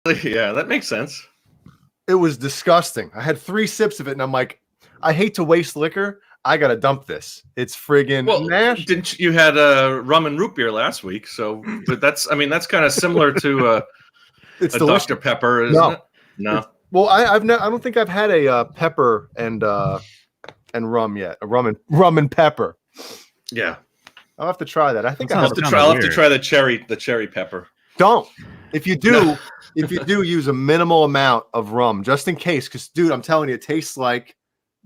Yeah, that makes sense. It was disgusting. I had 3 sips of it, and I'm like, I hate to waste liquor. I gotta dump this. It's friggin' nasty. Didn't you had rum and root beer last week? So that's kind of similar to It's a delicious. Dr. Pepper, isn't it? No. Well, I don't think I've had a pepper and rum yet. A rum and pepper. Yeah, I'll have to try that. I think I'll have to try the cherry pepper. Don't. If you do, use a minimal amount of rum just in case. Because, dude, I'm telling you, it tastes like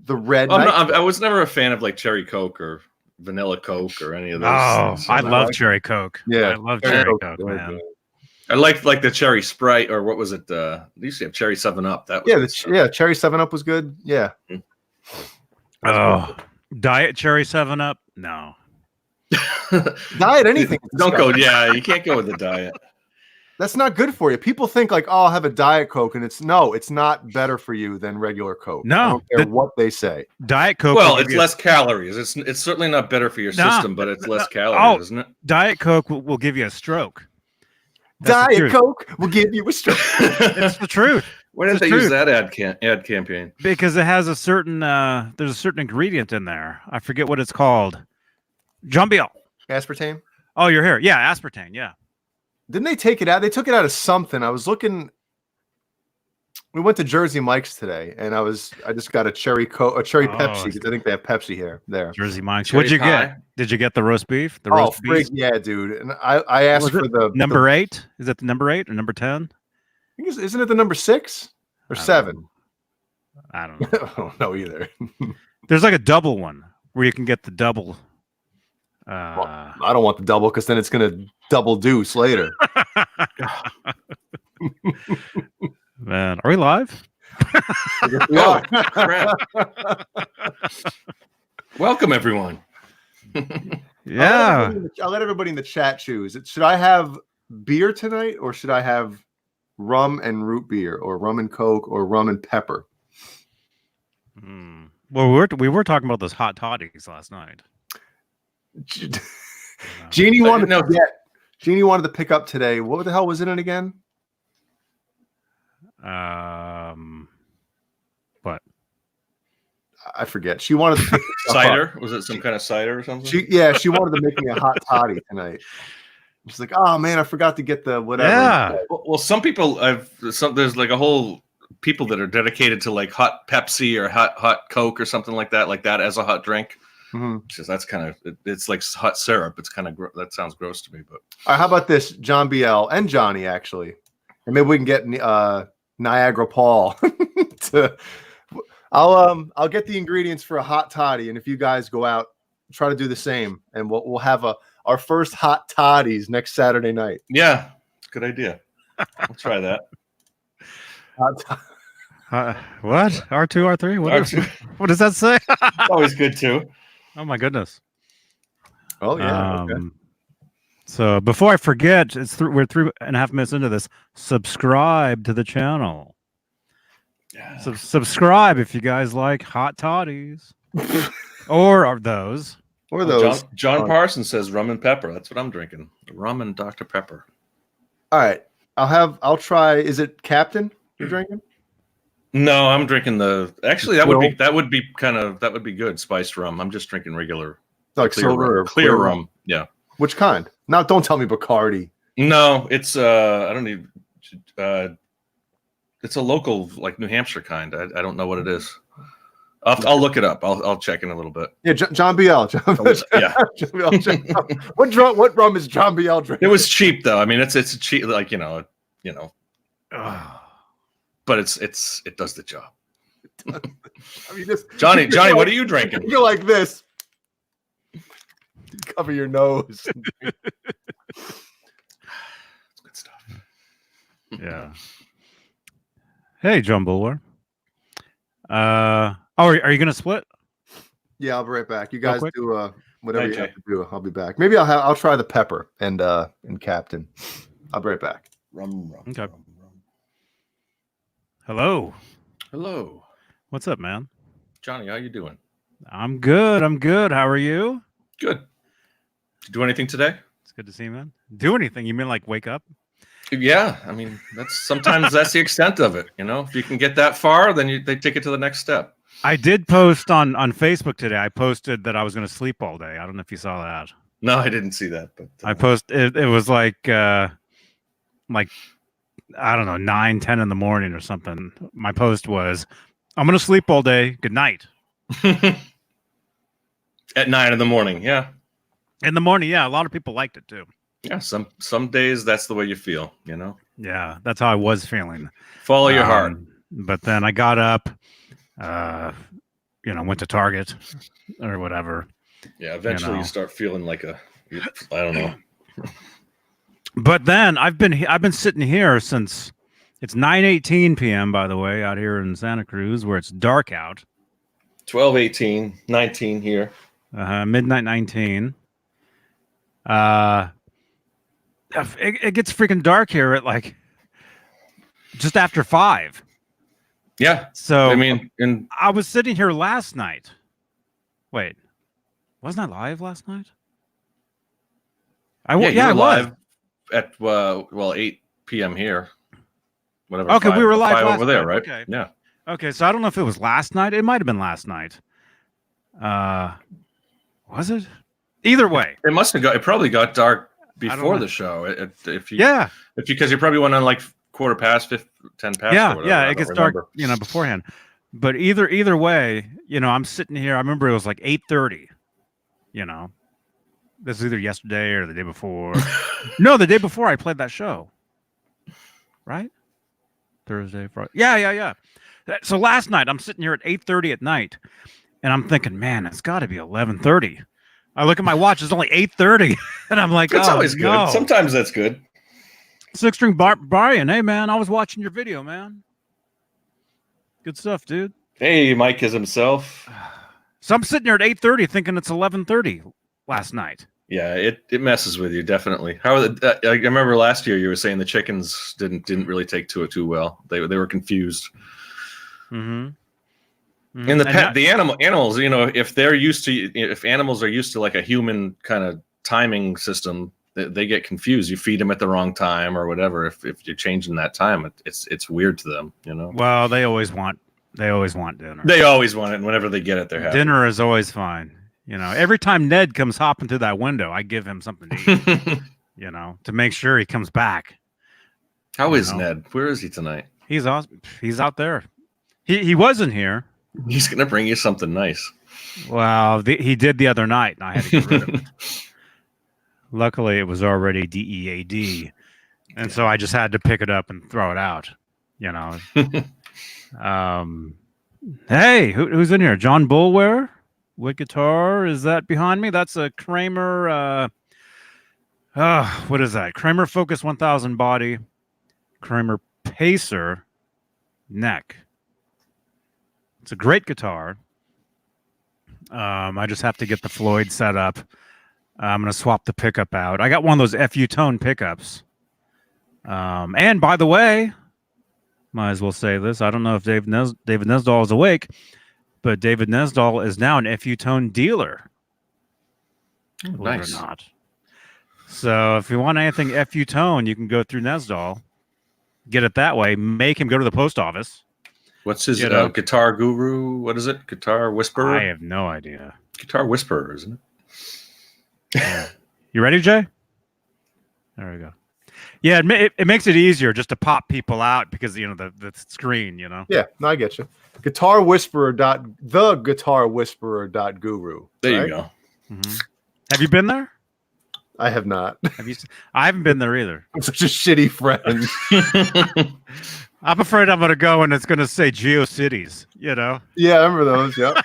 the red. I was never a fan of like cherry Coke or vanilla Coke or any of those. Oh, I love cherry Coke. Yeah, I love cherry Coke, man. I liked like the cherry Sprite, or what was it? They used to have cherry 7-Up. That was cherry 7-Up was good. Yeah. Oh, diet cherry 7-Up? No. Diet anything. Don't go. Yeah, you can't go with the diet. That's not good for you. People think like, oh, I'll have a Diet Coke, and it's not better for you than regular Coke. No, I don't care what they say. Diet Coke. Well, it's less calories. It's certainly not better for your system, but it's less calories, isn't it? Diet Coke will give you a stroke. Diet Coke will give you a stroke. It's the truth. Why didn't they use that ad campaign? Because it has a certain there's a certain ingredient in there. I forget what it's called. Jambiel. Aspartame. Oh, you're here. Yeah, aspartame. Yeah. Didn't they take it out? They took it out of something. I was looking. We went to Jersey Mike's today, and I just got a cherry Pepsi, because I think they have Pepsi here. There. Jersey Mike's. What'd you get? Did you get the roast beef? The roast beef? Yeah, dude. And I asked for the number 8. Is it the number 8 or number 10? I think isn't it the number 6 or 7? I don't know. I don't know either. There's like a double one where you can get the double. Well, I don't want the double, because then it's gonna double deuce later. Man, are we live? We are. Crap. Welcome, everyone. Yeah. I'll let everybody in the chat choose. Should I have beer tonight, or should I have rum and root beer, or rum and Coke, or rum and pepper? Well, we were talking about those hot toddies last night. Jeannie wanted to pick up today. What the hell was in it again? What? I forget. She wanted to pick cider. Was it some kind of cider or something? She wanted to make me a hot toddy tonight. She's like, oh man, I forgot to get the whatever. Yeah. Well, some people there's like a whole people that are dedicated to like hot Pepsi or hot Coke or something like that as a hot drink. Because that's kind of it's like hot syrup. It's kind of that sounds gross to me. But all right, how about this, John BL and Johnny actually, and maybe we can get Niagara Paul to. I'll get the ingredients for a hot toddy, and if you guys go out, try to do the same, and we'll have our first hot toddies next Saturday night. Yeah, good idea. We'll try that. What? R2, R3? What does that say? Always good too. Oh my goodness. Oh yeah. Okay. So before I forget, we're 3.5 minutes into this. Subscribe to the channel. Yeah. Subscribe if you guys like hot toddies, or those. Or those. John Parsons says rum and pepper. That's what I'm drinking. Rum and Dr. Pepper. All right. I'll try. Is it Captain you're drinking? No, I'm drinking that would be good. Spiced rum. I'm just drinking regular like clear rum. Yeah. Which kind? Now don't tell me Bacardi. No, it's I don't need it's a local like New Hampshire kind. I don't know what it is. I'll look it up. I'll check in a little bit. Yeah, John BL. Yeah. What rum is John BL drinking? It was cheap though. I mean, it's cheap, like you know. But it does the job. I mean, Johnny, what are you drinking? You're like this. Cover your nose. It's good stuff. Yeah. Hey, John Bulwer. Are you gonna split? Yeah, I'll be right back. You guys do whatever you have to do. I'll be back. Maybe I'll try the pepper and Captain. I'll be right back. Rum. Okay. Rum. Hello. What's up, man? Johnny, how you doing? I'm good. How are you? Good. Did you do anything today? It's good to see you, man. Do anything? You mean like wake up? Yeah, I mean, sometimes that's the extent of it. If you can get that far, then they take it to the next step. I did post on Facebook today. I posted that I was going to sleep all day. I don't know if you saw that. No, I didn't see that. But I posted it was like I don't know, 9-10 in the morning or something. My post was, "I'm going to sleep all day. Good night." At 9 in the morning, yeah. In the morning, yeah. A lot of people liked it too. Yeah, some days that's the way you feel. Yeah, that's how I was feeling. Follow your heart. But then I got up, went to Target or whatever. Yeah, eventually you start feeling like I don't know. But then I've been sitting here since it's 9:18 p.m. by the way, out here in Santa Cruz where it's dark out. 12:18, 19 here. Midnight 19. It gets freaking dark here at like just after 5. Yeah. So I mean, I was sitting here last night. Wait, wasn't I live last night? I was live at 8 p.m. here. Whatever. Okay, we were live over there, right? Okay. Yeah. Okay, so I don't know if it was last night. It might have been last night. Was it? Either way, it must have got. It probably got dark before the show. Because you probably went on like 10 past. Yeah, it gets dark, beforehand. But either way, I'm sitting here. I remember it was like 8:30. This is either yesterday or the day before. No, the day before I played that show. Right? Thursday, Friday. Yeah. So last night I'm sitting here at 8:30 at night, and I'm thinking, man, it's got to be 11:30. I look at my watch; it's only 8:30, and I'm like, "That's always good. No. Sometimes that's good." Six String Brian, hey man, I was watching your video, man. Good stuff, dude. Hey, Mike is himself. So I'm sitting here at 8:30, thinking it's 11:30 last night. Yeah, it messes with you definitely. I remember last year you were saying the chickens didn't really take to it too well. They were confused. Mm-hmm. And the animals, if animals are used to like a human kind of timing system, they get confused. You feed them at the wrong time or whatever. If you're changing that time, it's weird to them, Well, they always want dinner. They always want it, and whenever they get it, they're happy. Dinner is always fine. Every time Ned comes hopping through that window, I give him something to eat. To make sure he comes back. How is Ned? Where is he tonight? He's awesome. He's out there. He wasn't here. He's gonna bring you something nice. Well, he did the other night, and I had to get rid of it. Luckily, it was already DEAD, and so I just had to pick it up and throw it out. Hey, who's in here? John Bulwer, wood guitar. Is that behind me? That's a Kramer. What is that? Kramer Focus 1000 body, Kramer Pacer neck. It's a great guitar. I just have to get the Floyd set up. I'm going to swap the pickup out. I got one of those FU tone pickups. And by the way, might as well say this. I don't know if David Nesdahl is awake, but David Nesdahl is now an FU tone dealer. Believe it or not. So if you want anything FU tone, you can go through Nesdahl, get it that way, make him go to the post office. What's his guitar guru? What is it? Guitar Whisperer? I have no idea. Guitar Whisperer, isn't it? You ready, Jay? There we go. Yeah, it makes it easier just to pop people out because the screen, Yeah, no, I get you. theguitarwhisperer.guru. There you go. Mm-hmm. Have you been there? I have not. I haven't been there either. I'm such a shitty friend. I'm afraid I'm going to go and it's going to say GeoCities, Yeah, I remember those. Yep.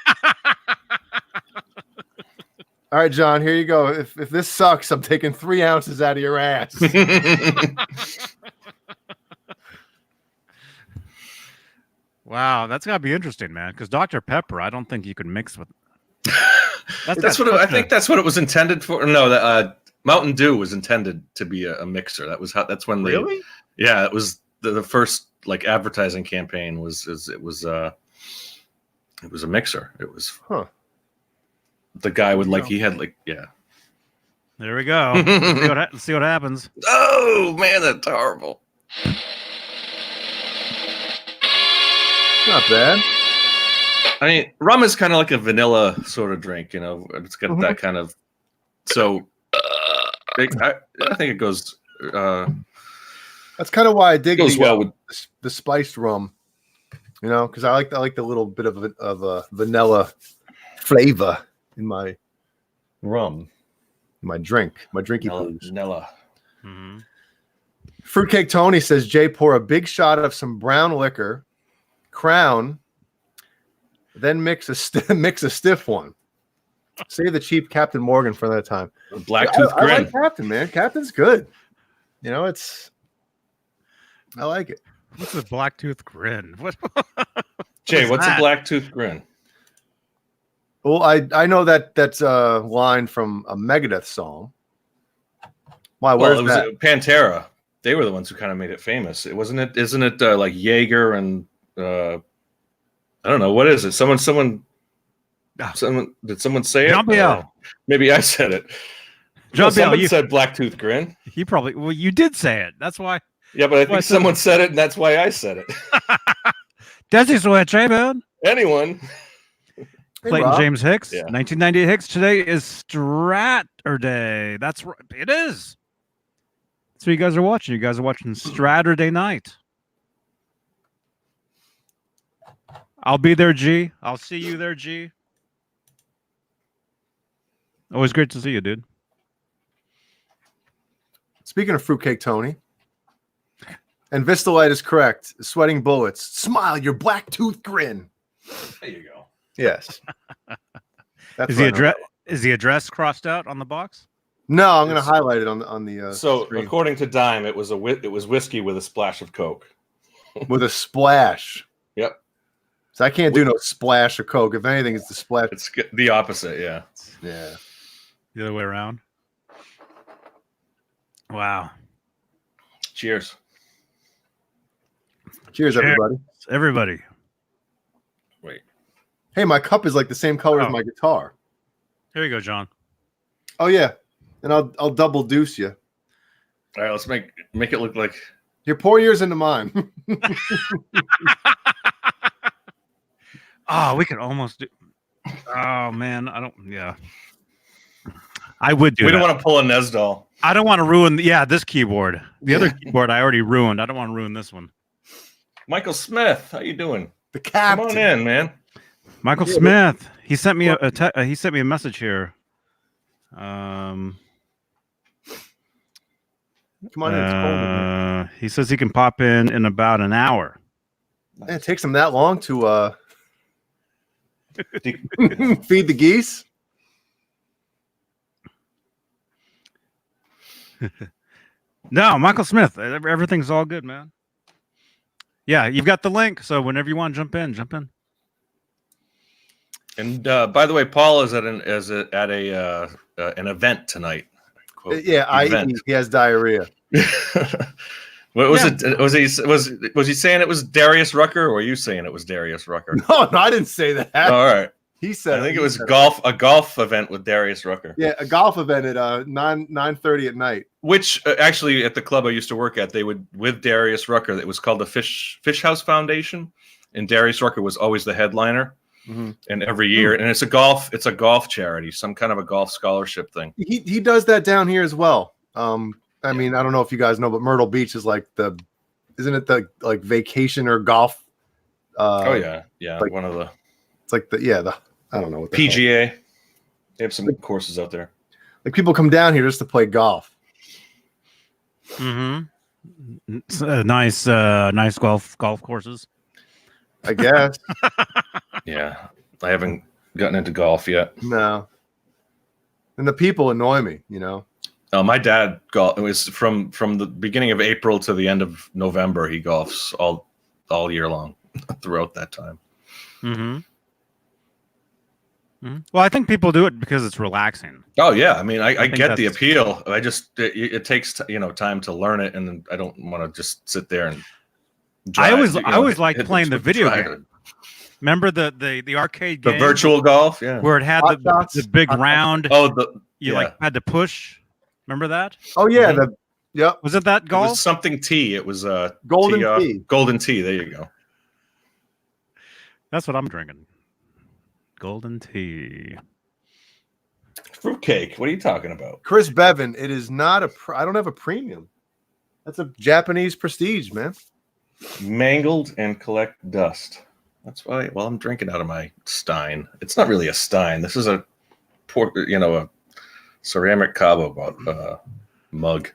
All right, John, here you go. If this sucks, I'm taking 3 ounces out of your ass. Wow, that's got to be interesting, man. Because Dr. Pepper, I don't think you can mix with. I think that's what it was intended for. No, that Mountain Dew was intended to be a mixer. That's when they. Really? Yeah, it was the first like advertising campaign it was a mixer. It was. Huh. The guy would he had There we go. Let's see what happens. Oh man, that's horrible. Not bad. I mean, rum is kind of like a vanilla sort of drink, you know. It's got that kind of. So, I think it goes. That's kind of why I dig goes well with the spiced rum, you know, because I like the little bit of a vanilla flavor in my rum, my drinky booze. vanilla. Mm-hmm. Fruitcake Tony says, Jay, pour a big shot of some brown liquor, Crown, then mix a stiff one. Save the cheap Captain Morgan for that time. Blacktooth I Grin. like Captain, man. Captain's good. You know, I like it. What's a blacktooth grin? What? Jay, what's a Blacktooth Grin? Well, I know that's a line from a Megadeth song. Why? Well, Where's it was that? Pantera. They were the ones who kind of made it famous. Isn't it like Jaeger and I don't know, what is it? Someone did someone say it? Jean-Pierre. Maybe I said it. Someone said Blacktooth Grin. You did say it. That's why. Yeah, but I think someone said it, and that's why I said it. Does he switch, man? Anyone? Clayton James Hicks, Yeah. 1998 Hicks. Today is Straturday. That's right. It is. That's what you guys are watching. You guys are watching Straturday night. I'll be there, G. I'll see you there, G. Always great to see you, dude. Speaking of Fruitcake Tony, and Vistalite is correct. Sweating bullets. Smile your Blacktooth Grin. There you go. Yes. That's Is the address crossed out on the box? No, I'm going to highlight it on the. So, screen. according to Dime, it was whiskey with a splash of Coke. With a splash. Yep. So I can't do no splash of Coke. If anything, it's the splash. It's the opposite. Yeah. Yeah. The other way around. Wow. Cheers. Cheers, everybody. Everybody. Wait. Hey, my cup is like the same color as my guitar. Here you go, John. Oh yeah, and I'll double deuce you. All right, let's make it look like. Here, pour yours into mine. Oh, we could almost do. Oh man, I don't. Yeah, I would do. We don't that. want to pull a Nesdal. I don't want to ruin. This keyboard. The other keyboard I already ruined. I don't want to ruin this one. Michael Smith, how you doing? The captain. Come on in, man. Michael Smith. He sent me he sent me a message here. Come on in. It's cold in here. He says he can pop in about an hour. Man, it takes him that long to feed the geese. No, Michael Smith. Everything's all good, man. Yeah, you've got the link, so whenever you want, jump in. And by the way, Paul is at an event tonight. Quote, event. He has diarrhea. What was it? Was he saying it was Darius Rucker, or were you saying it was Darius Rucker? No, I didn't say that. All right. He said. I think it was a golf event with Darius Rucker. Yeah, a golf event at 9:30 at night. Which actually at the club I used to work at, they would with Darius Rucker. It was called the Fish House Foundation, and Darius Rucker was always the headliner. Mm-hmm. And every year, and it's a golf charity, some kind of a golf scholarship thing. He does that down here as well. I mean, I don't know if you guys know, but Myrtle Beach is like isn't it the like vacation or golf? Oh yeah, like, one of the. It's like the I don't know what the PGA. Hell. They have some courses out there. Like people come down here just to play golf. Mm-hmm. Nice golf courses. I guess. Yeah, I haven't gotten into golf yet. No. And the people annoy me, you know. My dad golf. It was from the beginning of April to the end of November. He golfs all year long throughout that time. Mm-hmm. Mm-hmm. Well, I think people do it because it's relaxing. Oh yeah, I mean, I get the appeal. I just it takes time to learn it, and I don't want to just sit there and. I always liked playing the video game. Remember the arcade game, the virtual golf, yeah, where it had the big round. Oh, you like had to push. Remember that? Oh yeah, Mhm. yep. Was it that It golf? was something tea. It was Golden tea, tea. golden tea. There you go. That's what I'm drinking. Golden tea. Fruitcake. What are you talking about? Chris Bevan. It is not a. I don't have a premium. That's a Japanese prestige, man. Mangled and collect dust. That's why. Well, I'm drinking out of my stein. It's not really a stein. This is a a ceramic Cabo mug.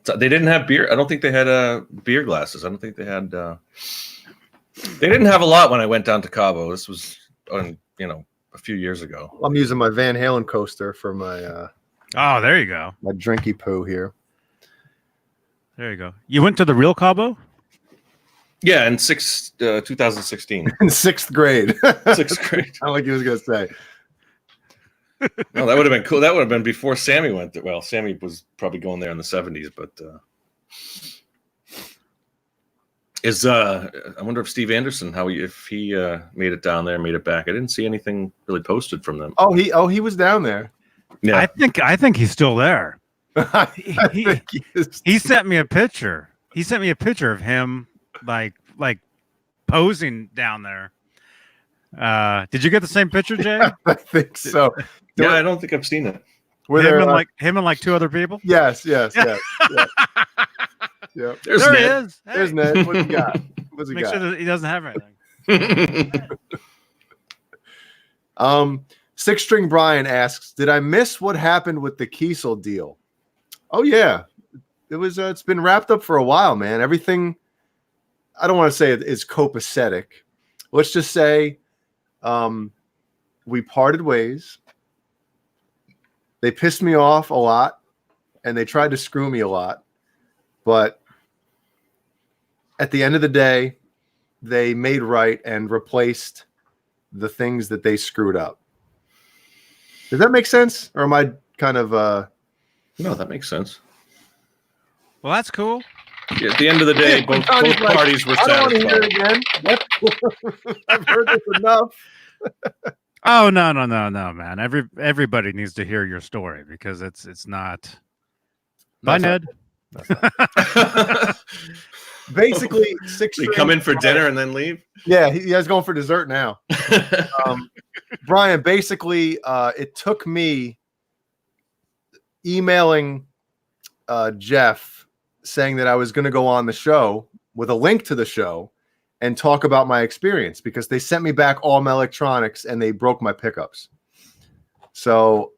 So they didn't have beer. I don't think they had beer glasses. I don't think they had. They didn't have a lot when I went down to Cabo. This was a few years ago. I'm using my Van Halen coaster for my. Oh, there you go. My drinky poo here. There you go. You went to the real Cabo? Yeah, in 2016. In 6th grade. 6th grade. I like he was gonna say. No, that would have been cool. That would have been before Sammy went there. Well, Sammy was probably going there in the 70s, but I wonder if Steve Anderson, if he made it down there, made it back. I didn't see anything really posted from them. Oh, he was down there. Yeah, I think he's still there. I think He sent me a picture. He sent me a picture of him like posing down there. Did you get the same picture, Jay? I think so. yeah, I don't think I've seen it. Were him there, and like 2 other people? Yes. Yep. There's There Ned. he is. Hey, There's Ned. What's he got? What's he make got? sure that he doesn't have anything. Six String Brian asks, "Did I miss what happened with the Kiesel deal?" Oh yeah, it was. It's been wrapped up for a while, man. Everything. I don't want to say it's copacetic. Let's just say, we parted ways. They pissed me off a lot, and they tried to screw me a lot, but at the end of the day, they made right and replaced the things that they screwed up. Does that make sense? Or am I kind of No, that makes sense. Well, that's cool. Yeah, at the end of the day, both parties were I don't want to hear satisfied. it again. I've heard this enough. Oh no, man! Everybody needs to hear your story because it's not. Bye, Ned. Basically, Six They String come in for dinner and then leave. Yeah, he's going for dessert now. Brian, basically, it took me emailing Jeff saying that I was going to go on the show with a link to the show and talk about my experience because they sent me back all my electronics and they broke my pickups. So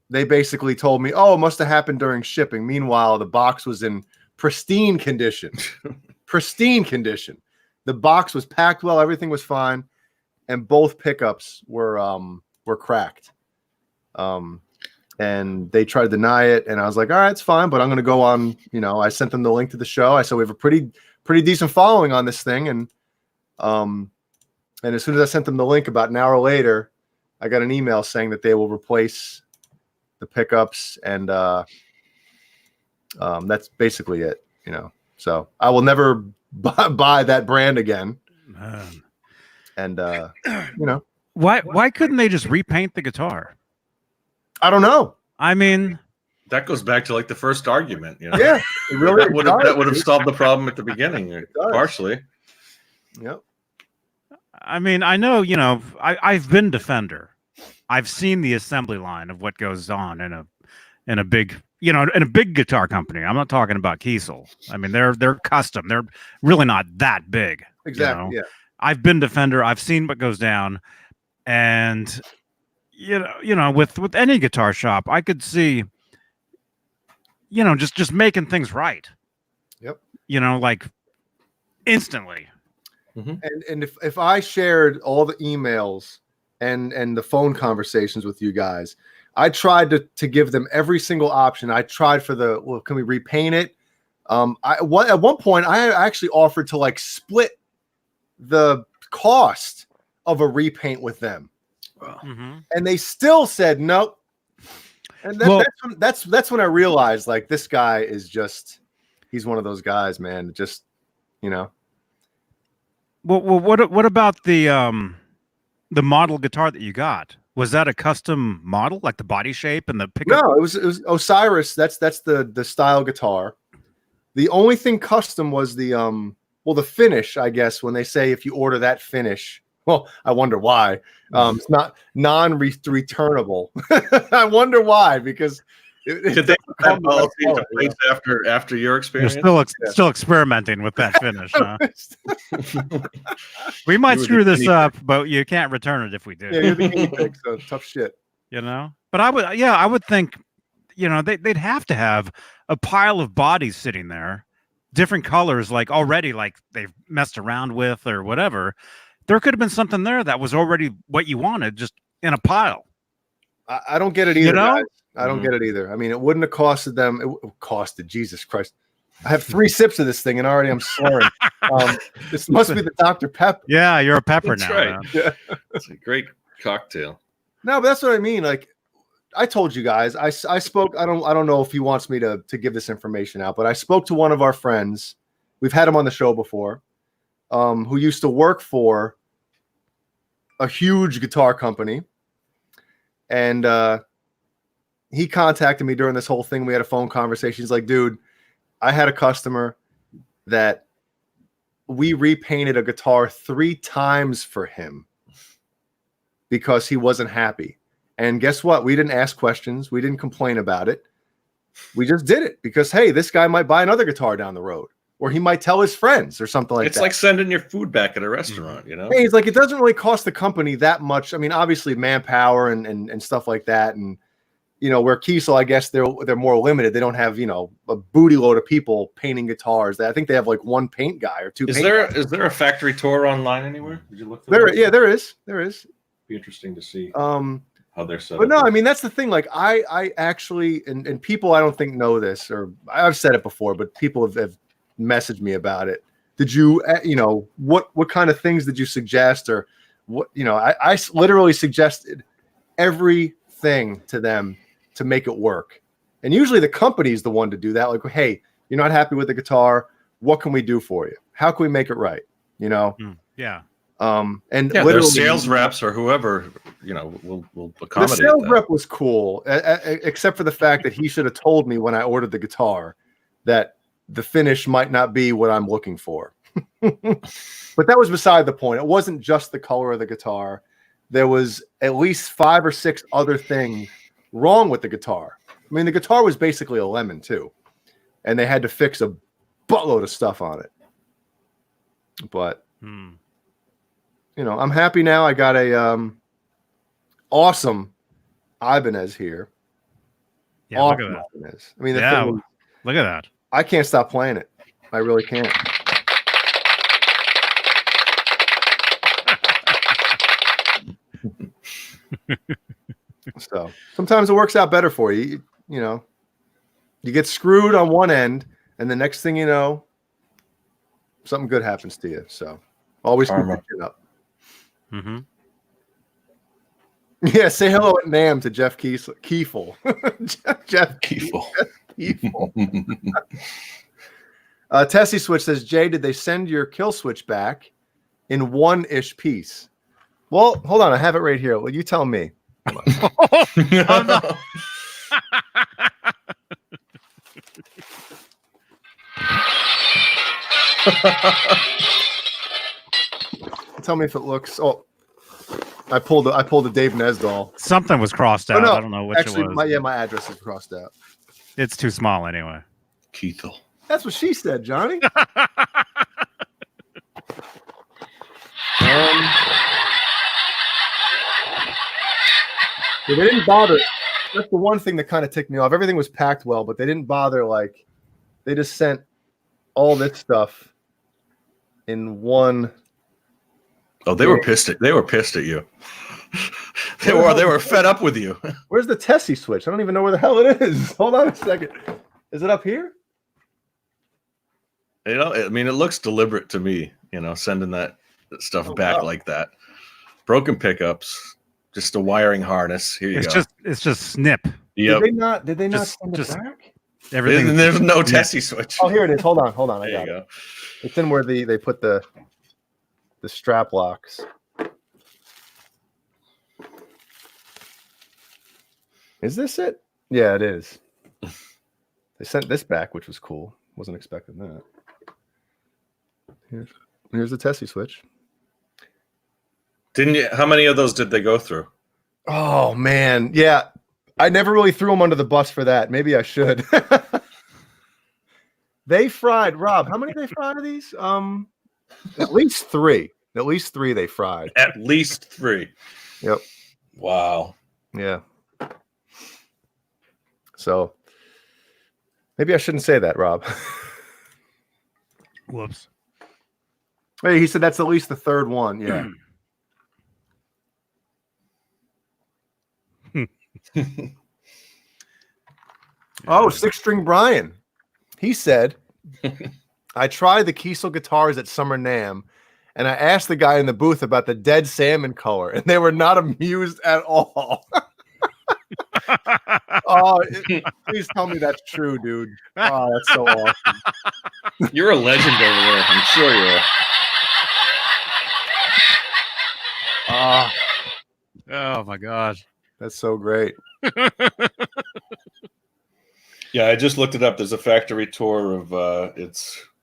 they basically told me, oh, it must have happened during shipping. Meanwhile, the box was in pristine condition. Pristine condition. The box was packed well. Everything was fine. And both pickups were cracked. And they tried to deny it. And I was like, all right, it's fine. But I'm going to go on. I sent them the link to the show. I said, we have a pretty decent following on this thing. And as soon as I sent them the link, about an hour later, I got an email saying that they will replace the pickups. And that's basically it, So I will never buy that brand again. Man. And Why couldn't they just repaint the guitar? I don't know. I mean, That goes back to like the first argument. Yeah, it really that would have solved the problem at the beginning, partially. Yep. I mean, I know, I've been Defender. I've seen the assembly line of what goes on in a big, in a big guitar company. I'm not talking about Kiesel. I mean, they're custom. They're really not that big. Exactly. Yeah. I've been Defender. I've seen what goes down, and with any guitar shop, I could see, just making things right. Yep. Like instantly. Mm-hmm. And if I shared all the emails and the phone conversations with you guys, I tried to give them every single option. I tried for can we repaint it? At one point I actually offered to like split the cost of a repaint with them. Wow. Mm-hmm. And they still said nope. And that's when I realized like this guy is he's one of those guys, man. Just Well, what about the model guitar that you got? Was that a custom model, like the body shape and the pickup? No, it was Osiris. That's the style guitar. The only thing custom was the the finish, I guess, when they say if you order that finish. Well, I wonder why. It's not non-returnable. I wonder why, because did they have policy into place after your experience? You're still experimenting with that finish, huh? We might screw this up, but you can't return it if we do. Yeah, you're the guinea pig, so tough shit. You know? But I would think, they'd have to have a pile of bodies sitting there, different colors, like already, like they've messed around with or whatever. There could have been something there that was already what you wanted, just in a pile. I don't get it either, guys. I don't get it either. I mean, it wouldn't have costed them. It costed, Jesus Christ. I have 3 sips of this thing and already I'm slurring. This must be the Dr. Pepper. Yeah, you're a pepper now. Right. Yeah. It's a great cocktail. No, but that's what I mean. Like I told you guys, I spoke. I don't know if he wants me to give this information out, but I spoke to one of our friends. We've had him on the show before, who used to work for a huge guitar company. And he contacted me during this whole thing. We had a phone conversation. He's like, dude, I had a customer that we repainted a guitar 3 times for him because he wasn't happy. And guess what? We didn't ask questions. We didn't complain about it. We just did it because, hey, this guy might buy another guitar down the road, or he might tell his friends or something like that. It's like sending your food back at a restaurant, you know? Hey, it's like, it doesn't really cost the company that much. I mean, obviously manpower and stuff like that. And, where Kiesel, I guess they're more limited. They don't have, a booty load of people painting guitars. I think they have like 1 paint guy or 2. Is there a factory tour online anywhere? Did you look for that? Yeah, there is. Be interesting to see how they're set up. But no, I mean, that's the thing. Like I actually, and people I don't think know this, or I've said it before, but people have messaged me about it. Did you, what kind of things did you suggest, or what, I literally suggested everything to them to make it work. And usually the company is the one to do that. Like, hey, you're not happy with the guitar. What can we do for you? How can we make it right? Yeah. And literally sales reps or whoever, will accommodate. The sales rep was cool, except for the fact that he should have told me when I ordered the guitar that the finish might not be what I'm looking for. But that was beside the point. It wasn't just the color of the guitar. There was at least 5 or 6 other things wrong with the guitar. I mean, the guitar was basically a lemon too, and they had to fix a buttload of stuff on it. But I'm happy now. I got a awesome Ibanez here. Yeah, awesome, look at that. Ibanez. I mean, look at that. I can't stop playing it. I really can't. So sometimes it works out better for you. You get screwed on one end, and the next thing you know, something good happens to you. So always keep your chin up. Mm-hmm. Yeah, say hello at NAMM to Jeff Kiesel. Jeff Kiesel. Tessie Switch says, Jay, did they send your kill switch back in 1-ish piece? Well, hold on. I have it right here. Well, you tell me. Oh, no. Tell me if it looks. Oh, I pulled a Dave Nesdall. Something was crossed out. Oh, no. I don't know which Actually, it was. my address is crossed out. It's too small anyway. Kiesel. That's what she said, Johnny. They didn't bother. That's the one thing that kind of ticked me off. Everything was packed well, but they didn't bother. Like, they just sent all this stuff in one. Oh, they were pissed at you. They were fed up with you. Where's the Tessie switch? I don't even know where the hell it is. Hold on a second. Is it up here? I mean, it looks deliberate to me, sending that stuff back like that. Broken pickups, just a wiring harness. Here you go. It's just snip. Yep. Did they not send it back? Everything. There's no Tessie switch. Oh, here it is. Hold on. I there got you it. go. It's in where they put the strap locks. Is this it? Yeah, it is. They sent this back, which was cool. Wasn't expecting that. Here's the Tessie switch. Didn't you? How many of those did they go through? Oh man, yeah. I never really threw them under the bus for that. Maybe I should. They fried, Rob. How many did they fry of these? At least 3. At least 3 they fried. At least 3. Yep. Wow. Yeah. So maybe I shouldn't say that, Rob. Whoops. Hey, he said that's at least the 3rd one. Yeah. Oh, 6-string Brian. He said, I tried the Kiesel guitars at Summer NAMM, and I asked the guy in the booth about the dead salmon color, and they were not amused at all. Please tell me that's true, dude. Oh, that's so awesome. You're a legend over there. I'm sure you are. Oh my God. That's so great. Yeah, I just looked it up. There's a factory tour of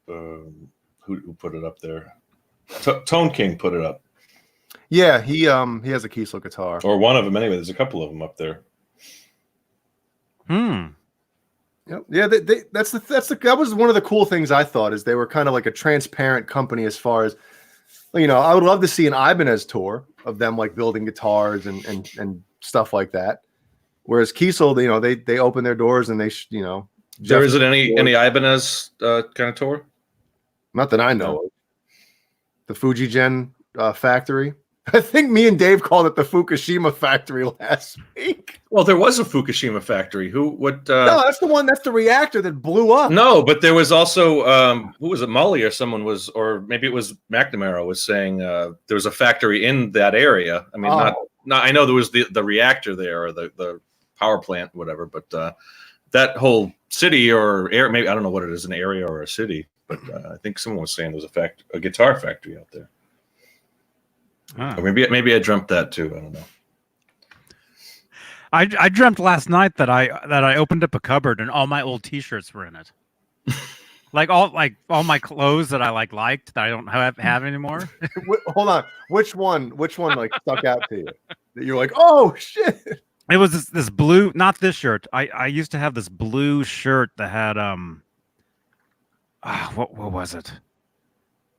who put it up there? Tone King put it up. Yeah, he has a Kiesel guitar. Or one of them anyway. There's a couple of them up there. Yep. Yeah, that was one of the cool things I thought is they were kind of like a transparent company as far as, you know, I would love to see an Ibanez tour of them like building guitars and stuff like that. Whereas Kiesel, you know, they open their doors and There isn't any Ibanez kind of tour? Not that I know of. The Fujigen factory. I think me and Dave called it the Fukushima factory last week. Well, there was a Fukushima factory. No, that's the one. That's the reactor that blew up. No, but there was also who was it? Molly or someone was, or maybe it was McNamara was saying there was a factory in that area. I mean, not. I know there was the reactor there or the power plant, whatever. But that whole city or area, maybe I don't know what it is, an area or a city. But I think someone was saying there was a guitar factory out there. Or maybe I dreamt that too. I don't know. I dreamt last night that I opened up a cupboard and all my old T-shirts were in it. like all my clothes that I liked that I don't have anymore. Hold on, which one like stuck out to you that you're like, oh shit? It was this blue, not this shirt. I used to have this blue shirt that had what was it?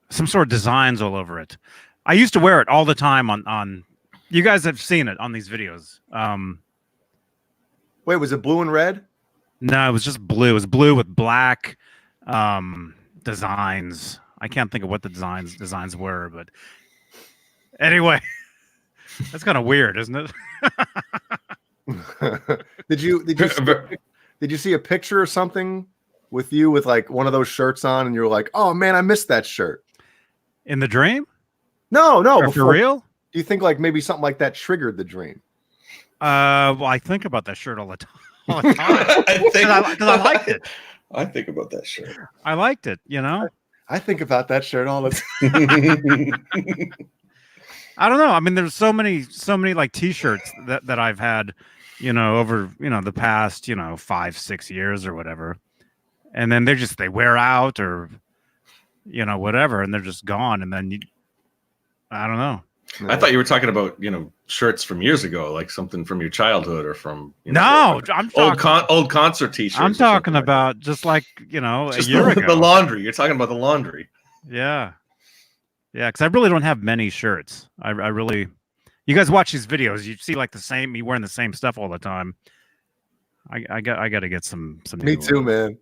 Some sort of designs all over it. I used to wear it all the time on you guys have seen it on these videos. Wait, was it blue and red? No, it was just blue. It was blue with black designs. I can't think of what the designs were, but anyway, that's kind of weird, isn't it? Did you see a picture or something with you with like one of those shirts on and you were like, oh man, I missed that shirt? In the dream? No, for real? Do you think like maybe something like that triggered the dream? Well, I think about that shirt all the time. Because I liked it. I think about that shirt. I liked it, you know? I think about that shirt all the time. I don't know. I mean, there's so many like T-shirts that I've had, you know, over, you know, the past, you know, 5-6 years or whatever. And then they wear out or, you know, whatever, and they're just gone. And then I don't know. I thought you were talking about, you know, shirts from years ago, like something from your childhood or from I'm talking old concert T-shirts. I'm talking about just like, you know, just a year ago. The laundry. You're talking about the laundry. Yeah, because I really don't have many shirts. I really, you guys watch these videos, you see like me wearing the same stuff all the time. I got to get some. Me too, man.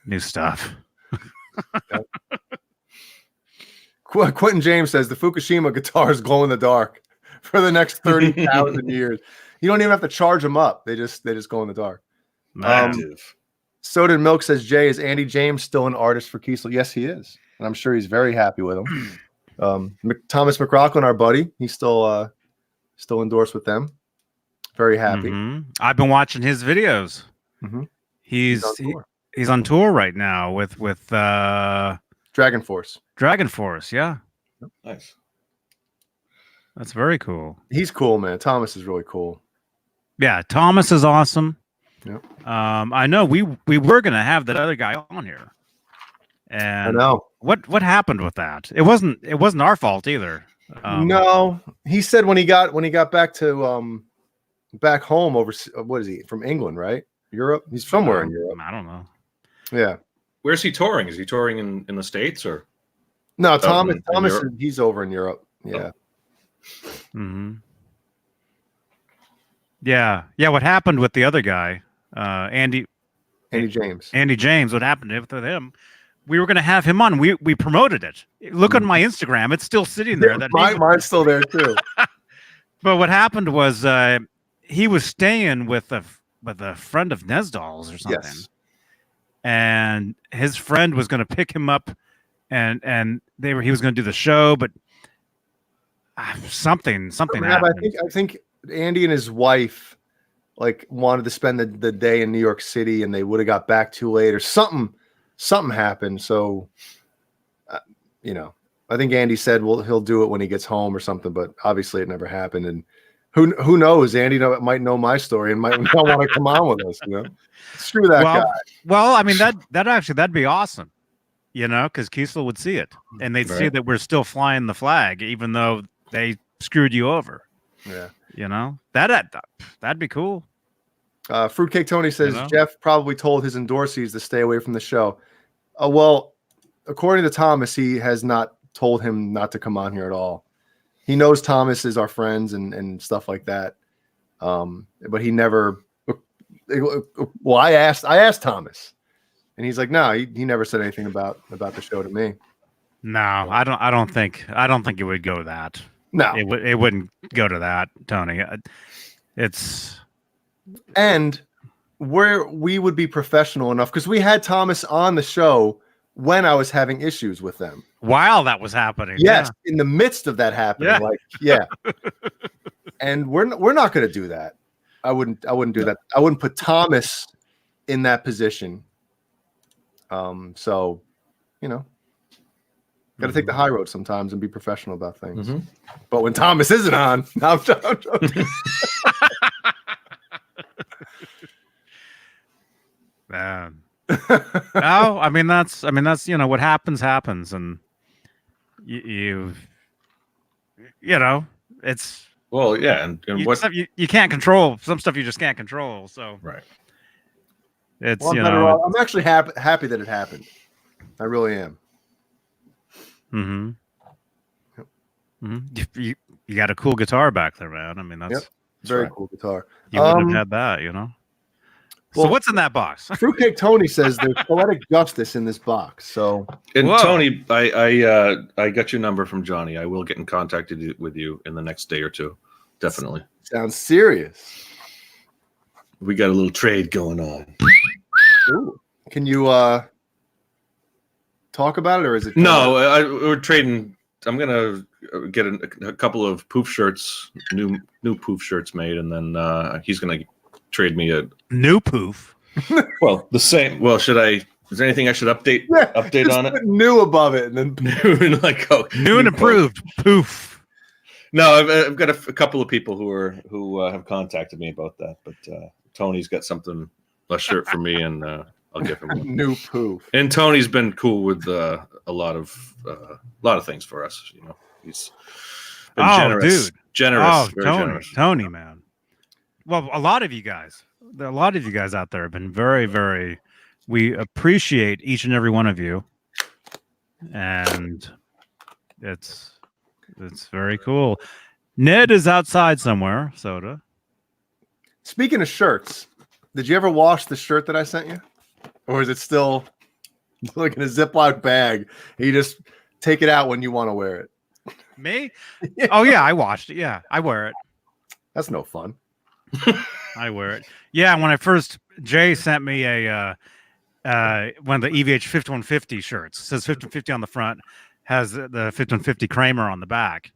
New stuff. Quentin James says the Fukushima guitars glow in the dark for the next 30,000 years. You don't even have to charge them up. They just glow in the dark. Soda and Milk says, Jay, is Andy James still an artist for Kiesel? Yes, he is. And I'm sure he's very happy with him. Thomas McRockland, our buddy, he's still endorsed with them. Very happy. Mm-hmm. I've been watching his videos. Mm-hmm. He's on tour right now with Dragon Force. Dragon Force, yeah. Nice. That's very cool. He's cool, man. Thomas is really cool. Yeah, Thomas is awesome. Yep. I know we were gonna have that other guy on here, and I know. what happened with that? It wasn't our fault either. No, he said when he got back to back home over, what is he from England, right? Europe? He's somewhere in Europe. I don't know. Yeah. Where's he touring? Is he touring in the States or? No, Thomas. in Thomas, Europe? he's over in Europe. Yeah. Mm-hmm. Yeah. What happened with the other guy, Andy James? Andy James. What happened with him? We were going to have him on. We promoted it. Look on my Instagram; it's still sitting there. That Mine's still there too. But what happened was he was staying with a friend of Nesdal's or something, and his friend was going to pick him up, and he was going to do the show, but something happened. I think Andy and his wife wanted to spend the day in New York City, and they would have got back too late or something. Something happened, so I think Andy said he'll do it when he gets home or something, but obviously it never happened. And who knows? Andy might know my story and might not want to come on with us. Screw that guy. Well, I mean that'd be awesome, because Kiesel would see it and they'd see that we're still flying the flag, even though they screwed you over. Yeah, that'd be cool. Fruitcake Tony says Jeff probably told his endorsees to stay away from the show. Well, according to Thomas, he has not told him not to come on here at all. He knows Thomas is our friends and stuff like that. But he never. Well, I asked Thomas, and he's like, no, he never said anything about the show to me. No, I don't think it would go that. No, it wouldn't go to that, Tony. It's. And we would be professional enough because we had Thomas on the show when I was having issues with them. While that was happening. Yes, in the midst of that happening. And we're not going to do that. I wouldn't do that. I wouldn't put Thomas in that position. So, got to take the high road sometimes and be professional about things. Mm-hmm. But when Thomas isn't on, I'm Man. No, I mean that's what happens, and it's and what you can't control some stuff. You just can't control. So it's I'm actually happy that it happened. I really am. You got a cool guitar back there, man. I mean that's very cool guitar. You wouldn't have had that, So what's in that box? Fruitcake Tony says there's poetic justice in this box. So, and Tony, I got your number from Johnny. I will get in contact with you in the next day or two. Definitely. Sounds serious. We got a little trade going on. Ooh. Can you talk about it, or is it? No, we're trading. I'm gonna get a couple of poof shirts, new poof shirts made, and then he's gonna trade me a new poof. Well, the same. Well, should I? Is there anything I should update on it? New above it, and then new and improved poof. No, I've got a couple of people who have contacted me about that, but Tony's got a shirt for me, and I'll give him one. New poof. And Tony's been cool with a lot of things for us. He's been generous. Dude. Generous. Oh, Tony, man. Well, a lot of you guys out there have been very, very. We appreciate each and every one of you, and it's very cool. Ned is outside somewhere. Soda. Speaking of shirts, did you ever wash the shirt that I sent you, or is it still like in a Ziploc bag? You just take it out when you want to wear it. Me? Yeah. Oh yeah, I washed it. Yeah, I wear it. That's no fun. I wear it. Yeah, when I first Jay sent me a one of the EVH 5150 shirts. It says 5150 on the front, has the 5150 Kramer on the back,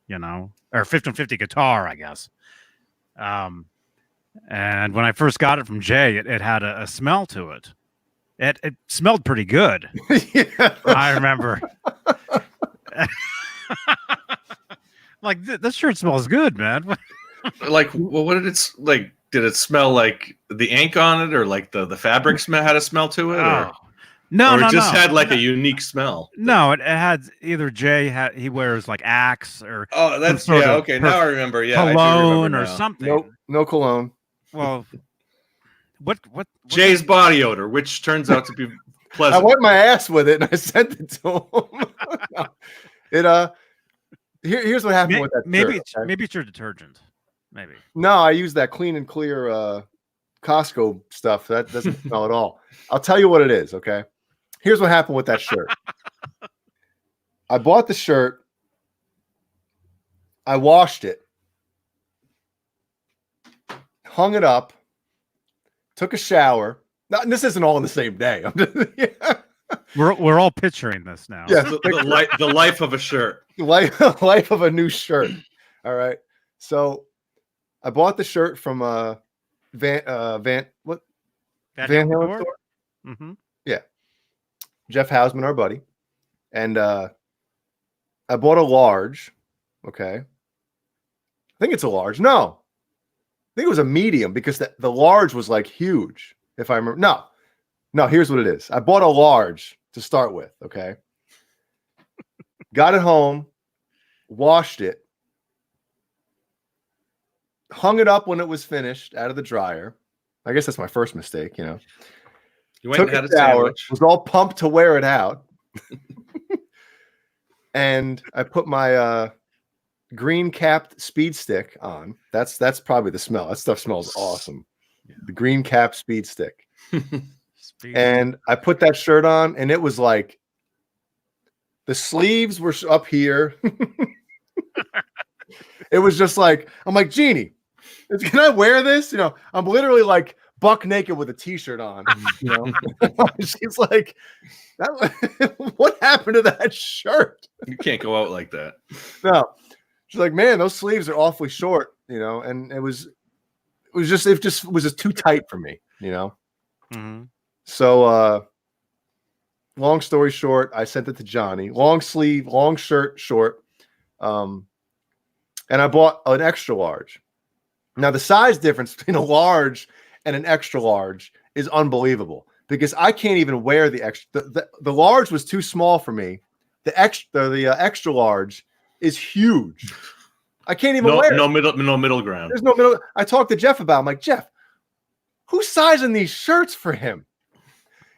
or 5150 guitar, I guess. And when I first got it from Jay, it had a smell to it. It smelled pretty good. Yeah. I remember. Like this shirt smells good, man. Like, well, what did it like? did it smell like the ink on it, or like the fabric smell had a smell to it, or no, it just had like a unique smell? No, it had either he wears like Axe or that's okay. Now I remember. Yeah, I do cologne remember or now. something. Nope, no cologne. Well, what Jay's body odor, which turns out to be pleasant. I wiped my ass with it and I sent it to him. No. Here's what happened with that. Maybe shirt, okay? maybe it's your detergent. Maybe. No, I use that Clean and Clear Costco stuff. That doesn't smell at all. I'll tell you what it is, okay? Here's what happened with that shirt. I bought the shirt. I washed it. Hung it up. Took a shower. Now, this isn't all in the same day. We're all picturing this now. Yeah, the life of a shirt. Life of a new shirt. All right. So I bought the shirt from Van Halen store? Mm-hmm. Yeah. Jeff Hausman, our buddy. And I bought a large. Okay. I think it's a large. No. I think it was a medium because the large was like huge. If I remember. No, here's what it is. I bought a large to start with. Okay. Got it home, washed it, hung it up when it was finished out of the dryer. I guess that's my first mistake, you know. You went and had a sandwich. Was all pumped to wear it out. And I put my green capped speed stick on. That's probably the smell. That stuff smells awesome. Yeah. The green capped speed stick. And I put that shirt on, and it was like the sleeves were up here. It was just like, I'm like, Jeannie, can I wear this? You know, I'm literally like buck naked with a t-shirt on. You know, she's like, what happened to that shirt? You can't go out like that. No, she's like, man, those sleeves are awfully short. You know, and it was just too tight for me. You know. Mm-hmm. So, long story short, I sent it to Johnny. Long sleeve, long shirt, short. And I bought an extra large. Now, the size difference between a large and an extra large is unbelievable because I can't even wear the extra. The large was too small for me. The extra large is huge. I can't even wear it. No middle ground. There's no middle. I talked to Jeff about it. I'm like, Jeff, who's sizing these shirts for him?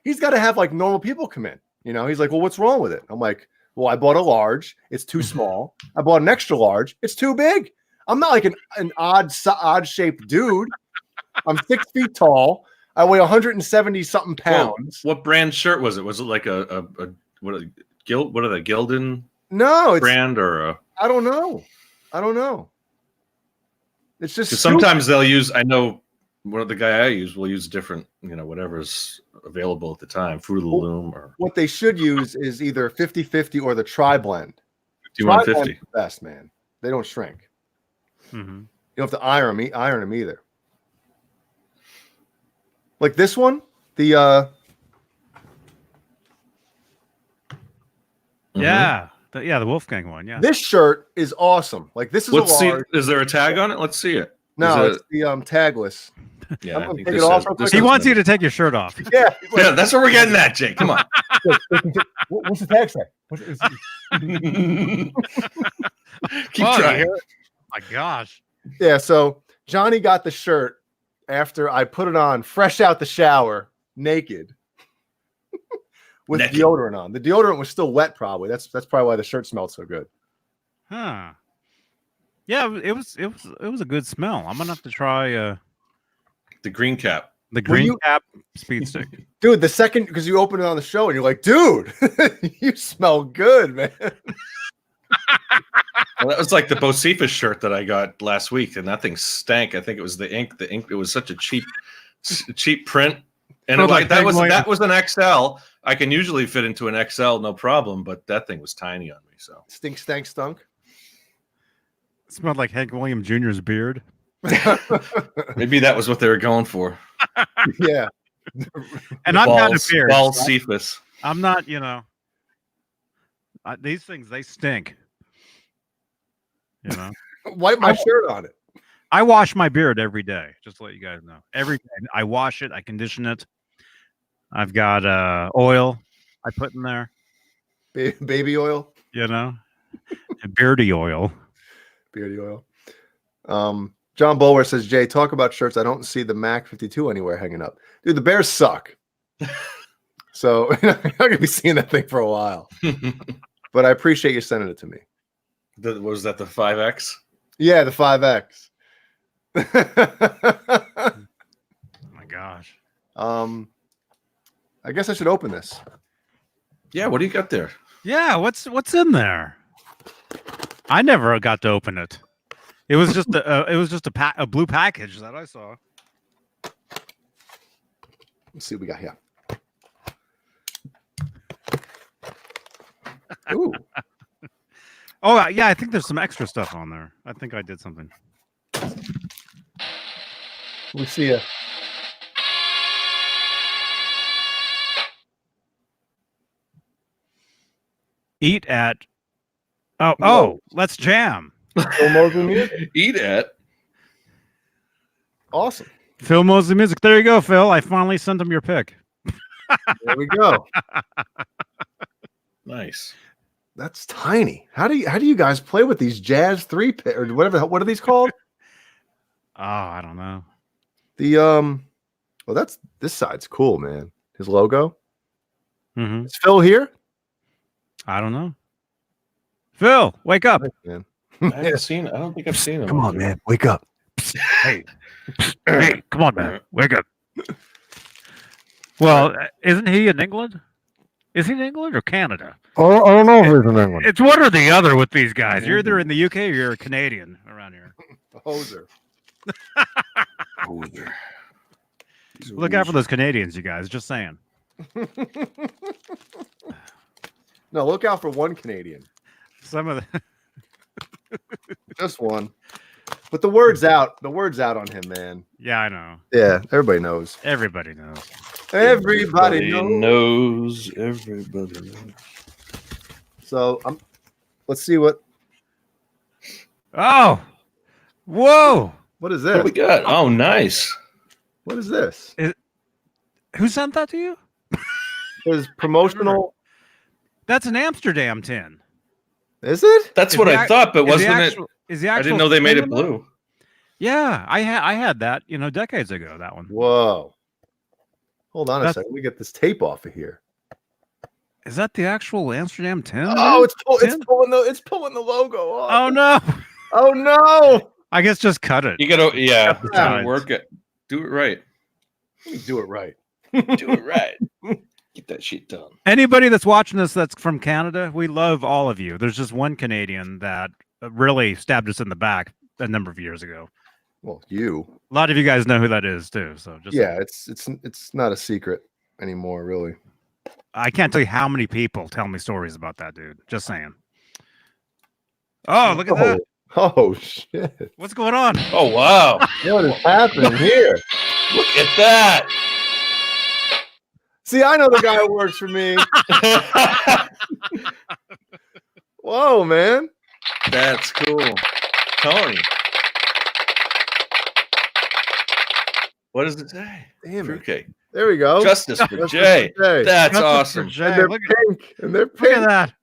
He's got to have like normal people come in. You know, he's like, well, what's wrong with it? I'm like, well, I bought a large. It's too small. I bought an extra large. It's too big. I'm not like an odd shaped dude. I'm 6 feet tall. I weigh 170 something pounds. What brand shirt was it? Was it like a what are the Gildan? No, it's brand or I don't know. It's just sometimes they'll use. I know. The guy I use will use different, you know, whatever's available at the time, Fruit of the Loom or what they should use is either 50-50 or the tri-blend. 5150. Best, man. They don't shrink. Mm-hmm. You don't have to iron them either. Like this one, the the Wolfgang one. Yeah, this shirt is awesome. Like this is Let's a large. see. Is there a tag on it? Let's see it. No, it's the tagless. Yeah, I'm take it off. He wants you to take your shirt off. Yeah, yeah, that's what we're getting at, Jake. Come on. What's the tag say? Keep trying. Oh my gosh. Yeah, so Johnny got the shirt after I put it on, fresh out the shower, naked, with deodorant on. The deodorant was still wet, probably. That's probably why the shirt smelled so good. Huh. Yeah, it was a good smell. I'm gonna have to try the green cap. The green cap speed stick. Dude, the second because you open it on the show and you're like, dude, you smell good, man. Well, that was like the Bocephus shirt that I got last week, and that thing stank. I think it was the ink. The ink, it was such a cheap print. And that was an XL. I can usually fit into an XL, no problem, but that thing was tiny on me. So stunk. It smelled like Hank Williams Jr.'s beard. Maybe that was what they were going for. Yeah. And I've got a beard. Bocephus. I'm not, you know. These things, they stink. You know. Wipe my shirt on it. I wash my beard every day, just to let you guys know. Every day I wash it, I condition it. I've got oil I put in there, Baby oil, and beardy oil. beardy oil. John Bulwer says, Jay, talk about shirts. I don't see the Mac 52 anywhere hanging up. Dude, the Bears suck. So I'm not going to be seeing that thing for a while. But I appreciate you sending it to me. Was that the 5X? Yeah, the 5X. Oh my gosh. I guess I should open this. Yeah, what do you got there? Yeah, what's in there? I never got to open it. It was just a blue package that I saw. Let's see what we got here. Ooh. Oh yeah, I think there's some extra stuff on there. I think I did something. We see a Eat at. Oh, let's jam. Phil Mosley music. Eat at. Awesome. Phil Mosley music. There you go, Phil. I finally sent him your pick. There we go. Nice. That's tiny. How do you guys play with these Jazz 3 pit or whatever? What are these called? Oh, I don't know. Well, this side's cool, man. His logo. Mm-hmm. Is Phil here? I don't know. Phil, wake up. Nice, man. I don't think I've seen him. Come on, man. Wake up. Hey, come on, man. Wake up. Well, isn't he in England? Is he in England or Canada? Oh, I don't know if he's in England. It's one or the other with these guys. You're either in the UK or you're a Canadian around here. Hoser. Hoser. Look out for those Canadians, you guys. Just saying. No, look out for one Canadian. Some of the Just one. But the word's out. The word's out on him, man. Yeah, I know. Yeah, everybody knows. Everybody knows. Everybody knows. Everybody knows. So let's see what. Oh, whoa! What is What do we this? got? Oh, nice. What is this? Who sent that to you? His promotional. That's an Amsterdam tin. Is it? That's Is what the I ac- thought, but Is the wasn't actual- it? Is the I actual didn't know they made tin it in there? blue. Yeah, I had that, decades ago. That one. Whoa. Hold on a That's- second. We get this tape off of here. Is that the actual Amsterdam tin? Oh, dude? it's pulling the logo off. Oh no! Oh no! I guess just cut it. You gotta, yeah, Cut the gotta sides. work it. Do it right. Let me do it right. Do it right. Get that shit done. Anybody that's watching this that's from Canada, we love all of you. There's just one Canadian that really stabbed us in the back a number of years ago. Well, you. A lot of you guys know who that is too. So just Yeah, it's not a secret anymore, really. I can't tell you how many people tell me stories about that dude. Just saying. Oh, look at that! Oh shit! What's going on? Oh, wow. What is happening here? Look at that. See, I know the guy who works for me. Whoa, man! That's cool. Tony. What does it say? Damn it! Fruitcake. There we go. Justice for Justice Jay. for Jay. That's Justice for awesome. Jay. And they're Look at, pink. And they're look pink. at that.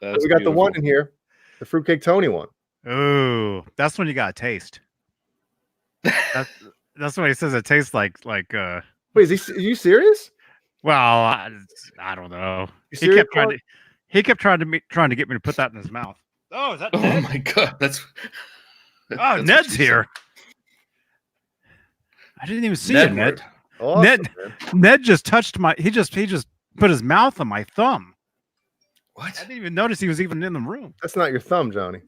That's We got the beautiful. one in here, the Fruitcake Tony one. Ooh, that's when you got to taste. That's what he says. It tastes like. Wait, are you serious? Well, I don't know. You He serious, kept trying Mark? to. He kept trying to get me to put that in his mouth. Oh, is that Oh Ned? my god, that's. Oh, that's Ned's what she here. I didn't even see Ned it, Ned. Awesome, Ned- man. Ned just touched my. He just put his mouth on my thumb. said. I What? didn't even notice he was even in the room. That's not your thumb, Johnny.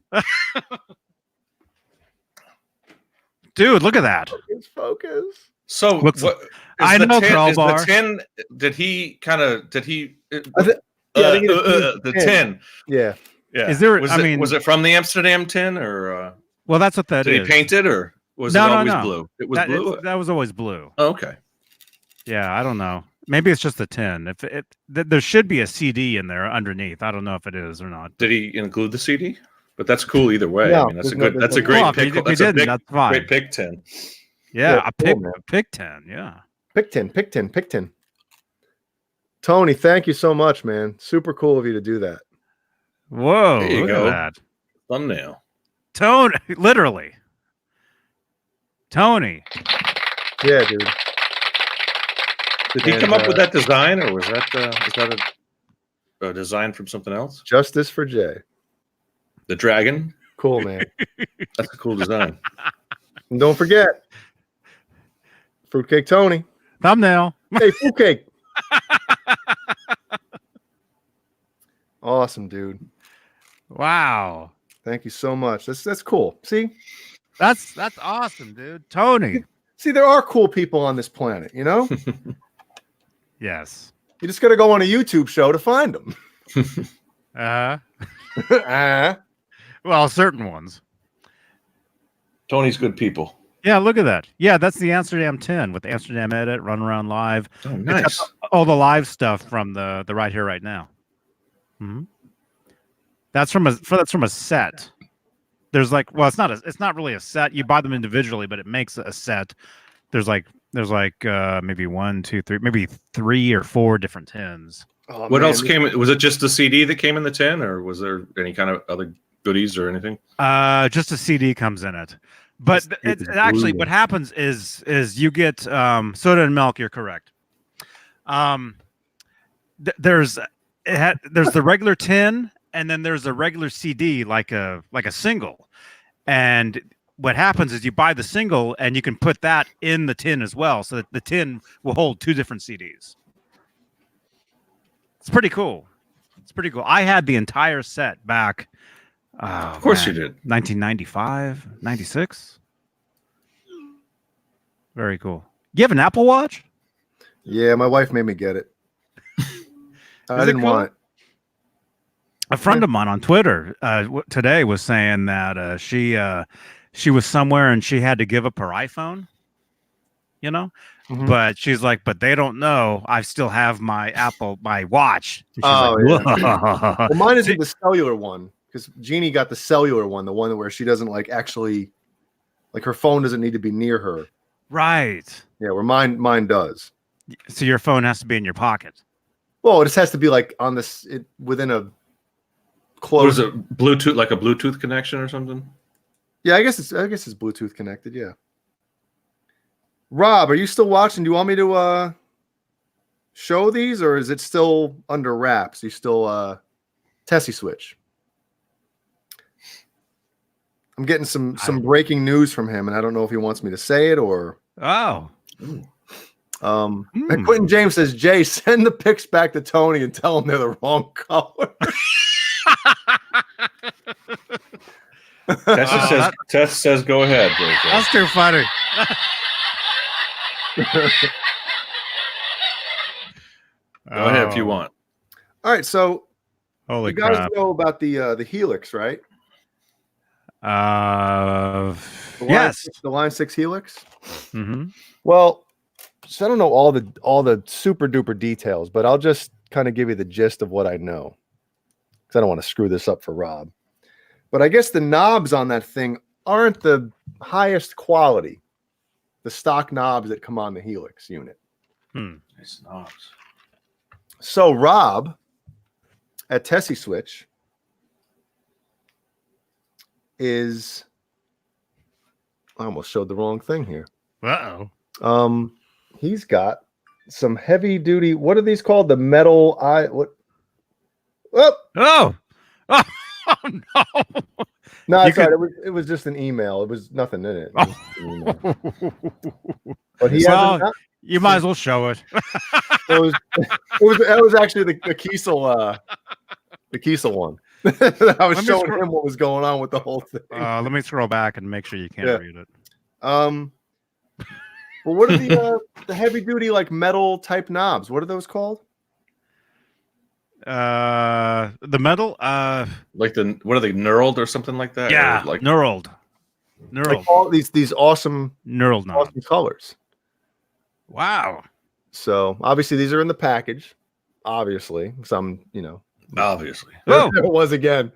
Dude, look at that. Focus. So Looks- what? Is I the know, tin, is the Crowbar. tin? Did he kind of? Did he? I think it is the 10. tin. Yeah. Yeah. Is there- Was I it, mean- was it from the Amsterdam tin, or Well, that's what that did is. he paint it, or was No, it no, always no. blue? It was that, blue. that was always blue. Oh, okay. Yeah, I don't know. Maybe it's just the tin. If there should be a CD in there underneath. I don't know if it is or not. Did he include the CD? But that's cool either way. No, I mean, that's a there's no- good. That's a there's great Well, if pick. you That's didn't, that's fine. great pick 10. Yeah, Yeah, cool, man. a pick 10. Yeah. Pick 10. Tony, thank you so much, man. Super cool of you to do that. Whoa, There you look go. at that. Thumbnail. Tony, literally. Tony. Yeah, dude. Did he And, come up with that design, or was that is that a design from something else? Justice for Jay. The dragon. Cool, man. That's a cool design. And don't forget, Fruitcake Tony. Thumbnail. Hey, Fruitcake. Awesome, dude. Wow. Thank you so much. That's cool. See, That's awesome, dude. Tony. there are cool people on this planet. You know, Yes. you just got to go on a YouTube show to find them. Well, certain ones. Tony's good people. Yeah, look at that. Yeah, that's the Amsterdam 10 with the Amsterdam edit, Run Around Live. Oh, It's nice. got all the live stuff from the Right Here, Right Now. That's from a set. There's like, well, it's not really a set. You buy them individually, but it makes a set. There's like maybe 1, 2, 3, maybe 3 or 4 different 10s. Oh, What man, else came? Was it just the CD that came in the 10, or was there any kind of other goodies or anything? Just a CD comes in it. But This it is actually, brutal. what happens is you get soda and milk. You're correct. There's the regular tin, and then there's a regular CD, like a single. And what happens is you buy the single, and you can put that in the tin as well, so that the tin will hold 2 different CDs. It's pretty cool. I had the entire set back. Of course you did. 1995, 96. Very cool. You have an Apple Watch? Yeah, my wife made me get it. I it didn't cool? want it. A friend of mine on Twitter today was saying that she was somewhere and she had to give up her iPhone, you know? Mhm. But she's like, but they don't know I still have my watch. And she's Oh, like, Well, mine isn't the cellular one because Jeannie got the cellular one, the one where she doesn't like actually, like her phone doesn't need to be near her. right. Yeah, where mine does. So your phone has to be in your pocket. Well, it just has to be like on this within a What close. is it? Bluetooth, like a Bluetooth connection or something? Yeah, I guess it's Bluetooth connected. Yeah. Rob, are you still watching? Do you want me to show these, or is it still under wraps? You still Tessie switch? I'm getting some breaking news from him, and I don't know if he wants me to say it or. Oh. And Quentin James says, Jay, send the pics back to Tony and tell him they're the wrong color. Tess says, go ahead. JJ. That's too funny. Go ahead if you want. All right, so Holy you guys crap. know about the Helix, right? The Yes. Line 6 Helix. Mm-hmm. Well, so I don't know all the super duper details, but I'll just kind of give you the gist of what I know, because I don't want to screw this up for Rob. But I guess the knobs on that thing aren't the highest quality, the stock knobs that come on the Helix unit. Nice knobs. So Rob at Tessie Switch is, I almost showed the wrong thing here. Uh-oh. He's got some heavy duty. What are these called? The metal eye. What? Oh, Oh. Oh, no. no, You it's all right. It was just an email. It was nothing in it. It was just an email. But he Well, has you might as well show it. that was actually the Kiesel the Kiesel one. I was Let me showing scroll- him what was going on with the whole thing. Let me scroll back and make sure you can't Yeah. read it. Well, what are the heavy duty like metal type knobs? What are those called? The metal? Like what are they, knurled or something like that? Yeah, Or like knurled. Like all these awesome Knurled knobs. awesome colors. Wow. So obviously these are in the package. Obviously, some obviously. Oh. there it was again.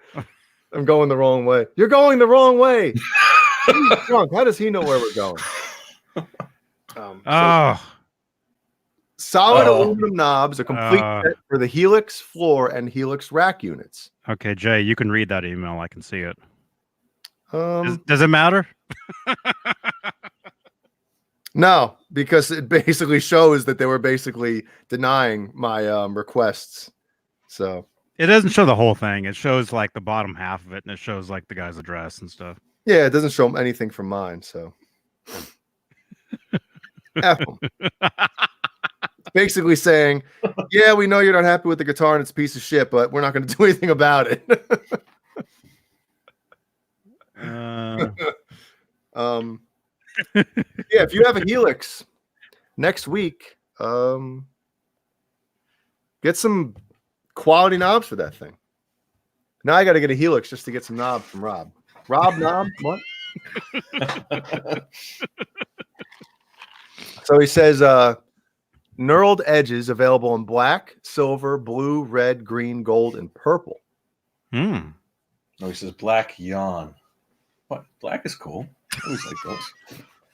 I'm going the wrong way. You're going the wrong way. He's drunk. How does he know where we're going? Solid aluminum knobs, a complete set for the Helix floor and Helix rack units. Okay, Jay, you can read that email. I can see it. Does it matter? No, because it basically shows that they were basically denying my requests. So it doesn't show the whole thing. It shows like the bottom half of it, and it shows like the guy's address and stuff. Yeah, it doesn't show anything from mine. So F 'em. It's basically saying, yeah, we know you're not happy with the guitar and it's a piece of shit, but we're not going to do anything about it. Yeah, if you have a Helix next week, get some quality knobs for that thing. Now I got to get a Helix just to get some knobs from Rob. Rob knob, what? So he says, knurled edges available in black, silver, blue, red, green, gold, and purple. Oh, he says black yawn. What? Black is cool. I always like those.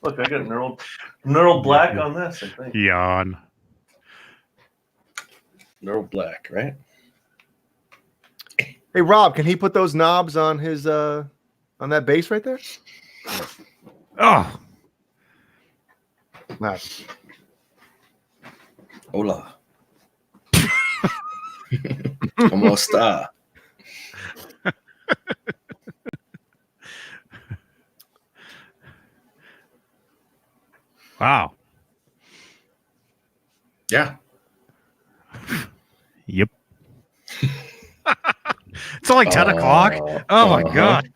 Look, I got knurled black on this, I think. Yawn. Knurled black, right? Hey Rob, can he put those knobs on his on that bass right there? Oh. Wow. Hola. ¿Cómo está? Wow. Yeah. Yep. It's only 10 o'clock. Oh my God.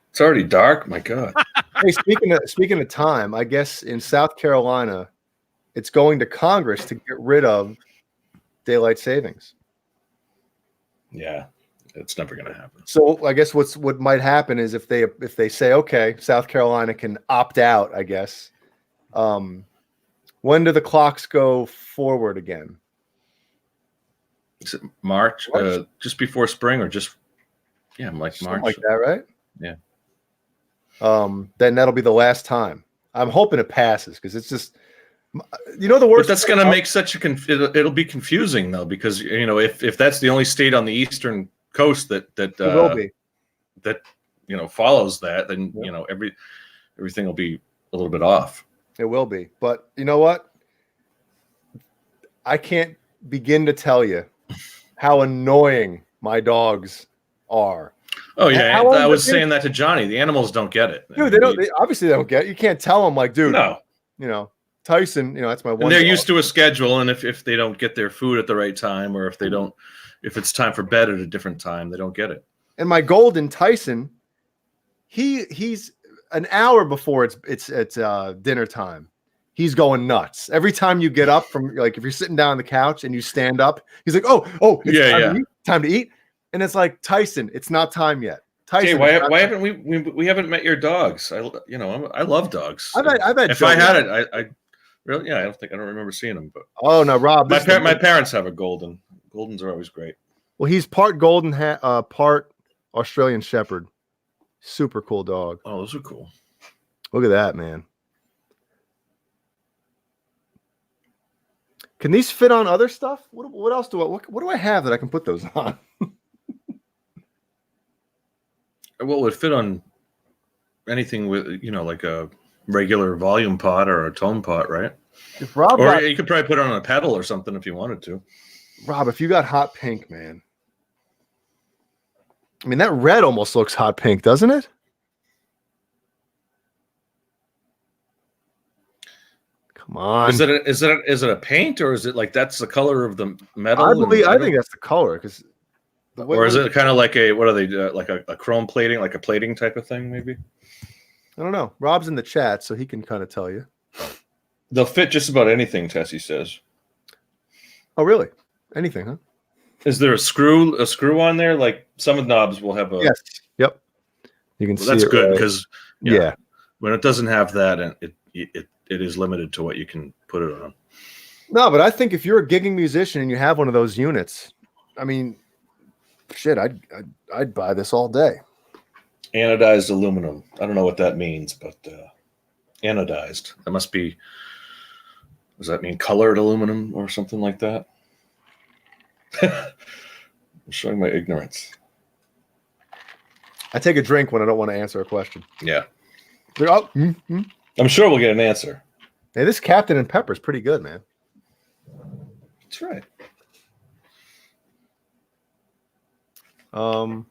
It's already dark. My God. Hey, speaking of time, I guess in South Carolina, it's going to Congress to get rid of daylight savings. Yeah, it's never going to happen. So I guess what might happen is if they say, okay, South Carolina can opt out, I guess. When do the clocks go forward again? Is it March? Just before spring, or just like Something March, like that, right? Yeah. Then that'll be the last time. I'm hoping it passes because it's just, the worst. But that's going to make such a it'll be confusing though, because if that's the only state on the eastern coast that will be. that follows that, then everything will be a little bit off. It will be, but you know what? I can't begin to tell you how annoying my dogs are. Oh yeah, I was saying that to Johnny. The animals don't get it, dude. They obviously don't get it. You can't tell them like, dude. No. Tyson. That's my one. And they're dog. used to a schedule, and if they don't get their food at the right time, or if it's time for bed at a different time, they don't get it. And my golden Tyson, he's an hour before it's dinner time. He's going nuts. Every time you get up from, like, if you're sitting down on the couch and you stand up, he's like, oh, it's time to eat. And it's like, Tyson, it's not time yet. Tyson, Jay, why haven't we haven't met your dogs? I love dogs. I've had. If I had it, I really, I don't remember seeing them. But no, Rob, my parents have a golden. Goldens are always great. Well, he's part golden, part Australian Shepherd. Super cool dog. Oh, those are cool. Look at that, man. Can these fit on other stuff? What else what do I have that I can put those on? Well, it would fit on anything with, like a regular volume pot or a tone pot, right? If Rob you could probably put it on a pedal or something if you wanted to. Rob, if you got hot pink, man. I mean, that red almost looks hot pink, doesn't it? Come on. Is it a paint, or is it like that's the color of the metal? I think that's the color, because. Or is it kind of like what are they like a chrome plating, like a plating type of thing, maybe? I don't know. Rob's in the chat, so he can kind of tell you. They'll fit just about anything, Tessie says. Oh, really? Anything, huh? Is there a screw on there? Like some of the knobs will have a. Yes. Yep. You can see. That's it, good because yeah, when it doesn't have that, and it is limited to what you can put it on. No, but I think if you're a gigging musician and you have one of those units, I mean, shit, I'd buy this all day. Anodized aluminum. I don't know what that means, but anodized. That must be. Does that mean colored aluminum or something like that? I'm showing my ignorance. I take a drink when I don't want to answer a question. Yeah. Oh, I'm sure we'll get an answer. Hey, this Captain and Pepper is pretty good, man. That's right. Well,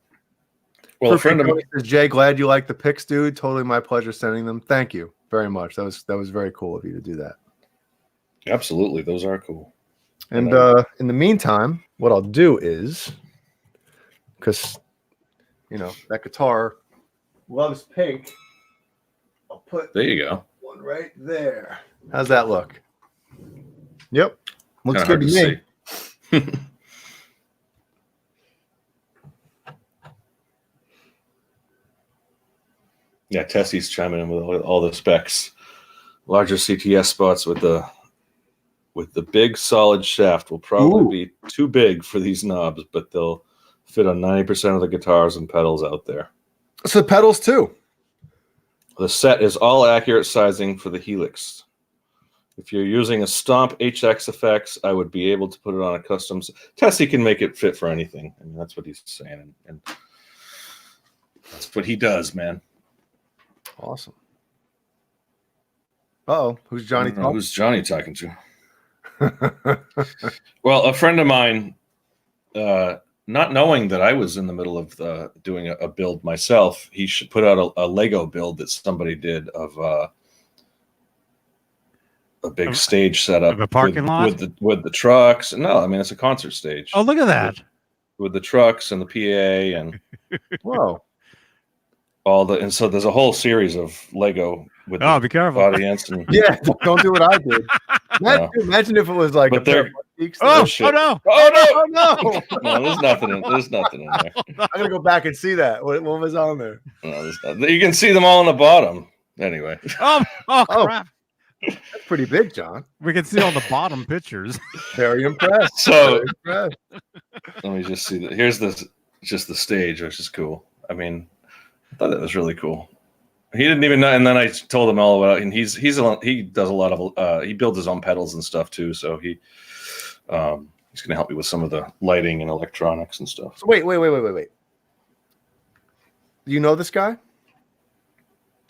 a friend of mine says, Jay, glad you like the pics, dude. Totally my pleasure sending them. Thank you very much. That was very cool of you to do that. Absolutely, those are cool. And in the meantime, what I'll do is, because that guitar loves pink, I'll put there you go. One right there. How's that look? Yep, looks Kinda good to me. Yeah, Tessie's chiming in with all the specs. Larger CTS spots with the big solid shaft will probably be too big for these knobs, but they'll fit on 90% of the guitars and pedals out there. So pedals too. The set is all accurate sizing for the Helix. If you're using a Stomp HX effects, I would be able to put it on a custom. Tessie can make it fit for anything. I mean, that's what he's saying, and that's what he does, man. Awesome. Uh-oh, who's Johnny talking? Who's Johnny talking to? Well, a friend of mine, not knowing that I was in the middle of doing a build myself, he should put out a Lego build that somebody did of a big stage setup of a parking lot with the trucks. No, I mean it's a concert stage. Oh, look at that! With the trucks and the PA and whoa. And so there's a whole series of Lego with be careful. audience and yeah, don't do what I did. Imagine if it was like but they're oh no! Oh no! No, there's nothing in there. I'm gonna go back and see that. What was on there? No, there's nothing. You can see them all on the bottom. Anyway. Oh crap! That's pretty big, John. We can see all the bottom pictures. Very impressed. So very impressed. Let me just see that. Here's just the stage, which is cool. I mean, I thought that was really cool. He didn't even know, and then I told him all about it. And he does a lot of he builds his own pedals and stuff too. So he's going to help me with some of the lighting and electronics and stuff. So wait. Do you know this guy?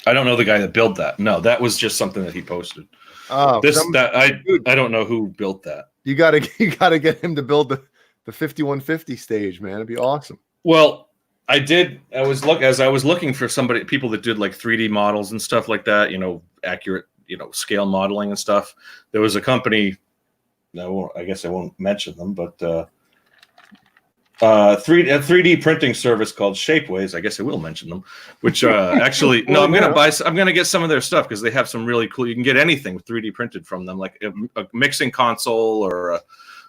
I don't know the guy that built that. No, that was just something that he posted. Oh, I don't know who built that. You gotta get him to build the 5150 stage, man. It'd be awesome. Well, I did. As I was looking for people that did like 3D models and stuff like that, accurate, scale modeling and stuff. There was a company. I guess I won't mention them, but a 3D printing service called Shapeways. I guess I will mention them. Which actually, no, I'm gonna get some of their stuff because they have some really cool. You can get anything 3D printed from them, like a mixing console or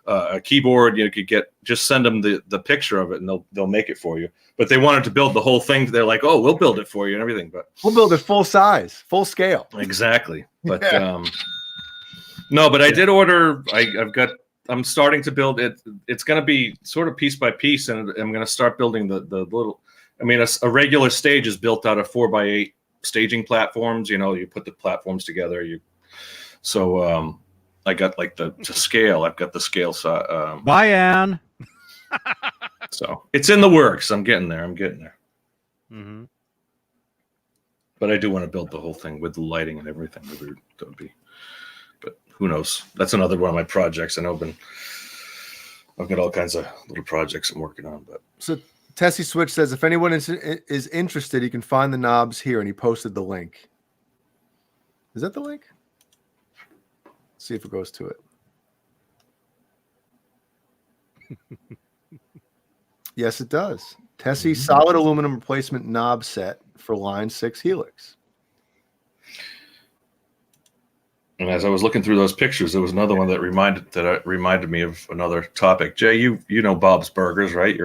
a keyboard. You could just send them the picture of it, and they'll make it for you. But they wanted to build the whole thing. They're like, oh, we'll build it for you and everything, but we'll build it full size, full scale. Exactly. But no, but I did order. I'm starting to build it. It's going to be sort of piece by piece, and I'm going to start building the little. I mean, a regular stage is built out of 4x8 staging platforms. You put the platforms together. I got like the scale. I've got the scale. Bye, Ann. So it's in the works. I'm getting there. Mm-hmm. But I do want to build the whole thing with the lighting and everything. That would be. But who knows? That's another one of my projects. I know I've got all kinds of little projects I'm working on. But so Tessie Switch says if anyone is interested, you can find the knobs here, and he posted the link. Is that the link? Let's see if it goes to it. Yes, it does. Tessie solid aluminum replacement knob set for line 6 Helix. And as I was looking through those pictures, there was another one that reminded me of another topic. Jay, you know Bob's Burgers, right?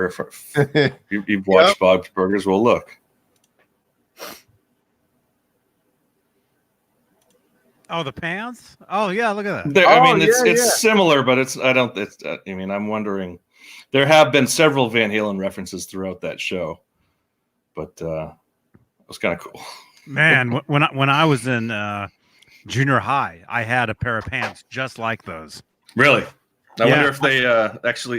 You've watched Bob's Burgers. Well, look. Oh, the pants? Oh, yeah, look at that. It's similar, but I'm wondering. There have been several Van Halen references throughout that show, but it was kind of cool. Man, when I was in junior high, I had a pair of pants just like those. Really? I Yeah. wonder if they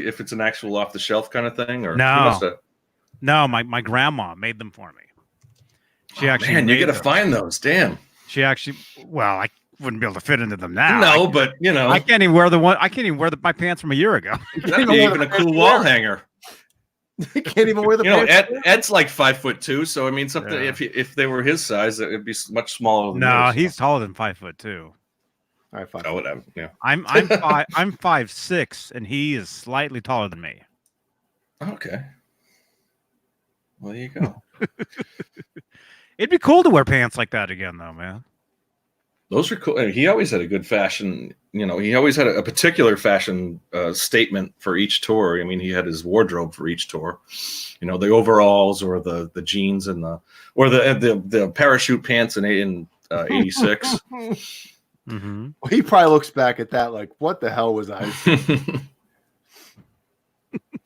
if it's an actual off the shelf kind of thing, or no, my grandma made them for me. She actually man, you made gotta them. find those. Damn. She actually, well, I wouldn't be able to fit into them now. No, but you know, I can't even wear my pants from a year ago. that'd be even a cool wall hanger. You can't even wear the You know, pants. Ed's like 5'2", so I mean, something Yeah. if they were his size, it would be much smaller than No, yours. he's taller than 5'2". All right, fine. Oh, whatever. Yeah. I'm 5'6", and he is slightly taller than me. Okay. Well, there you go. It'd be cool to wear pants like that again, though, man. Those are cool. He always had a good fashion. You know, he always had a particular fashion statement for each tour. I mean, he had his wardrobe for each tour. You know, the overalls or the jeans and the parachute pants in '86. Mm-hmm. Well, he probably looks back at that like, what the hell was I?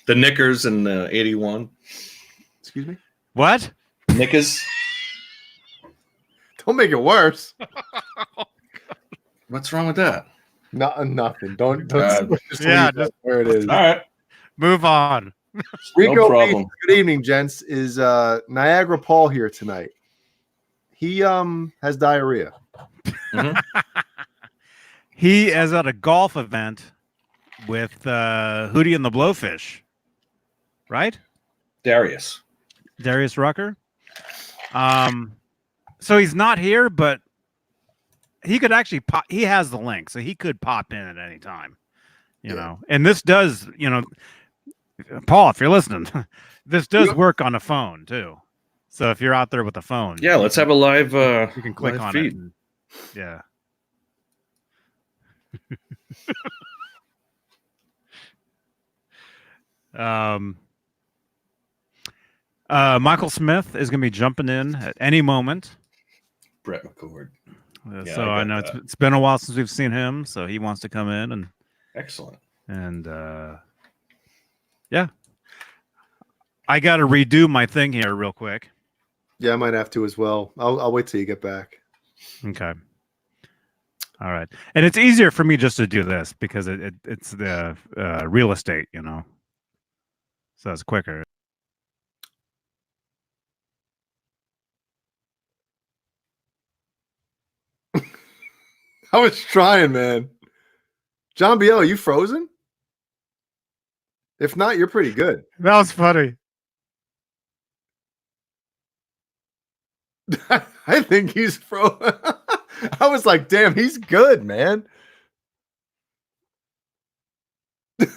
The knickers in '81. Excuse me? What? Knickers. Don't make it worse. What's wrong with that? Nothing. Don't Yeah, leave that where it is. All right. Move on. Rico, No problem. good evening, gents. Is Niagara Paul here tonight? He has diarrhea. Mm-hmm. He is at a golf event with Hootie and the Blowfish, right? Darius Rucker. So he's not here, but he could actually pop. He has the link, so he could pop in at any time. You know, and this does, you know, Paul, if you're listening, this does work on a phone too. So if you're out there with a phone, Yeah, let's have a live. you can click live on feed. it. And, yeah. Michael Smith is going to be jumping in at any moment. Brett McCord. Yeah, So I I know got it's been a while since we've seen him, so he wants to come in Excellent. and yeah. I got to redo my thing here real quick. Yeah, I might have to as well. I'll wait till you get back. Okay. All right. And it's easier for me just to do this because it's the real estate, you know. So it's quicker. I was trying, man. John Biel, are you frozen? If not, you're pretty good. That was funny. I think he's frozen. I was like, damn, he's good, man. Is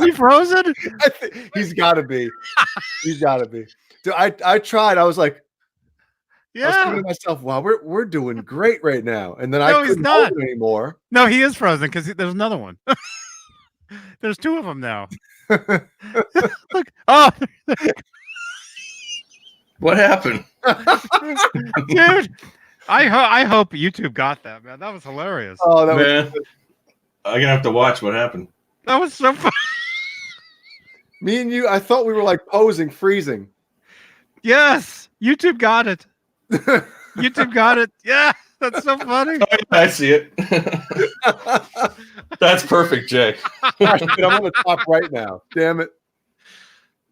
he frozen? He's got to be. He's got to be. Dude, I tried. I was like, I was thinking to myself, wow, we're doing great right now. And then I couldn't hold it anymore. No, he is frozen because there's another one. There's two of them now. Look. Oh, What happened? dude. I hope YouTube got that, man. That was hilarious. Oh, that Man, was I'm gonna have to watch what happened. That was so fun. me and you. I thought we were like posing, freezing. Yes, YouTube got it. YouTube got it. Yeah, that's so funny. I see it. That's perfect, Jay. I'm on the top right now. Damn it.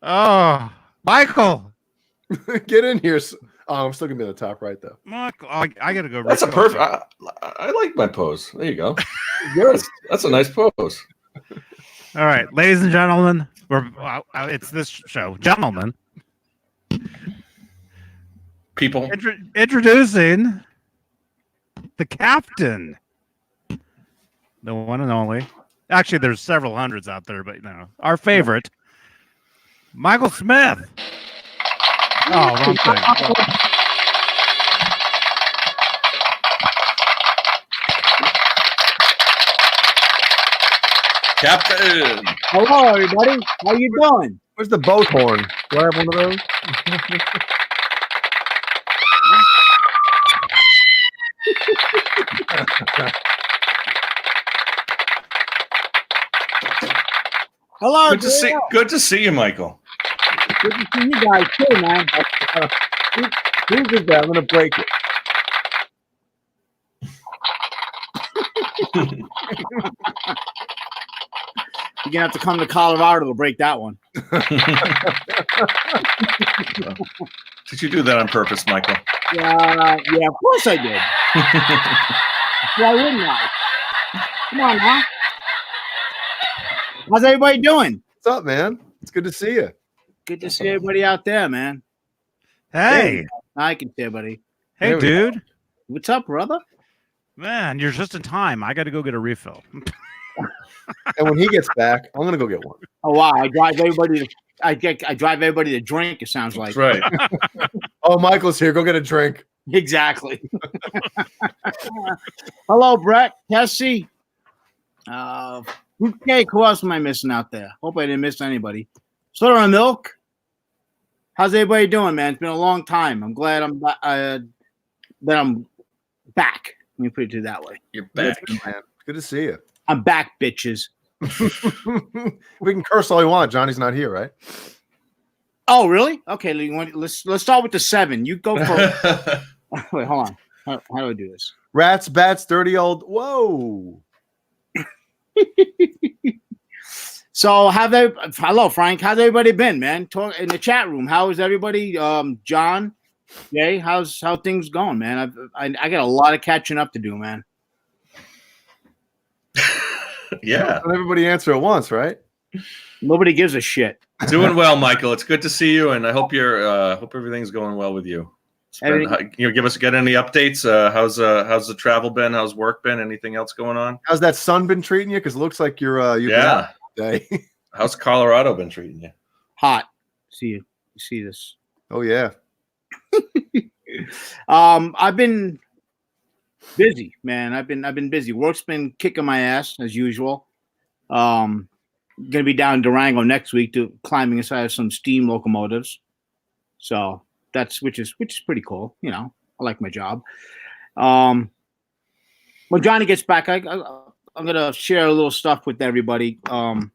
Oh, Michael. Get in here. Oh, I'm still gonna be on the top right though. Michael, I gotta go. That's a perfect. I like my pose. There you go. That's a nice pose. All right, ladies and gentlemen, it's this show, gentlemen. People. Introducing the captain, the one and only. Actually, there's several hundreds out there, but you know, our favorite, Michael Smith. Oh, wrong thing. Captain. Hello, everybody. How you doing? Where's the boat horn? Do I have one of those? Hello. Good to see you, Michael. Good to see you guys too, man. Who's that? I'm gonna break it. You're gonna have to come to Colorado to break that one. Did you do that on purpose, Michael? Yeah, of course I did. Why wouldn't I? Come on, now. How's everybody doing? What's up, man? It's good to see you. Good to see everybody out there, man. Hey, I can see everybody. hey, dude. What's up, brother? Man, you're just in time. I got to go get a refill. And when he gets back, I'm gonna go get one. Oh wow! I drive everybody to drink. It sounds like. That's right. Oh, Michael's here. Go get a drink. Exactly. Hello, Brett, Tessie. Okay, who else am I missing out there? Hope I didn't miss anybody. Soda and Milk. How's everybody doing, man? It's been a long time. I'm glad that I'm back. Let me put it that way. You're back. Good, man. Good to see you. I'm back, bitches. We can curse all we want. Johnny's not here, right? Oh, really? Okay, let's start with the 7. You go for. Wait, hold on. How do I do this? Rats, bats, dirty old. Whoa. So hello, Frank. How's everybody been, man? Talk in the chat room. How is everybody? John, Jay, how things going, man? I got a lot of catching up to do, man. Yeah. Don't everybody answer at once, right? Nobody gives a shit. Doing well, Michael. It's good to see you, and I hope hope everything's going well with you. Get any updates? How's the travel been? How's work been? Anything else going on? How's that sun been treating you? Because it looks like you're yeah. Day. How's Colorado been treating you? Hot. You see this? Oh yeah. I've been busy, man. I've been busy. Work's been kicking my ass as usual. Gonna be down in Durango next week to climbing inside of some steam locomotives. So which is pretty cool. You know, I like my job. When Johnny gets back, I'm gonna share a little stuff with everybody. Kind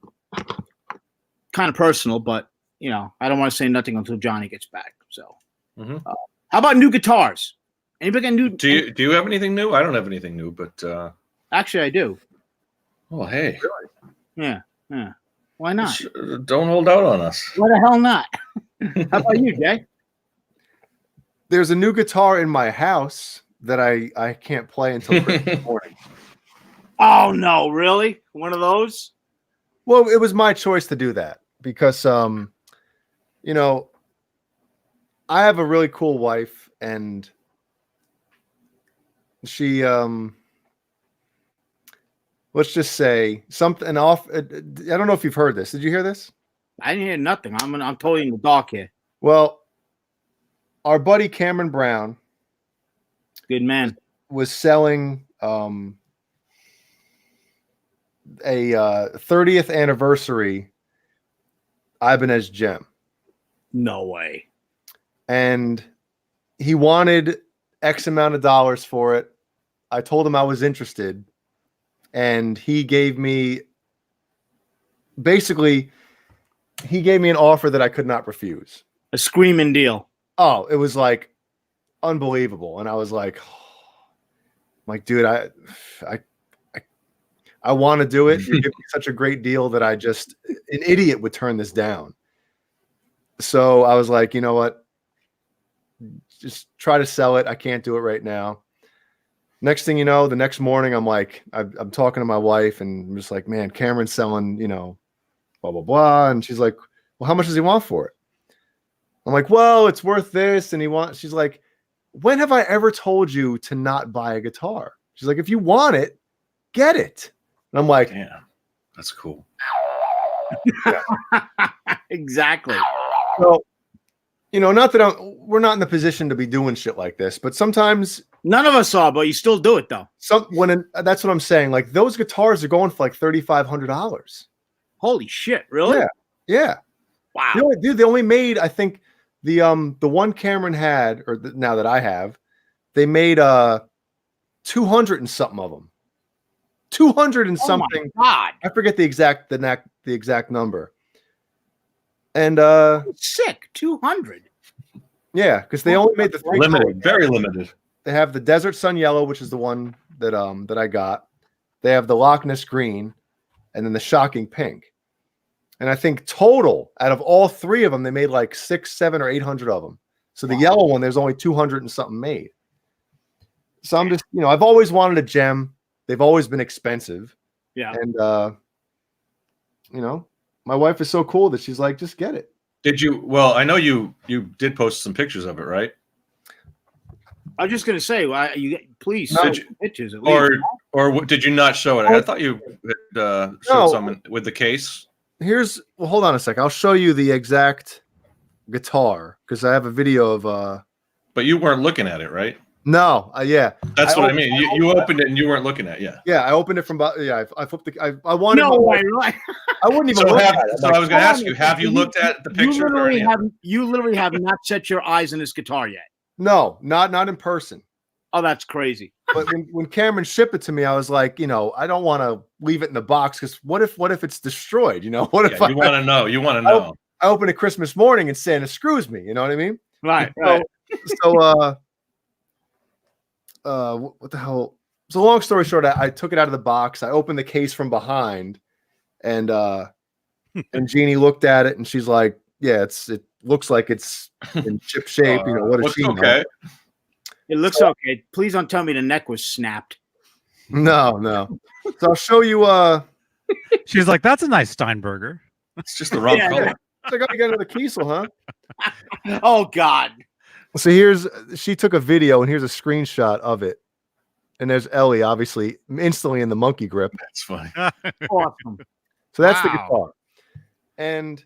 of personal, but you know, I don't want to say nothing until Johnny gets back. So, how about new guitars? Anybody got new? Do you have anything new? I don't have anything new, but actually, I do. Oh, hey. Yeah. Why not? Don't hold out on us. Why the hell not? How about you, Jay? There's a new guitar in my house that I can't play until Christmas morning. Oh no, really? One of those? Well, it was my choice to do that because you know, I have a really cool wife and she let's just say something off. I don't know if you've heard this. Did you hear this? I didn't hear nothing. I'm totally in the dark here. Well, our buddy Cameron Brown, good man, was selling a 30th anniversary Ibanez gem. No way. And he wanted X amount of dollars for it. I told him I was interested. And he gave me an offer that I could not refuse. A screaming deal. Oh, it was like unbelievable. And I was like, dude, I want to do it. You give me such a great deal that an idiot would turn this down. So I was like, you know what? Just try to sell it. I can't do it right now. Next thing you know, the next morning, I'm talking to my wife and I'm just like, man, Cameron's selling, you know, blah, blah, blah. And she's like, well, how much does he want for it? I'm like, well, it's worth this. And she's like, when have I ever told you to not buy a guitar? She's like, if you want it, get it. And I'm like, yeah, that's cool. Yeah. Exactly. So, you know, not that we're not in the position to be doing shit like this, but sometimes none of us are, but you still do it though. That's what I'm saying. Like those guitars are going for like $3,500. Holy shit! Really? Yeah. Wow. They only made, I think, the one Cameron had, now that I have, they made 200 and something of them. 200 and something. My God. I forget the the exact number. And sick 200. Yeah, because they only made the 3 limited, very limited. They have the Desert Sun Yellow, which is the one that I got. They have the Loch Ness Green, and then the Shocking Pink. And I think total out of all 3 of them, they made like 600, 700, or 800 of them. So the yellow one, there's only 200 and something made. So I'm just, I've always wanted a gem. They've always been expensive. Yeah. And my wife is so cool that she's like, just get it. Did you? Well, I know you did post some pictures of it, right? I was just gonna say, please send pictures at least. Or did you not show it? I thought you showed some with the case. Hold on a sec. I'll show you the exact guitar because I have a video of. But you weren't looking at it, right? No, yeah. That's what I mean. You opened it and you weren't looking at it, yeah. Yeah, I opened it from. Yeah, I flipped the. I wanted. No way, right? I wouldn't even. So, look at it. I was going to ask you: have you looked at the picture? You literally have not set your eyes on this guitar yet. No, not in person. Oh, that's crazy. But when Cameron shipped it to me, I was like, I don't want to leave it in the box because what if it's destroyed? What if you want to know? You want to know? I open it Christmas morning and Santa screws me. You know what I mean? Right. So what the hell? So long story short, I took it out of the box. I opened the case from behind, and Jeannie looked at it and she's like, "Yeah, it looks like it's in chip shape." What does she know? Okay. It looks okay. Please don't tell me the neck was snapped. No. So I'll show you. She's like, "That's a nice Steinberger." It's just the wrong color. I got to get another Kiesel, huh? Oh God. So she took a video and here's a screenshot of it. And there's Ellie, obviously, instantly in the monkey grip. That's funny. Awesome. So that's the guitar. And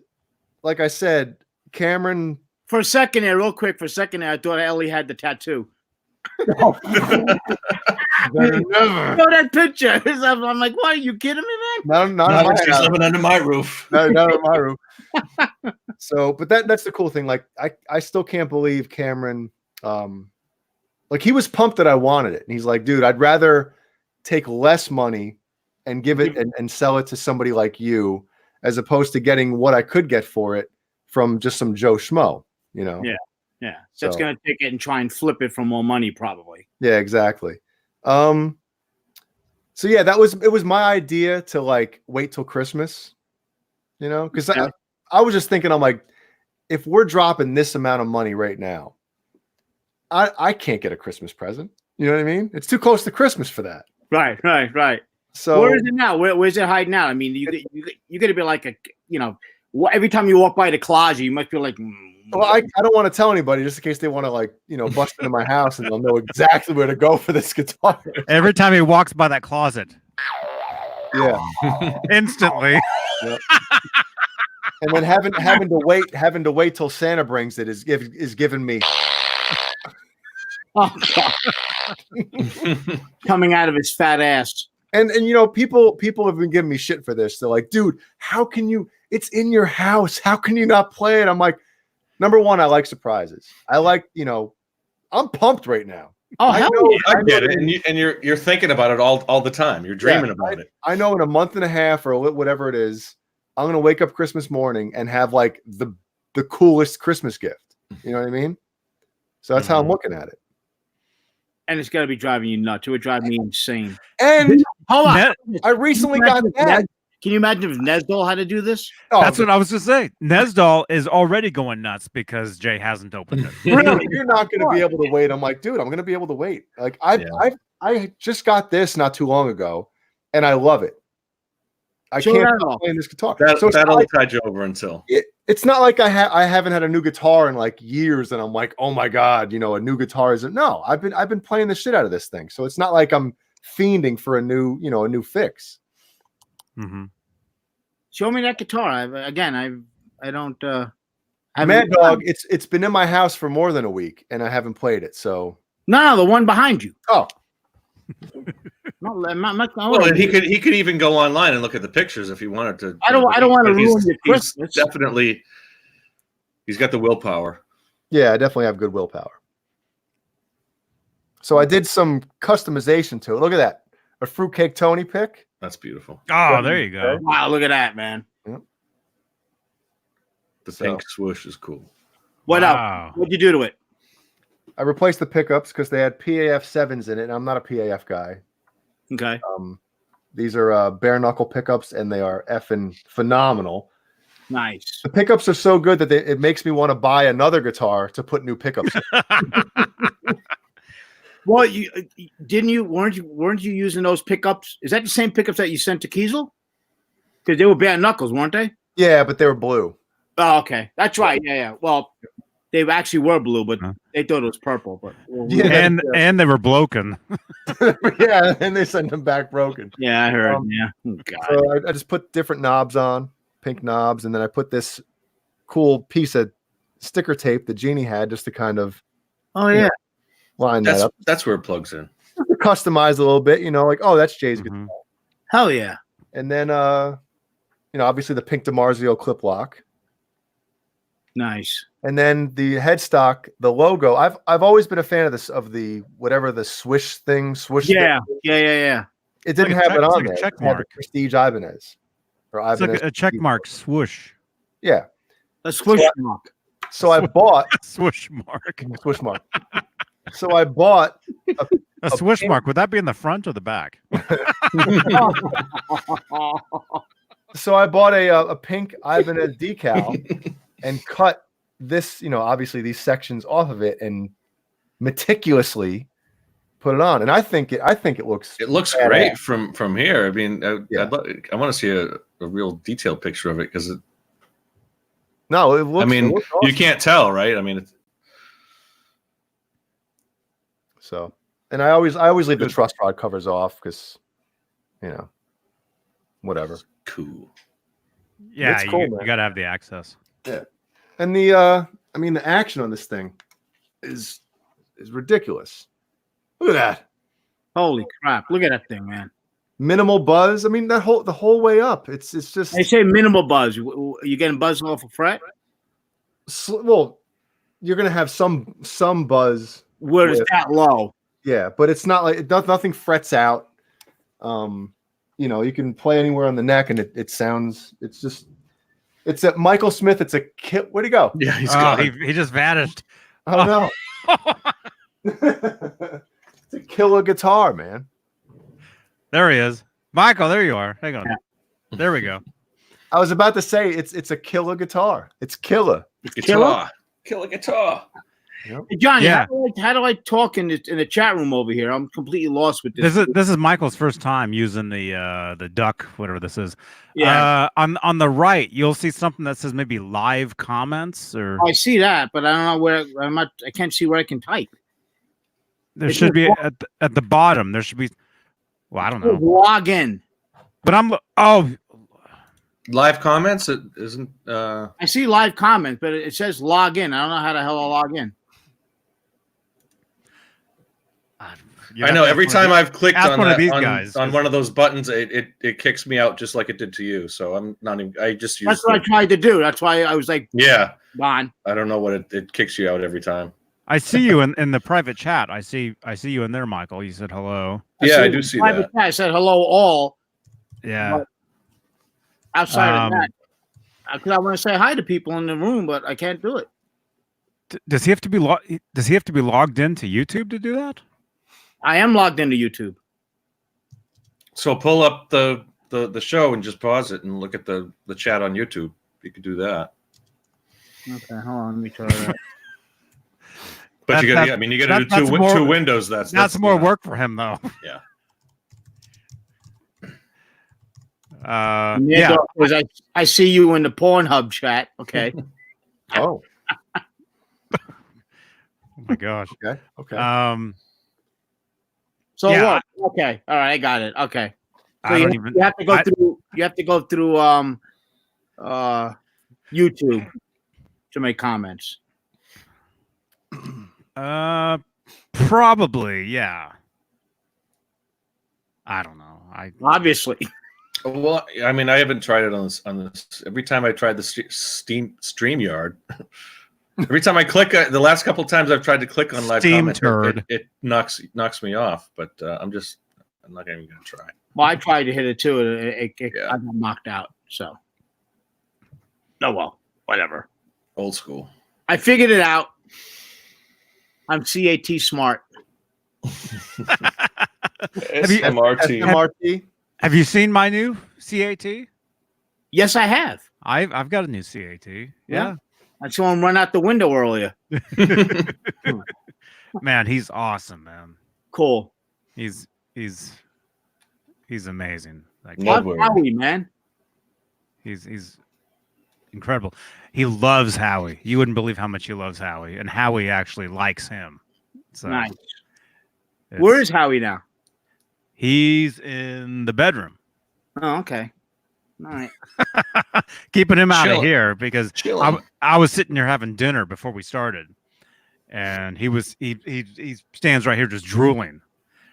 like I said, Cameron. For a second there, I thought Ellie had the tattoo. Never. That picture. I'm like, what? Are you kidding me, man? No, she's living under my roof. No, not under my roof. So, but that's the cool thing. Like, I still can't believe Cameron. Like he was pumped that I wanted it, and he's like, "Dude, I'd rather take less money and give it and sell it to somebody like you, as opposed to getting what I could get for it from just some Joe Schmo." Yeah. That's gonna take it and try and flip it for more money, probably. Yeah, exactly. So yeah, it was my idea to like wait till Christmas, because I was just thinking, I'm like, if we're dropping this amount of money right now, I can't get a Christmas present. You know what I mean? It's too close to Christmas for that. Right. So where is it now? Where's it hiding out? I mean, you got to be like every time you walk by the closet, you must be like. Well, I don't want to tell anybody just in case they want to bust into my house and they'll know exactly where to go for this guitar. Every time he walks by that closet. Yeah. Instantly. Yep. And then having to wait till Santa brings it is giving me coming out of his fat ass. And people have been giving me shit for this. They're like, "Dude, how can you? It's in your house. How can you not play it?" I'm like, number one, I like surprises. I like, I'm pumped right now. Oh, I get it. And you're thinking about it all the time. You're dreaming about it. I know in a month and a half or whatever it is, I'm going to wake up Christmas morning and have like the coolest Christmas gift. You know what I mean? So that's how I'm looking at it. And it's got to be driving you nuts. It would drive me insane. And hold on. I recently got that. Can you imagine if Nesdal had to do this? Oh, that's what I was going to say. Nesdal is already going nuts because Jay hasn't opened it. Really? You're not going to be able to wait. I'm like, dude, I'm going to be able to wait. Like I just got this not too long ago, and I love it. I can't stop playing this guitar. That'll tide you over until it's not like I haven't had a new guitar in like years, and I'm like, oh my god, a new guitar isn't. No, I've been playing the shit out of this thing, so it's not like I'm fiending for a new fix. Mm-hmm. Show me that guitar. I don't. Mad Dog. It's been in my house for more than a week, and I haven't played it. So no, the one behind you. Oh. Well, and he could even go online and look at the pictures if he wanted to. I don't want to ruin your Christmas. He's got the willpower. Yeah, I definitely have good willpower. So I did some customization to it. Look at that, a Fruitcake Tony pick. That's beautiful. Oh, there you go. Wow, look at that, man. Yeah. The pink swoosh is cool. What Wow. else? What'd you do to it? I replaced the pickups because they had PAF 7s in it, and I'm not a PAF guy. Okay. These are bare knuckle pickups, and they are effing phenomenal. Nice. The pickups are so good that it makes me want to buy another guitar to put new pickups in. Well, weren't you using those pickups? Is that the same pickups that you sent to Kiesel? Because they were bare knuckles, weren't they? Yeah, but they were blue. Oh, okay. That's right. Yeah. Well, they actually were blue, but they thought it was purple. But and they were broken. Yeah, and they sent them back broken. Yeah, I heard. Yeah. Oh, God. So I just put different knobs on, pink knobs, and then I put this cool piece of sticker tape that Jeannie had just to kind of line that up. That's where it plugs in. Customize a little bit, like, oh, that's Jay's guitar. Hell yeah. And then obviously the pink DiMarzio clip lock. Nice. And then the headstock, the logo. I've always been a fan of this, of the whatever the swish thing. Yeah. It didn't have it on there. It had the Prestige Ibanez. Or It's Ibanez like a check mark swoosh. Yeah. A swoosh mark. So I bought swoosh mark. Swoosh mark. So I bought a swoosh mark. Would that be in the front or the back? So I bought a pink Ibanez decal and cut this, obviously these sections off of it and meticulously put it on. And I think it looks great from here. I mean, I want to see a real detailed picture of it because it looks. I mean, awesome. You can't tell, right? I mean, so, and I always leave the truss rod covers off because, whatever. Cool. Yeah, you got to have the access. Yeah, and the action on this thing is ridiculous. Look at that! Holy crap! Look at that thing, man. Minimal buzz. I mean, the whole way up. It's just. They say minimal buzz. You getting buzz off a fret? Well, you're gonna have some buzz. Where it's that low. Yeah, but it's not like nothing frets out. You can play anywhere on the neck, and it sounds. It's a Michael Smith. It's a kit. Where'd he go? Yeah, he's gone. He just vanished. Oh no! It's a killer guitar, man. There he is, Michael. There you are. Hang on. There we go. I was about to say it's a killer guitar. It's killer. Killer guitar. Yep. Hey, Johnny, how do I talk in the chat room over here? I'm completely lost with this. This is Michael's first time using the duck, whatever this is. Yeah. On the right, you'll see something that says maybe live comments or. I see that, but I don't know where I'm not. I can't see where I can type. There should be at the bottom. There should be. Well, I don't know. Log in. But live comments. It isn't. I see live comments, but it says log in. I don't know how the hell I log in. I know every time I've clicked on one of those buttons, it kicks me out just like it did to you. So I'm not even. I just use. That's what I tried to do. That's why I was like, yeah, Bon. I don't know what it kicks you out every time. I see you in the private chat. I see you in there, Michael. You said hello. I do see that. I said hello all. Yeah. Outside of that, because I want to say hi to people in the room, but I can't do it. Does he have to be logged into YouTube to do that? I am logged into YouTube. So pull up the show and just pause it and look at the chat on YouTube. You could do that. Okay, hold on. Let me try that. But you got to do two windows. That's more work for him, though. Yeah. Yeah. I see you in the Pornhub chat. Okay. Oh. Oh my gosh. Okay. So yeah. what? Okay. All right. I got it. Okay. So You have to go through. You have to go through YouTube to make comments. Probably. Yeah. I don't know. Obviously. Well, I mean, I haven't tried it on this. Every time I tried the StreamYard, every time I click, the last couple of times I've tried to click on live comments, it knocks me off. But I'm not even going to try. Well, I tried to hit it too, and I got knocked out. So, oh well, whatever. Old school. I figured it out. I'm CAT smart. SMRT. SMRT. Have you seen my new CAT? Yes, I have. I've got a new CAT. Yeah. I saw him run out the window earlier. Man, he's awesome, man. Cool. He's amazing. Like Love How's word. Howie, man? he's incredible. He loves Howie. You wouldn't believe how much he loves Howie, and Howie actually likes him. So Nice. it's- Where is Howie now? He's in the bedroom, Oh, okay. All right. keeping him out of Chilling. here because Chilling. I was sitting there having dinner before we started, and he stands right here just drooling.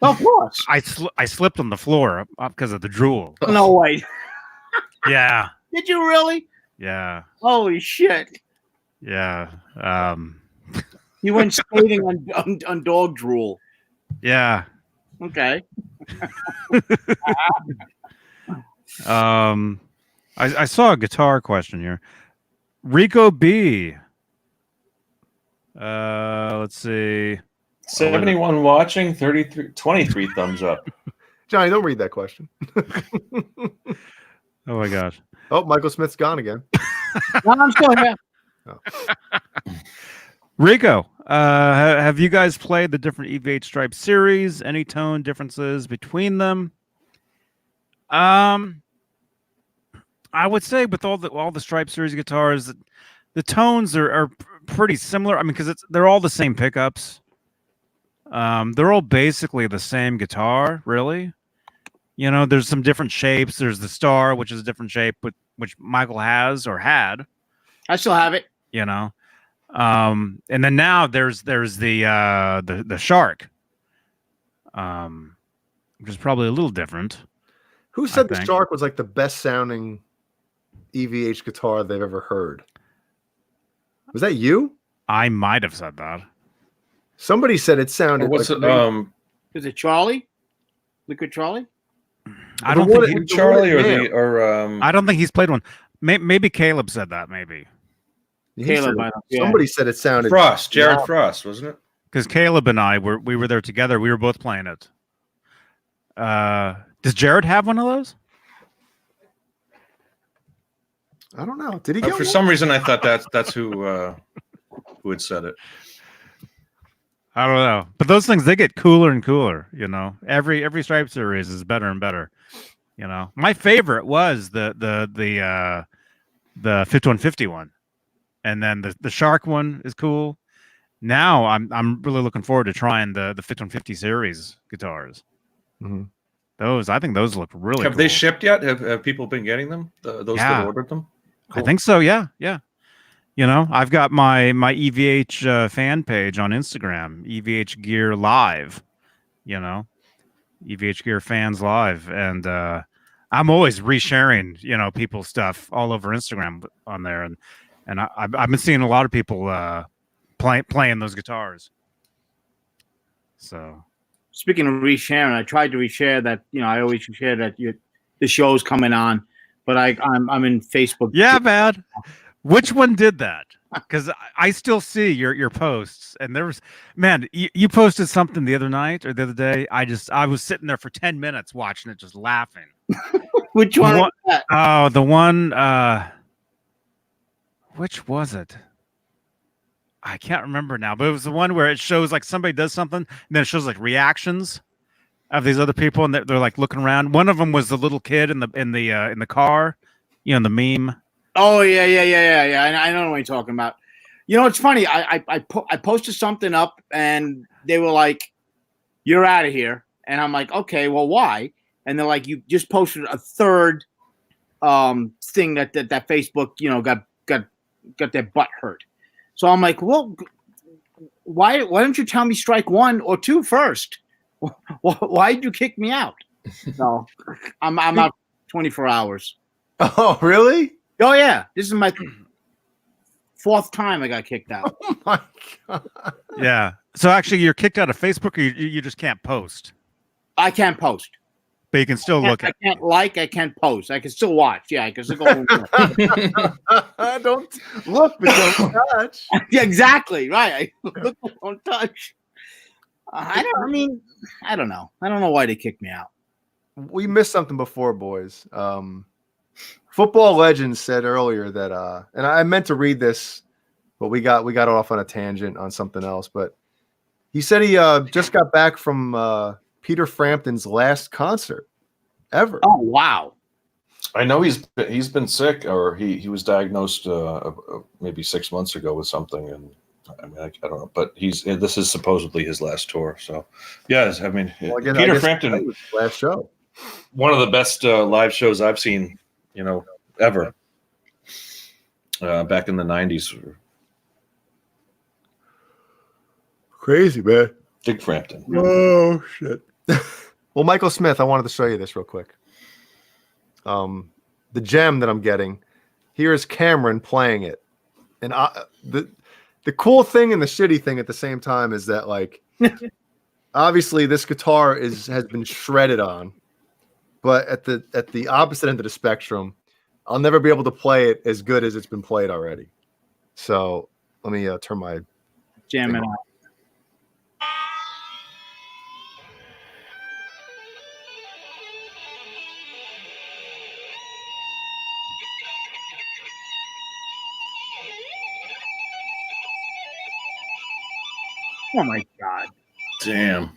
Of course. I slipped on the floor because of the drool. No way. Yeah, Did you really? yeah, Holy shit. yeah, You went skating on dog drool. yeah. Okay. I saw a guitar question here. Rico B. Let's see. 71 watching, 23 thumbs up. Johnny, don't read that question. Oh my gosh. Oh, Michael Smith's gone again. No, I'm still here. Rico, have you guys played the different EVH Stripe series? Any tone differences between them? I would say with all the Stripe series guitars, the tones are pretty similar. I mean, because they're all the same pickups. They're all basically the same guitar, really. You know, there's some different shapes. There's the Star, which is a different shape, which Michael has or had. I still have it. You know, and then now there's the Shark, which is probably a little different. Who said the think. Shark was like the best sounding EVH guitar they've ever heard? Was that you? I might have said that. Somebody said it sounded. What's like it? Is it Charlie? Liquid Charlie? I don't The think one- Charlie or Yeah. the or I don't think he's played one. Maybe Caleb said that. Maybe he Caleb, said- yeah. Somebody said it sounded. Frost, Jared Yeah. Frost, wasn't it? because Caleb and I were there together. We were both playing it. Does Jared have one of those? I don't know. Did he get For one? some reason, I thought that's who had said it. I don't know, but those things they get cooler and cooler. You know, every Stripe series is better and better. You know, my favorite was the 5150 one, and then the Shark one is cool. Now I'm really looking forward to trying the 5150 series guitars. Mhm. I think those look really. Have cool. they shipped yet? Have people been getting them? Those Yeah. that ordered them? I think so. Yeah. You know, I've got my EVH fan page on Instagram, EVH Gear Live. You know, EVH Gear Fans Live, and I'm always resharing, you know, people's stuff all over Instagram on there, and I've been seeing a lot of people playing those guitars. So Speaking of resharing, I tried to reshare that. You know, I always share that the show's coming on, but I'm in Facebook. yeah, man. Which one did that? Because I still see your posts, and there was you posted something the other night or the other day. I was sitting there for 10 minutes watching it, just laughing. Which one? What- Was that? Oh, the one. Which was it? I can't remember now, but it was the one where it shows like somebody does something, and then it shows like reactions of these other people, and they're like looking around. One of them was the little kid in the car, you know, the meme. Oh yeah. I know what you're talking about. You know, it's funny. I posted something up, and they were like, "You're out of here," and I'm like, "Okay, well, why?" And they're like, "You just posted a third thing that Facebook, you know, got their butt hurt." So I'm like, "Well, why don't you tell me strike one or two first? Why did you kick me out?" So I'm out 24 hours. Oh, really? Oh yeah, this is my fourth time I got kicked out. Oh my god! Yeah. So actually, you're kicked out of Facebook, or you just can't post, I can't post. but you can still look I at. can't I can't post. I can still watch. Yeah, I can still go. Don't look, but don't touch. Yeah, exactly. Right. Look, don't touch. I don't know. I don't know why they kicked me out. We missed something before, boys. Football Legends said earlier that, and I meant to read this, but we got off on a tangent on something else. But he said he just got back from Peter Frampton's last concert ever. Oh wow! I know he's been sick, or he was diagnosed maybe 6 months ago with something, and I mean I don't know, but this is supposedly his last tour. So yes, I mean Peter Frampton last show, one of the best live shows I've seen, ever. Back in the 90s. Crazy, man. Dig Frampton. Oh shit. Well, Michael Smith, I wanted to show you this real quick. The gem that I'm getting, here is Cameron playing it. And the cool thing and the shitty thing at the same time is that, like, obviously this guitar has been shredded on, but at the opposite end of the spectrum, I'll never be able to play it as good as it's been played already. So let me turn my jamming on. Oh my God. Damn.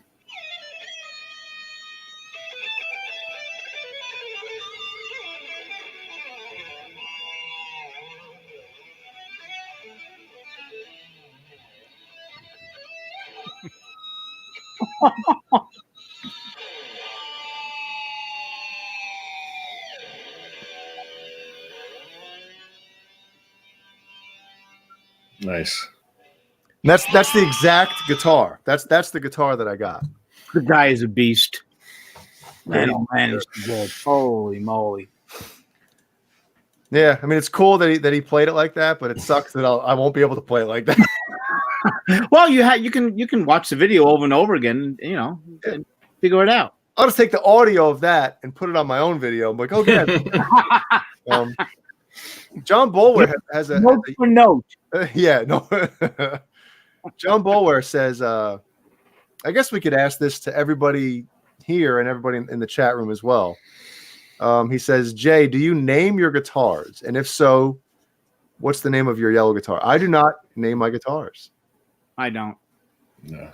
Nice. That's the exact guitar. That's the guitar that I got. The guy is a beast. Man, oh man, he's good. Holy moly! Yeah, I mean it's cool that he played it like that, but it sucks that I won't be able to play it like that. Well, you can watch the video over and over again, and figure it out. I'll just take the audio of that and put it on my own video. I'm like, okay. John Boulware has a note for note. Yeah, no. John Boulware says, I guess we could ask this to everybody here and everybody in the chat room as well. He says, Jay, do you name your guitars? And if so, what's the name of your yellow guitar? I do not name my guitars. I don't. No.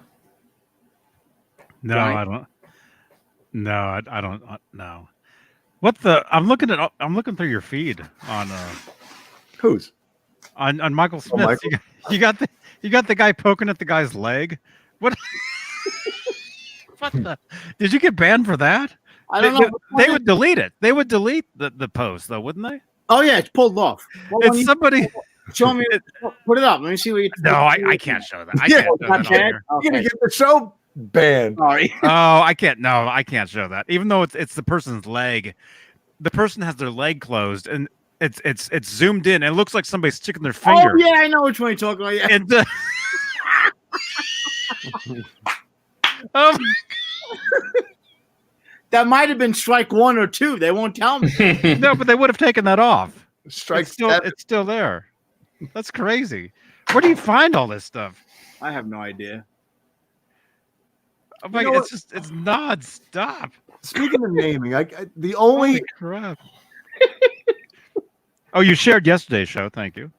No, Right. I don't. No, I don't. No. What the? I'm looking through your feed on Whose? on Michael Smith. Michael? You got the guy poking at the guy's leg. What? What the? Did you get banned for that? I don't know. They would delete it. They would delete the post though, wouldn't they? Oh yeah, it's pulled off. It's somebody. Show me. Put it up. Let me see what you. No, I can't show that. I Yeah, can't show that on not bad. here. You're gonna Okay. get the show banned. Sorry. Oh, I can't. No, I can't show that. Even though it's the person's leg, the person has their leg closed and it's zoomed in. And it looks like somebody's sticking their finger. Oh yeah, I know which one you're talking about. Yeah. And oh, That might have been strike 1 or 2. They won't tell me. no, but they would have taken that off. Strike It's still there. That's crazy. Where do you find all this stuff? I have no idea. Oh my God, it's non-stop. Speaking of naming, the only Holy crap. Oh, you shared yesterday's show. Thank you.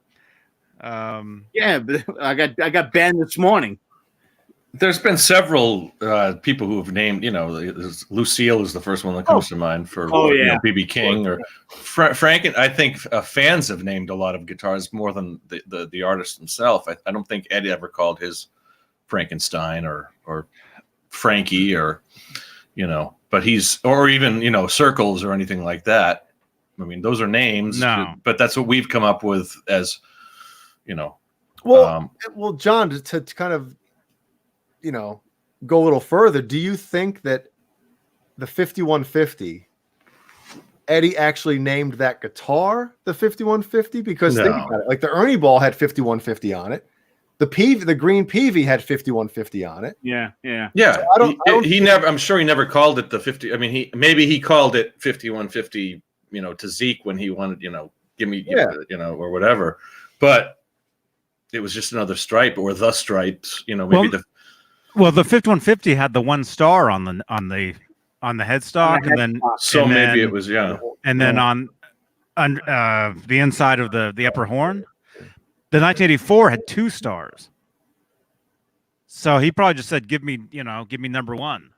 Yeah, but I got banned this morning. There's been several people who have named, Lucille is the first one that comes to mind for BB King or Frank. And I think fans have named a lot of guitars more than the artist himself. I don't think Eddie ever called his Frankenstein or Frankie or, but he's, or even, Circles or anything like that. I mean, those are names, but that's what we've come up with as, well, John, to kind of, go a little further. Do you think that the 5150, Eddie actually named that guitar the 5150? Because think about it, like the Ernie Ball had 5150 on it. The green Peavey had 5150 on it. Yeah. So I'm sure he never called it the 50. I mean, he called it 5150, to Zeke when he wanted, give me, or whatever. But it was just another stripe or the stripes, maybe the 5150 had the 1 star on the headstock, maybe it was and then on the inside of the upper horn, the 1984 had 2 stars. So he probably just said, give me number 1.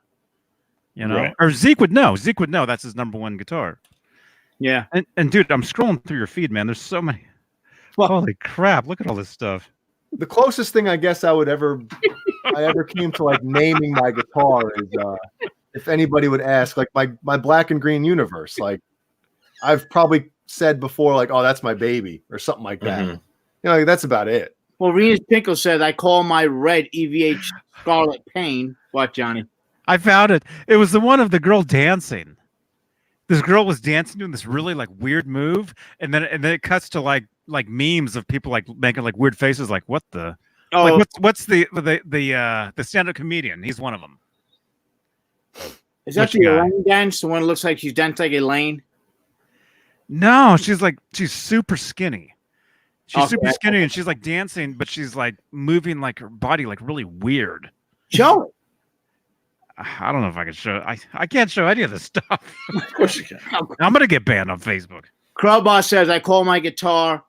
Right. Or Zeke would know. That's his number 1 guitar. Yeah. And dude, I'm scrolling through your feed, man. There's so many. Well, holy crap! Look at all this stuff. The closest thing I guess I ever came to like naming my guitar is if anybody would ask, like my Black and Green Universe. Like I've probably said before, like, oh, that's my baby or something like that. Mm-hmm. That's about it. Well, Renus Pinkle said, I call my red EVH Scarlet Pain. What, Johnny? I found it. It was the one of the girl dancing. This girl was dancing, doing this really like weird move, and then it cuts to like memes of people like making like weird faces, like what the what's the stand-up comedian? He's one of them. Is that the Elaine dance? The one that looks like she's dancing like Elaine? No, she's super skinny. She's super skinny, and she's like dancing, but she's like moving like her body like really weird. Show it. I don't know if I can show. I can't show any of this stuff. Of course you can. I'm gonna get banned on Facebook. Crowbar says, I call my guitar.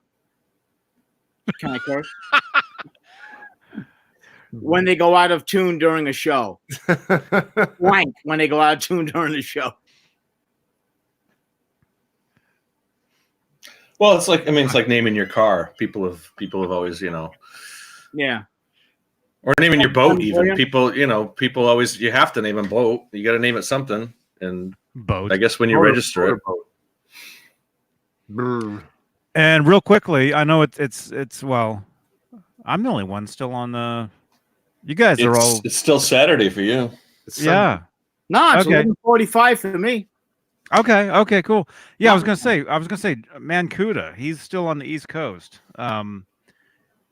Can I curse? When they go out of tune during a show. Wank when they go out of tune during the show. Well, it's like naming your car. People have always, Yeah. Or naming your boat, even. People always, you have to name a boat. You got to name it something. And boat. I guess when you register it. And real quickly, I know it's well, I'm the only one still on the. You guys are all. It's still Saturday for you. Yeah. No, it's 11:45 for me. Okay, cool. Yeah, I was gonna say Mancuda. He's still on the East Coast.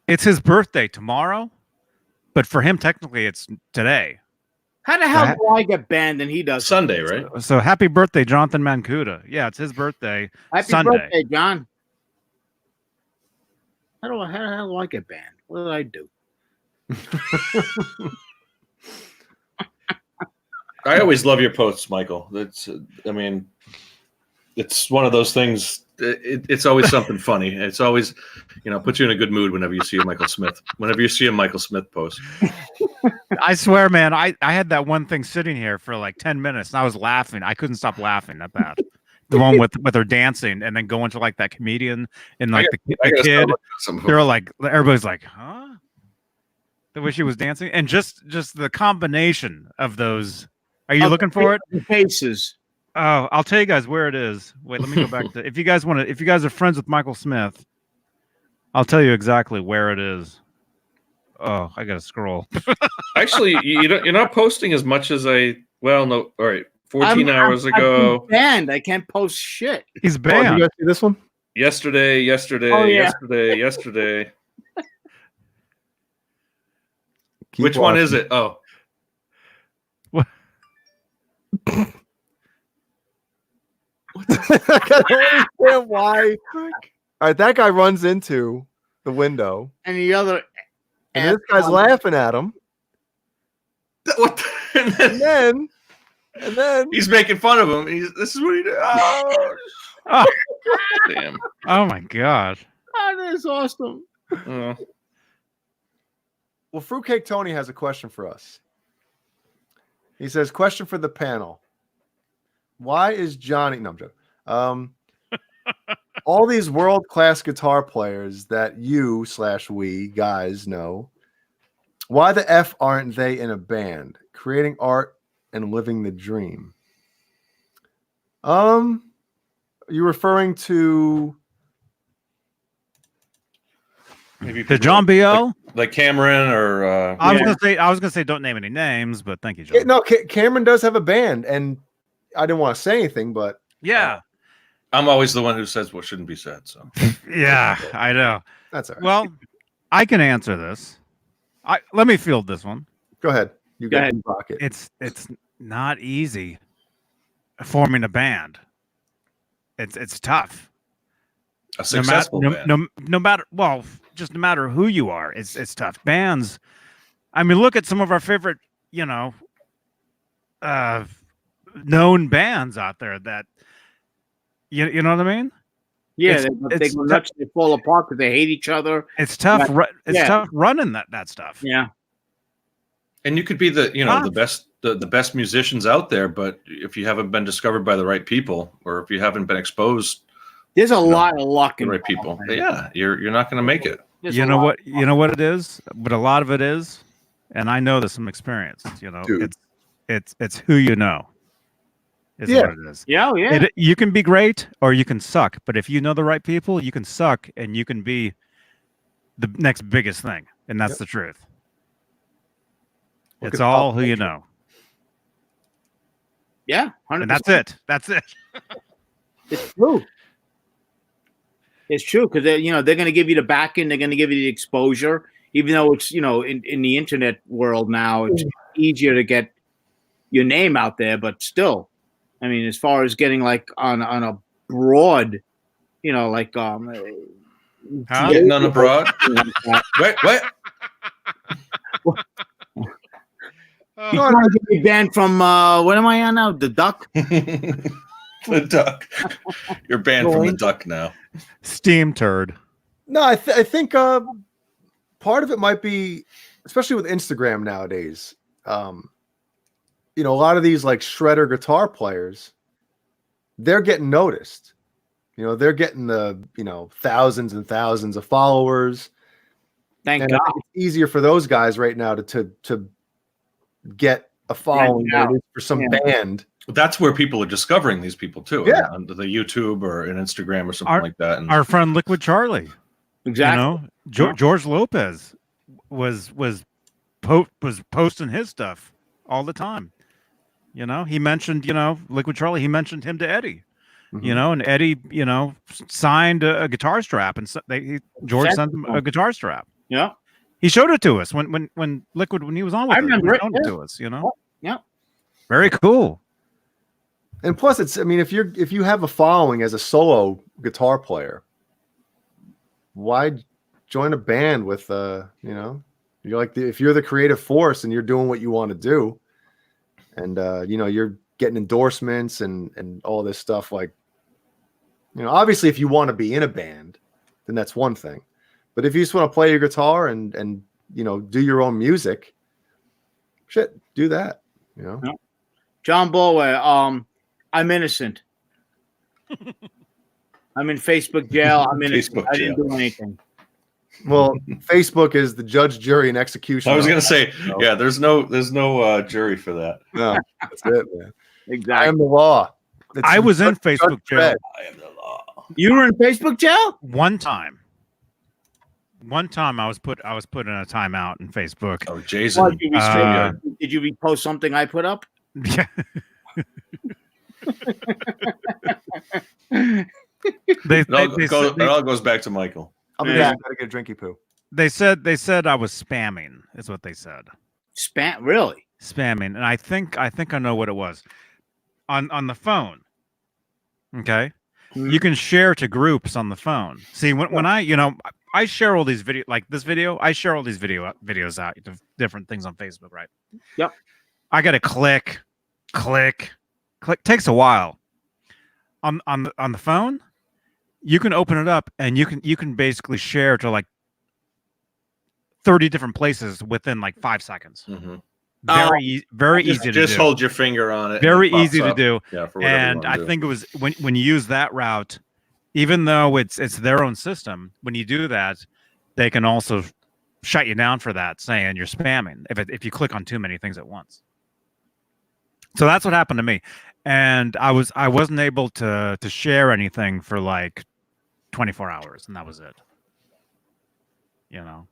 It's his birthday tomorrow. But for him, technically, it's today. How the hell do I get banned and he does? Sunday, right? So happy birthday, Jonathan Mancuda. Yeah, it's his birthday. Happy Sunday. birthday, John. How the hell do I get banned? What did I do? I always love your posts, Michael. It's one of those things. It's always something funny. It's always, puts you in a good mood whenever you see a Michael Smith post. I swear, man, I had that one thing sitting here for like 10 minutes and I was laughing. I couldn't stop laughing that bad. The one with her dancing and then going to like that comedian and like the kid. They're like, everybody's like, huh? The way she was dancing. And just the combination of those. Are you looking for it? The faces. Oh, I'll tell you guys where it is. Wait, let me go back to if you guys are friends with Michael Smith, I'll tell you exactly where it is. Oh, I gotta scroll. Actually, you're not posting as much as no, all right. 14 hours ago. I'm banned. I can't post shit. He's banned. You guys see this one? Yesterday. Which one is it? Oh. What? I don't understand why. All right, that guy runs into the window, and the other, and this guy's laughing at him. What? And then he's making fun of him. This is what he did. Oh, damn! Oh my god! Oh, that's awesome. Well, Fruitcake Tony has a question for us. He says, "Question for the panel. Why is Johnny?" No, I'm joking. All these world-class guitar players that you/we guys know, why the F aren't they in a band, creating art and living the dream? Are you referring to maybe to John BL? Like Cameron or I was gonna say don't name any names, but thank you, John. No, Cameron does have a band, and I didn't want to say anything, but yeah. I'm always the one who says what shouldn't be said. So yeah, I know. That's all right. Well, I can answer this. Let me field this one. Go ahead. You Go ahead. Rocket. It's not easy forming a band. It's tough. A successful band. No matter, well, just no matter who you are, it's tough. Bands. I mean, look at some of our favorite, known bands out there that, you know what I mean? Yeah, they go nuts. They fall apart because they hate each other. It's tough. It's tough running that stuff. Yeah. And you could be the best musicians out there, but if you haven't been discovered by the right people, or if you haven't been exposed, there's a lot of luck in the right people. Yeah, you're not going to make it. You know what it is, but a lot of it is, and I know this from experience. Dude. It's who you know. Is what it is. Yeah, yeah. You can be great or you can suck, but if you know the right people, you can suck and you can be the next biggest thing, and that's the truth. It's all who you know. Yeah, 100%. And that's it. That's it. It's true. It's true because they're going to give you the backing, they're going to give you the exposure, even though it's in the internet world now it's easier to get your name out there, but still, I mean, as far as getting like on a broad, like getting on a broad. Wait, what? You trying to get me banned from what am I on now? The Duck. The Duck. You're banned from the Duck now. Steam turd. No, I think part of it might be, especially with Instagram nowadays. A lot of these like shredder guitar players, they're getting noticed. They're getting the thousands and thousands of followers. Thank God. It's easier for those guys right now to get a following than it is for some band. That's where people are discovering these people too. Yeah, on the YouTube or an Instagram or something like that. And our friend Liquid Charlie, exactly. George Lopez was posting his stuff all the time. He mentioned Liquid Charlie. He mentioned him to Eddie. And Eddie signed a guitar strap, and George sent him a guitar strap. Yeah. He showed it to us when Liquid when he was on with us. I remember it to us, Yeah. Very cool. And plus, if you have a following as a solo guitar player, why join a band with you're like if you're the creative force and you're doing what you want to do, and you're getting endorsements and all this stuff, like obviously if you want to be in a band, then that's one thing. But if you just want to play your guitar and do your own music, do that. John Bulway, I'm innocent. I'm in Facebook jail. I'm innocent. I didn't do anything. Well, Facebook is the judge, jury, and execution. I was going to say, there's no jury for that. No, that's it, man. Exactly. I am the law. I was in Facebook jail. I am the law. You were in Facebook jail? One time I was put in a timeout in Facebook. Oh, Jason. Did you repost something I put up? Yeah. It all goes back to Michael. I'm gonna get a drinky poo. They said I was spamming, is what they said. Spam, really? Spamming, and I think I know what it was. On the phone. Okay, you can share to groups on the phone. See, when I share all these like this video, I share all these videos out to different things on Facebook, right? Yep. I got to click. Takes a while. On the phone, you can open it up and you can basically share to like 30 different places within like 5 seconds. Mm-hmm. Very easy to do. Just hold your finger on it. Very easy to do. Yeah, for and I think it was when you use that route, even though it's their own system, when you do that, they can also shut you down for that, saying you're spamming if you click on too many things at once. So that's what happened to me. And I wasn't able to share anything for like 24 hours, and that was it. Yeah,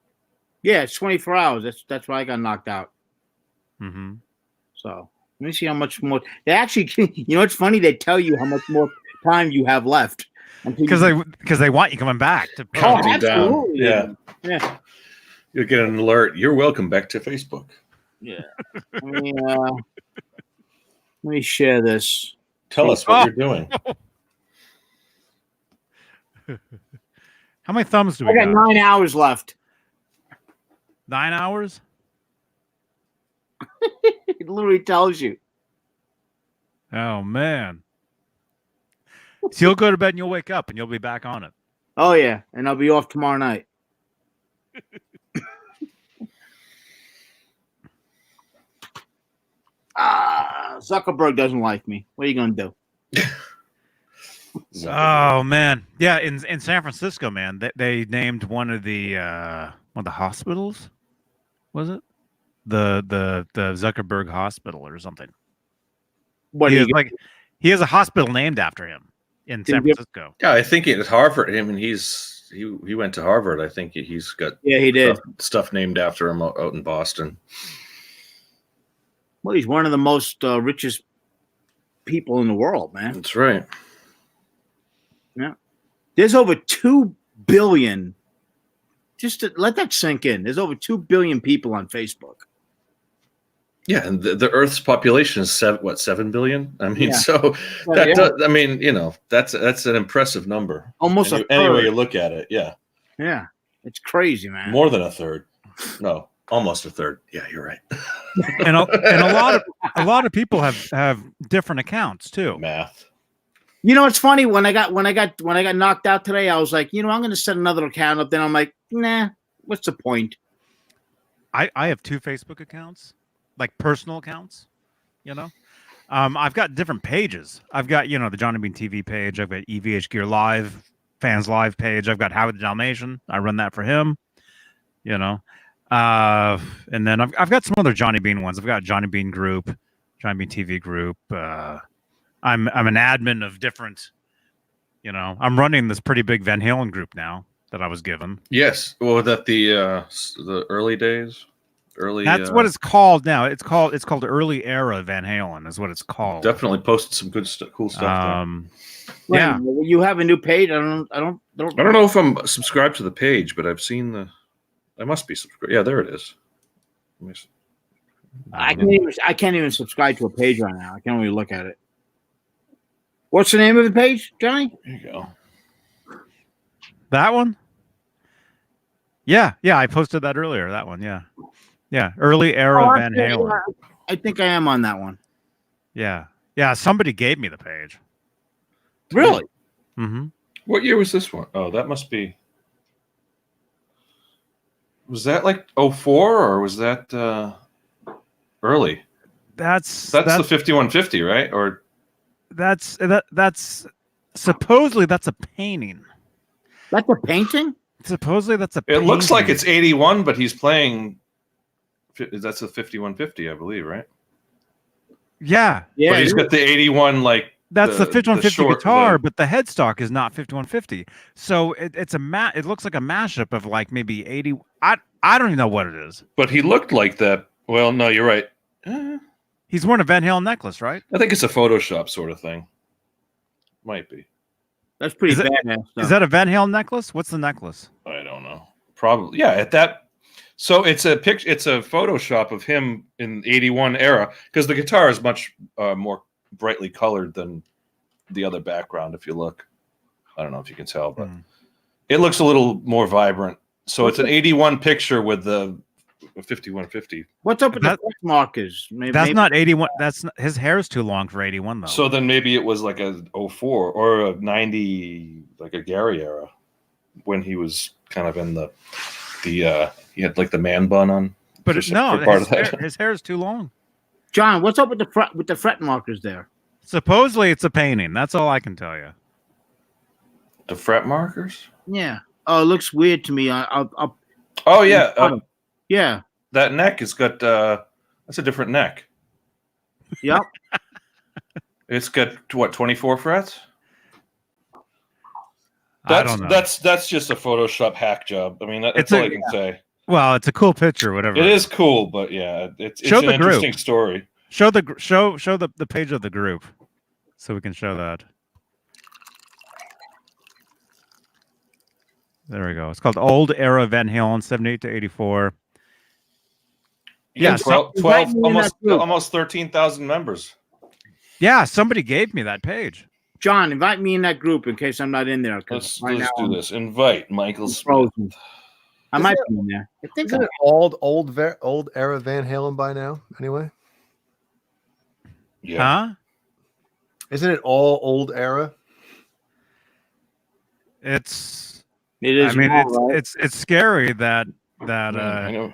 it's 24 hours. That's why I got knocked out. Mm-hmm. So let me see how much more. They actually, it's funny. They tell you how much more time you have left because they want you coming back to absolutely. Down. Yeah. You'll get an alert. You're welcome back to Facebook. Yeah. Let me share this. Tell us what you're doing. How many thumbs do we I got got? 9 hours left. 9 hours? It literally tells you. Oh man. So you'll go to bed and you'll wake up and you'll be back on it. Oh yeah, and I'll be off tomorrow night. Zuckerberg doesn't like me. What are you gonna do? Oh man, yeah. In San Francisco, man, they named one of the hospitals. Was it the Zuckerberg Hospital or something? What He are is you like he has a hospital named after him in San Francisco. Yeah, I think at Harvard. I mean, he went to Harvard. I think he's got he did. stuff named after him out in Boston. Well, he's one of the most richest people in the world, man. That's right. Yeah. There's over 2 billion. Just to let that sink in. There's over 2 billion people on Facebook. Yeah, and the Earth's population is 7 billion. I mean, Yeah. so that I mean, that's an impressive number. Almost any way you look at it, yeah. Yeah, it's crazy, man. More than a third. No, almost a third. Yeah, you're right. And a lot of people have different accounts too. Math. You know, it's funny when I got knocked out today. I was like, I'm going to set another account up. Then I'm like, nah, what's the point? I have 2 Facebook accounts, like personal accounts. I've got different pages. I've got the Johnny Bean TV page. I've got EVH Gear Live, Fans Live page. I've got Howard the Dalmatian. I run that for him. And then I've got some other Johnny Bean ones. I've got Johnny Bean Group, Johnny Bean TV Group. I'm an admin of different. I'm running this pretty big Van Halen group now that I was given. Yes, well, that the early days. That's what it's called now. It's called Early Era Van Halen is what it's called. Definitely posted some good cool stuff. Yeah, you have a new page. I don't know if I'm subscribed to the page, but I've seen I must be subscribed. Yeah, there it is. I can't even subscribe to a page right now. I can't even look at it. What's the name of the page, Johnny? There you go. That one? Yeah, I posted that earlier. That one, yeah. Early Era Van Halen. I think I am on that one. Yeah. Somebody gave me the page. Really? Mm-hmm. What year was this one? Oh, that must be. Was that like 04 or was that early? That's the 5150, right? Or that's supposedly that's a painting. That's a painting? Supposedly that's a painting. It looks like it's 81, but he's playing. That's a 5150, I believe, right? Yeah. But he's got the 81 like. That's the 5150 guitar, but the headstock is not 5150. So it's it looks like a mashup of like maybe 80. I don't even know what it is. But he looked like that. Well, no, you're right. He's wearing a Van Halen necklace, right? I think it's a Photoshop sort of thing. Might be. That's pretty badass. Is that a Van Halen necklace? What's the necklace? I don't know. Probably. Yeah, at that. So it's a picture. It's a Photoshop of him in the 81 era because the guitar is much more brightly colored than the other background. If you look, I don't know if you can tell, but it looks a little more vibrant. So it's an 81 picture with the 5150. What's up with the fret markers? That's not 81. That's not, his hair is too long for 81 though. So then maybe it was like a 04 or a 90, like a Gary era, when he was kind of in the he had like the man bun on. But his hair is too long. John, what's up with the fret markers there? Supposedly it's a painting. That's all I can tell you. The fret markers? Yeah. Oh, it looks weird to me. Oh yeah. Yeah. That neck has got that's a different neck. Yep. It's got what, 24 frets? I don't know. That's just a Photoshop hack job. I mean, that's all I can say. Well, it's a cool picture, whatever. It is cool, but yeah, it's an interesting story. Show the page of the group, so we can show that. There we go. It's called Old Era Van Halen, 78 to 84. Yeah, 12 almost 13,000 members. Yeah, somebody gave me that page. John, invite me in that group in case I'm not in there. Let's right now do this. Invite Michael Smith. frozen. I might be in there. I think Isn't it old era Van Halen by now? Anyway, Yeah. Huh? isn't it all old era? it I is. mean, wrong, right? it's scary that Man,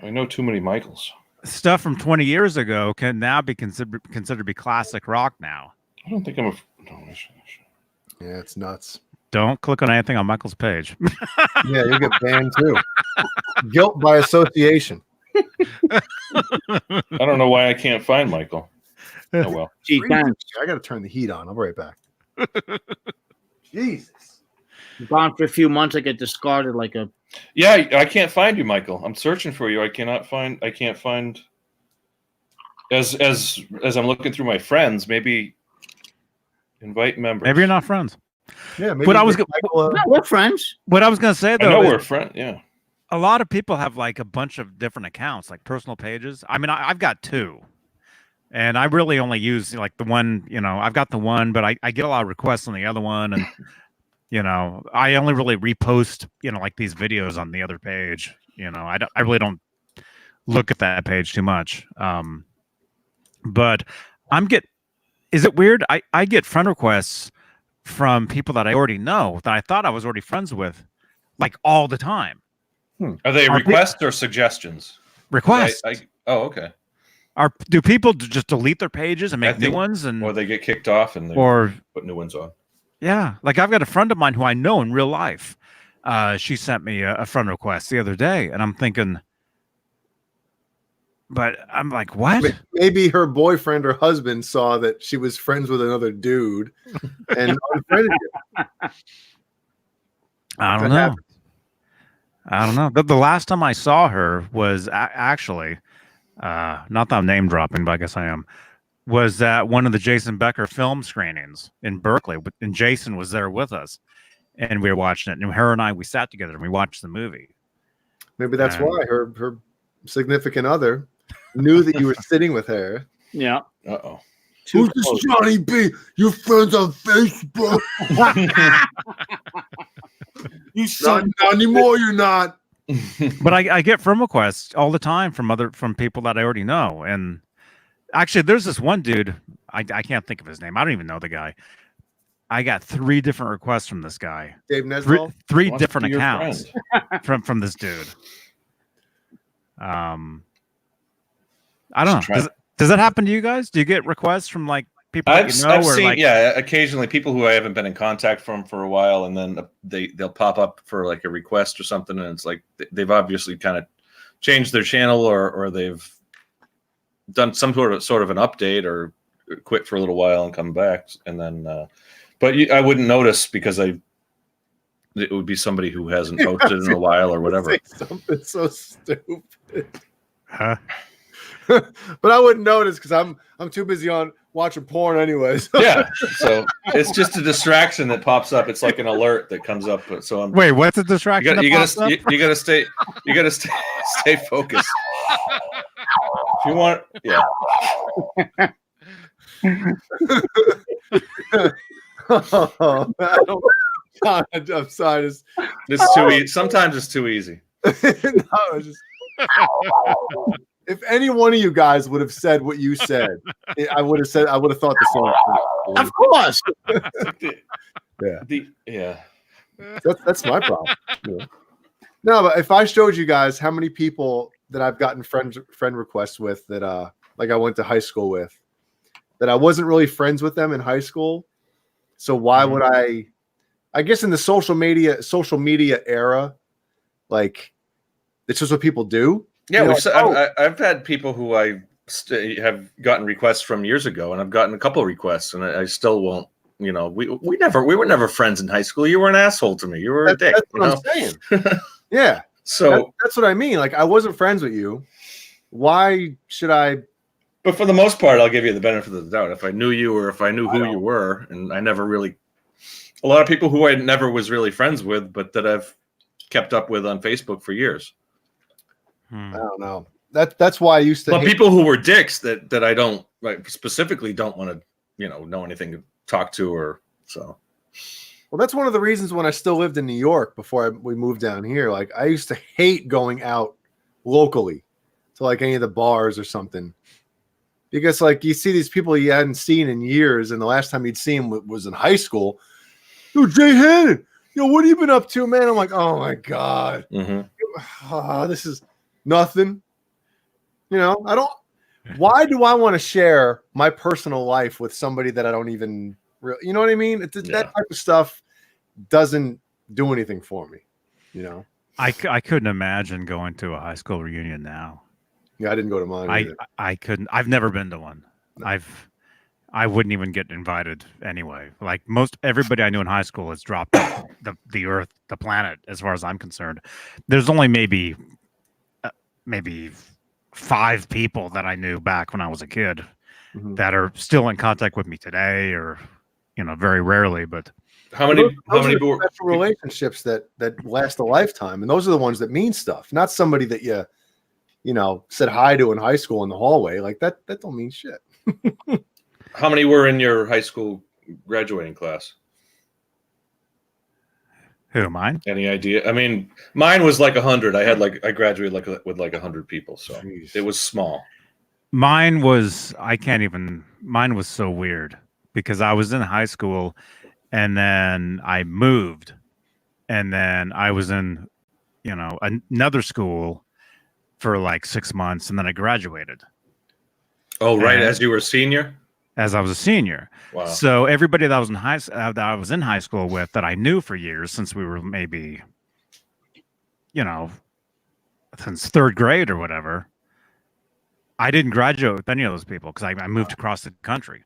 I know too many Michaels. stuff from 20 years ago can now be considered to be classic rock now. I don't think I'm a. No, I should. Yeah, it's nuts. Don't click on anything on Michael's page. Yeah, you'll get banned too. Guilt by association. I don't know why I can't find Michael. Oh well. Gee, thanks. I got to turn the heat on. I'll be right back. Jesus. Gone for a few months. I get discarded like a. Yeah, I can't find you, Michael. I'm searching for you. I can't find. As I'm looking through my friends, maybe invite members. Maybe you're not friends. Yeah, maybe But I was No, we're friends. what I was gonna say I though, know is we're friends. Yeah. a lot of people have like a bunch of different accounts, like personal pages. I mean, I've got two, and I really only use like the one. I've got the one, but I get a lot of requests on the other one, and I only really repost like these videos on the other page. I really don't look at that page too much. But is it weird? I get friend requests from people that I already know that I thought I was already friends with, like all the time. Are they requests or suggestions? Requests. Oh, okay. Do people just delete their pages and make new think- ones, and Or they get kicked off and they or put new ones on. yeah, like I've got a friend of mine who I know in real life. She sent me a friend request the other day, and I'm thinking, but I'm like, what? Maybe her boyfriend or husband saw that she was friends with another dude and unfriended you. I don't That know. happens. I don't know. The last time I saw her was actually, not that I'm name dropping, but I guess I am, was at one of the Jason Becker film screenings in Berkeley. And Jason was there with us, and we were watching it. And her and we sat together and we watched the movie. Maybe that's why her significant other knew that you were sitting with her. Yeah. Uh-oh. Who's this Johnny B? You're friends on Facebook. You not anymore. You're not. But I get friend requests all the time from people that I already know. And actually, there's this one dude. I can't think of his name. I don't even know the guy. I got 3 different requests from this guy. Dave Nesbitt. Three Wants to different be your accounts friend. from this dude. I don't know. Does that happen to you guys? Do you get requests from like people I've that you know? I've or seen, like, yeah, occasionally people who I haven't been in contact from for a while, and then they'll pop up for like a request or something, and it's like they've obviously kind of changed their channel or they've done some sort of an update or quit for a little while and come back, and then but I wouldn't notice because it would be somebody who hasn't posted in a while or whatever. Something so stupid. huh? But I wouldn't notice because I'm too busy on watching porn anyways. Yeah, so it's just a distraction that pops up. It's like an alert that comes up. So I'm Wait, what's the distraction? you that pops up? gotta stay focused. If you want, yeah. Oh, God, I'm sorry. It's too easy. Sometimes it's too easy. No, it's just, if any one of you guys would have said what you said, I would have thought the same thing. Of course. Yeah. That's my problem. Yeah. No, but if I showed you guys how many people that I've gotten friend requests with that like I went to high school with, that I wasn't really friends with them in high school. So why would I guess in the social media era, like it's just what people do. Yeah, You know, I've had people who I have gotten requests from years ago, and I've gotten a couple of requests, and I still won't. We were never friends in high school. You were an asshole to me. You were a dick. That's what I'm saying. Yeah. So that's what I mean. Like I wasn't friends with you. Why should I? But for the most part, I'll give you the benefit of the doubt. If I knew you or if I knew who you were, and I never really, a lot of people who I never was really friends with, but that I've kept up with on Facebook for years. I don't know. That's why I used to. But people who were dicks that I don't specifically don't want to, know anything to talk to or So, well, that's one of the reasons when I still lived in New York before we moved down here. Like, I used to hate going out locally to like any of the bars or something, because like you see these people you hadn't seen in years, and the last time you'd seen them was in high school. Yo, Jay Hannon, what have you been up to, man? I'm like, oh my god, this is nothing. I don't. Why do I want to share my personal life with somebody that I don't even really, you know what I mean? That type of stuff doesn't do anything for me, I couldn't imagine going to a high school reunion now. Yeah, I didn't go to mine either. I couldn't. I've never been to one. No. I wouldn't even get invited anyway. Like most everybody I knew in high school has dropped off the earth, the planet, as far as I'm concerned. There's only maybe 5 people that I knew back when I was a kid that are still in contact with me today, or very rarely. But how many special relationships that last a lifetime, and those are the ones that mean stuff, not somebody that you said hi to in high school in the hallway. Like that don't mean shit. How many were in your high school graduating class? Who, mine? Any idea? I mean, mine was like 100. I graduated with 100 people, so Jeez. It was small. Mine was mine was so weird because I was in high school and then I moved and then I was in, another school for like 6 months and then I graduated. Oh, right. As you were a senior? As I was a senior. Wow. So everybody that was in high school with that I knew for years since we were maybe, since 3rd grade or whatever, I didn't graduate with any of those people because I moved across the country.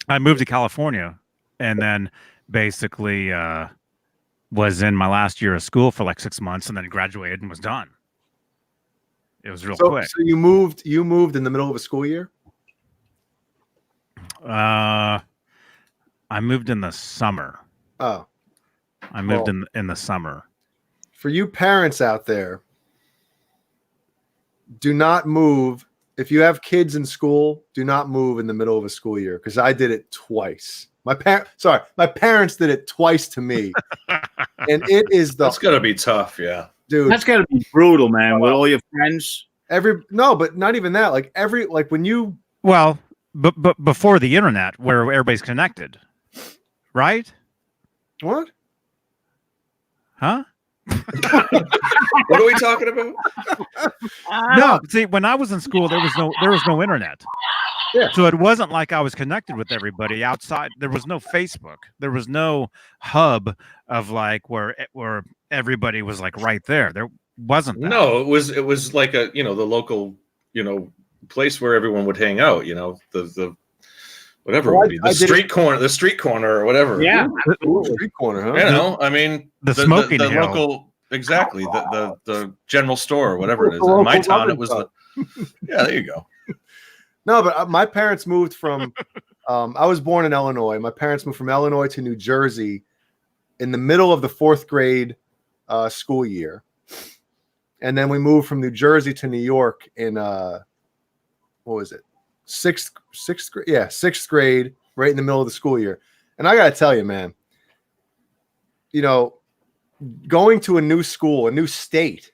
I moved to California and then basically was in my last year of school for like 6 months and then graduated and was done. It was real quick. So you moved in the middle of a school year? I moved in the summer. Oh. I moved in the summer. For you parents out there, do not move. If you have kids in school, do not move in the middle of a school year, because I did it twice. My parents did it twice to me. And it is that's gotta be tough, yeah. Dude. That's gotta be brutal, man, with all your friends. But not even that. When you But before the internet, where everybody's connected, right? What? Huh? What are we talking about? No, see, when I was in school, there was no internet. Yeah. So it wasn't like I was connected with everybody outside. There was no Facebook. There was no hub of like where everybody was like right there. There wasn't that. No, it was like the local place where everyone would hang out, the whatever it would be, the street corner or whatever. Yeah, street corner, huh? I mean the smoking the hill. local, exactly, the general store or whatever it is. In my town, it was yeah, there you go. No, but my parents moved from. I was born in Illinois. My parents moved from Illinois to New Jersey in the middle of the 4th grade school year, and then we moved from New Jersey to New York in what was it? 6th grade? Yeah, 6th grade, right in the middle of the school year. And I gotta tell you, man, going to a new school, a new state,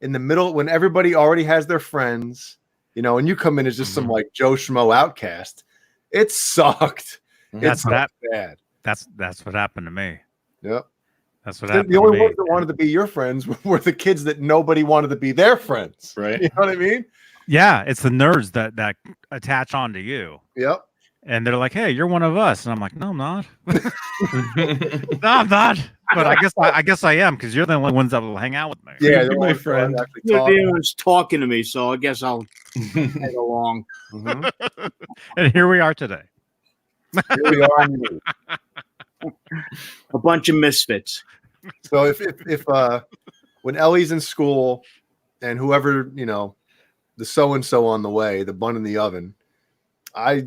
in the middle when everybody already has their friends, and you come in as just some like Joe Schmo outcast, it sucked. It's bad. That's what happened to me. Yep. That's what happened. The only ones that wanted to be your friends were the kids that nobody wanted to be their friends. Right. You know what I mean? Yeah, it's the nerds that attach onto you. Yep. And they're like, "Hey, you're one of us," and I'm like, "No, I'm not. No, I'm not." But I guess I am, because you're the only ones that will hang out with me. Yeah, you're my friend. You're talking to me, so I guess I'll head along. Mm-hmm. And here we are today. Here we are. A bunch of misfits. So if when Ellie's in school and whoever, the so-and-so on the way, the bun in the oven, I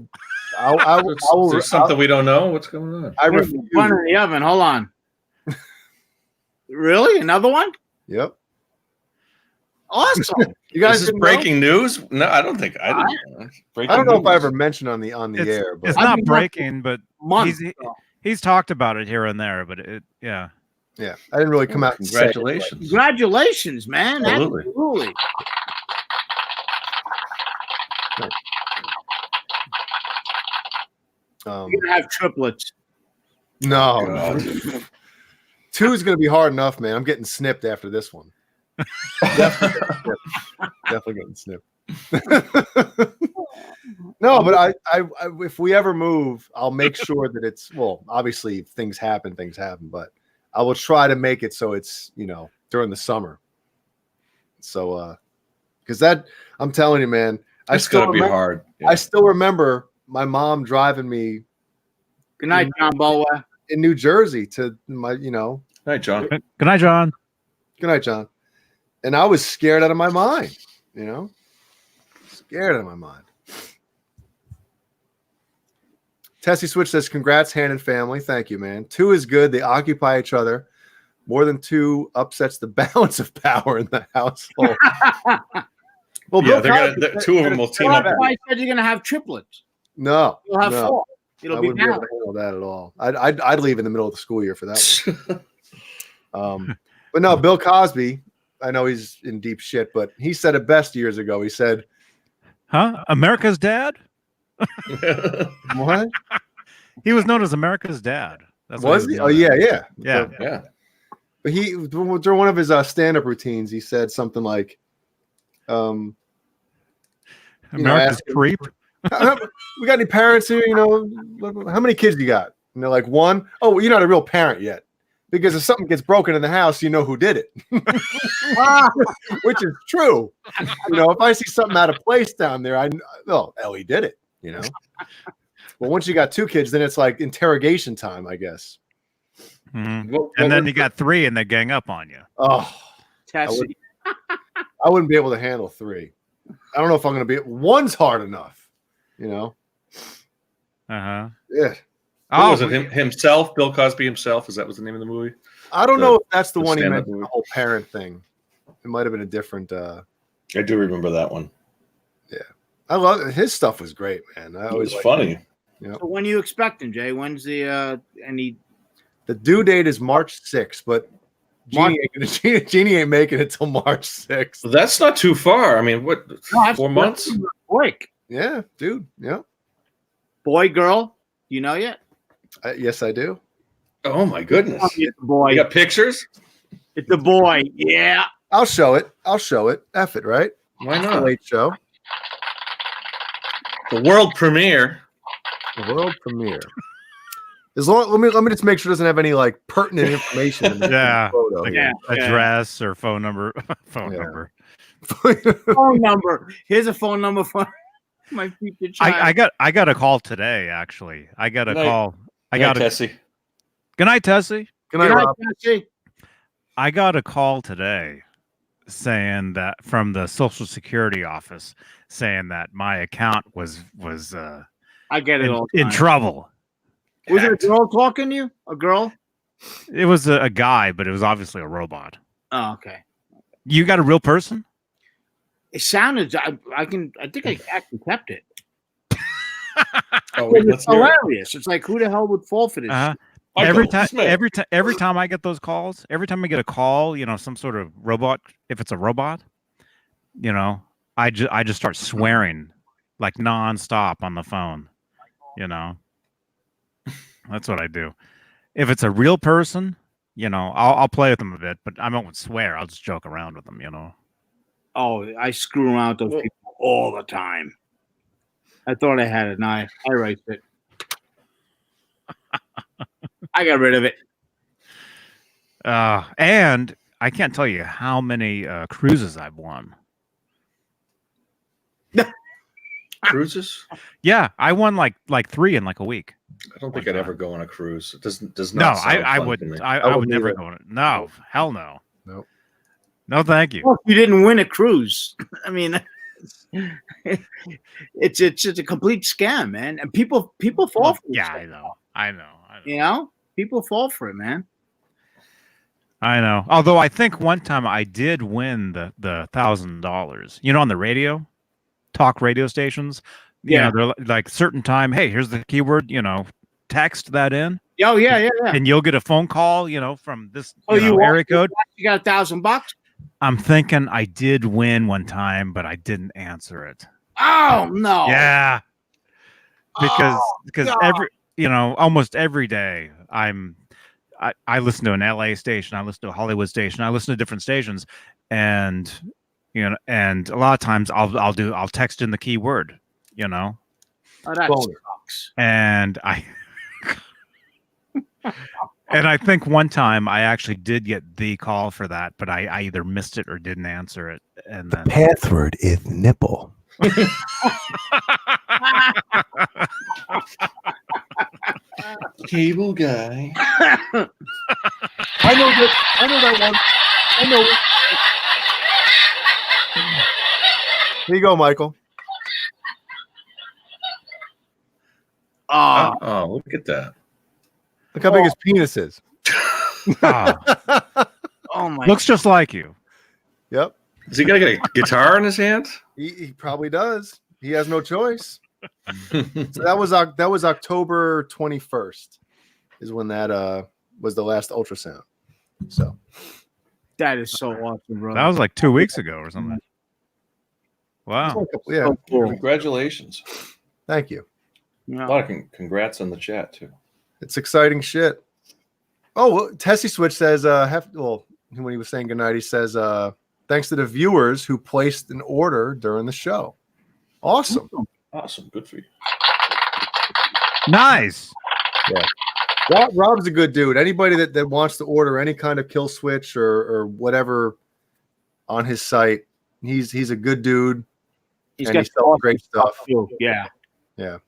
will. There's something we don't know. What's going on? I refuse. Bun in the oven. Hold on. Really? Another one? Yep. Awesome. You guys Is this didn't know? breaking news? No, I don't think I didn't. I don't know if I ever mentioned on the It's, air, but it's I've not been breaking, but Months. he's talked about it here and there. But yeah. yeah, I didn't really come out and say it, Congratulations. Congratulations, man. Absolutely. Absolutely. but, You're gonna have triplets. no, God. 2 is going to be hard enough, man. I'm getting snipped after this one. Definitely getting snipped. No, but I, if we ever move, I'll make sure that it's, well, obviously things happen, but I will try to make it so it's, during the summer. So, because that, I'm telling you, man, It's going to be hard. I still remember my mom driving me Good night, John Bowa. in New Jersey to my, Night, John. Good night, John. good night, John. And I was scared out of my mind, scared out of my mind. Tessie Switch says, congrats, Han and family. Thank you, man. 2 is good. They occupy each other. More than 2 upsets the balance of power in the household. Well, Yeah, Bill Cosby, 2 of them will team Well, up. that's why I said you're gonna have triplets. No, You'll have no, 4. I It'll be wouldn't be able balanced. to handle that at all. I'd leave in the middle of the school year for that one. But no, Bill Cosby, I know he's in deep shit, but he said it best years ago. He said, Huh? America's dad? what? He was known as America's dad. That's what Was he? known Oh, as. yeah. Yeah. Yeah. But he, during one of his stand-up routines, he said something like, America's asking- creep. we got any parents here? How many kids you got? And they're like, 1. Oh, well, you're not a real parent yet. Because if something gets broken in the house, you know who did it. Which is true. If I see something out of place down there, Ellie did it, Well, once you got 2 kids, then it's like interrogation time, I guess. Mhm. What And then would- you got 3 and they gang up on you. Oh, Tessie. I wouldn't be able to handle 3. I don't know if I'm going to be. 1's hard enough, Uh-huh. Yeah. What was it? Himself? Bill Cosby himself? Is that was the name of the movie? I don't know if that's the one he stand-up meant, movie. the whole parent thing. It might have been a different. I do remember that one. I love his stuff. Was great, man. I It always was liked funny. it. So when do you expect him, Jay? When's the any? The due date is March 6th, but Jeannie ain't making it till March 6th. That's not too far. I mean, what? 4 months? Quick. Yeah, dude. Yeah. Boy, girl. You know yet? Yes, I do. Oh my goodness! It's the boy. You got pictures? It's the boy. Yeah. I'll show it. F it, right? Why The not? Late Show. The world premiere. The world premiere. Let me just make sure it doesn't have any like pertinent information in the Yeah. photo. Like here. address or phone number. Phone Yeah. number. Phone number. Here's a phone number for my future child. I got a call today, actually. I got a Good night. call. Tessie. Good night, Tessie. Good night, Good night, Rob. Tessie. I got a call today saying that from the Social Security office saying that my account was I get it all. the in time. trouble. Was it a girl talking to you? A girl? It was a guy, but it was obviously a robot. Oh, okay. You got a real person? It sounded. I think I actually kept it. Oh, wait, It's let's hear it. hilarious. It's like, who the hell would fall for this? Uh-huh. Michael Smith. Every time I get those calls, every time I get a call, some sort of robot, if it's a robot, I just start swearing like nonstop on the phone. That's what I do. If it's a real person, I'll play with them a bit, but I won't swear. I'll just joke around with them. Oh, I screw around with those people all the time. I thought I had it. Now I erased it. I got rid of it. And I can't tell you how many cruises I've won. Cruises? Yeah, I won like 3 in like a week. I don't think I'd ever go on a cruise. It does No, not. sound I fun to wouldn't. me. I would wouldn't never either. go on it. No, hell no. Nope. No, thank you. Well, you didn't win a cruise. I mean, it's a complete scam, man. And people fall for it. Yeah, I know. You know, people fall for it, man. I know. Although I think one time I did win the $1,000. You know, on the radio, talk radio stations. Yeah. You know, they're like certain time. Hey, here's the keyword. You know, text that in, Oh yeah. and you'll get a phone call. You know, from this You area code. You got $1,000? I'm thinking I did win one time, but I didn't answer it. Oh no. Yeah. Because God. almost every day I listen to an LA station, I listen to a Hollywood station, I listen to different stations, and and a lot of times I'll text in the keyword, Oh, that sucks. and I think one time I actually did get the call for that, but I either missed it or didn't answer it, and then Password is nipple. Cable guy. I know that one. I know it. Here you go, Michael. Oh, look at that. Look how big his penis is. Oh my! looks just like you. Yep. Is he gonna get a guitar in his hand? He probably does. He has no choice. So that was October 21st is when that was the last ultrasound. So That is so awesome, bro. That was like 2 weeks ago or something. Wow. yeah. So cool. Congratulations. Thank you. A lot of congrats on the chat too. It's exciting shit. Oh, well, Tessie Switch says when he was saying goodnight, he says thanks to the viewers who placed an order during the show. Awesome. Awesome. Good for you. Nice. Yeah. Rob's a good dude. Anybody that wants to order any kind of kill switch or whatever on his site, he's a good dude. He's and got he sells great stuff. too. Yeah. Yeah.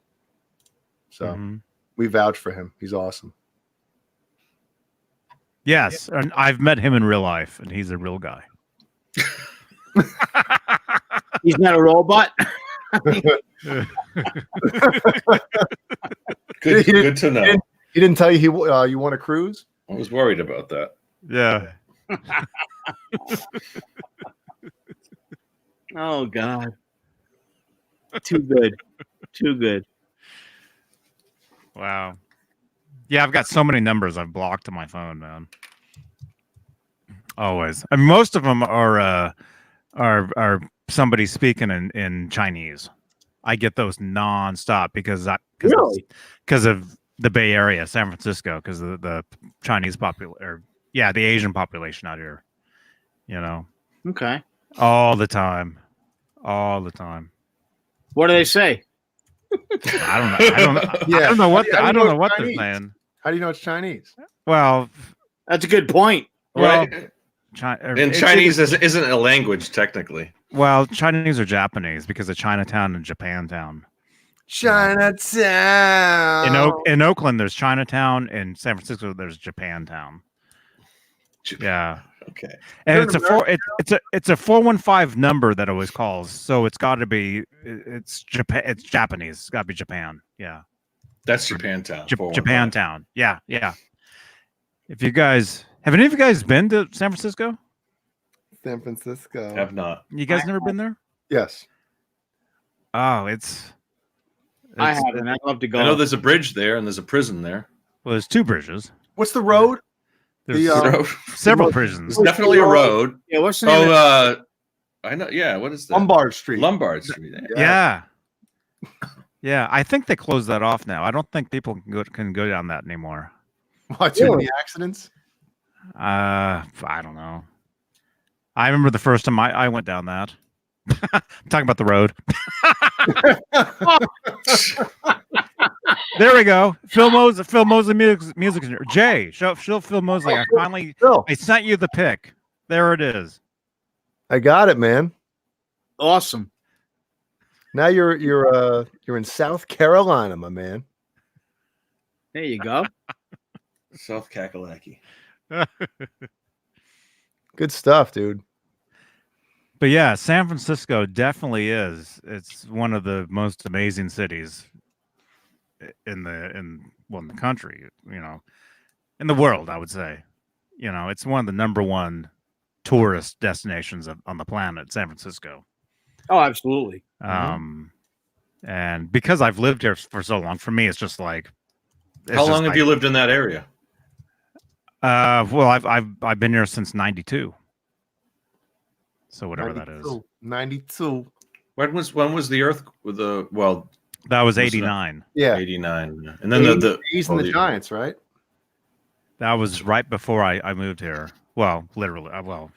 So we vouch for him. He's awesome. Yes, and I've met him in real life, and he's a real guy. He's not a robot. Good to know. He didn't tell you you want to cruise? I was worried about that. Yeah. Oh God. Too good. Too good. Wow. Yeah, I've got so many numbers I've blocked to my phone, man. Always. And most of them are somebody speaking in Chinese. I get those nonstop because of the Bay Area, San Francisco, because of the Chinese the Asian population out here. Okay. All the time. What do they say? I don't know. I don't know what they're saying. How do you know it's Chinese? Well, That's a good point. Right. And Chinese isn't a language technically. Well, Chinese or Japanese because of Chinatown and Japantown. Chinatown. In Oakland, there's Chinatown. In San Francisco, there's Japantown. Yeah. Okay. And it's a 415 number that always calls, so it's got to be it's Japan. It's Japanese. It's got to be Japan. Yeah. That's Japantown. Japantown. Yeah. If you guys have any of you guys been to San Francisco? San Francisco. Have not. You guys never been there? Yes. Oh, I haven't. I'd love to go. I know there's a bridge there and there's a prison there. Well, there's two bridges. What's the road? There's road. several prisons. There's definitely a road. Yeah, what's the name? I know. Yeah, what is that? Lombard Street. Lombard Street. Yeah. Yeah, I think they closed that off now. I don't think people can go down that anymore. Why, too many accidents? I don't know. I remember the first time I went down that. I'm talking about the road. There we go. Phil Mosley music. Jay, show Phil Mosley. I sent you the pic. There it is. I got it, man. Awesome. Now you're in South Carolina, my man. There you go. South Kakalaki. Good stuff, dude. But yeah, San Francisco definitely is. It's one of the most amazing cities in the country, in the world, I would say. it's one of the number one tourist destinations on the planet, San Francisco. Oh, absolutely. And because I've lived here for so long, for me, it's just like. How long have you lived in that area? Well, I've been here since '92. So whatever 92, that is. 92. When was the Earth with the That was '89. Yeah. 89, and then the A's and the Giants, right? That was right before I moved here. Well, literally.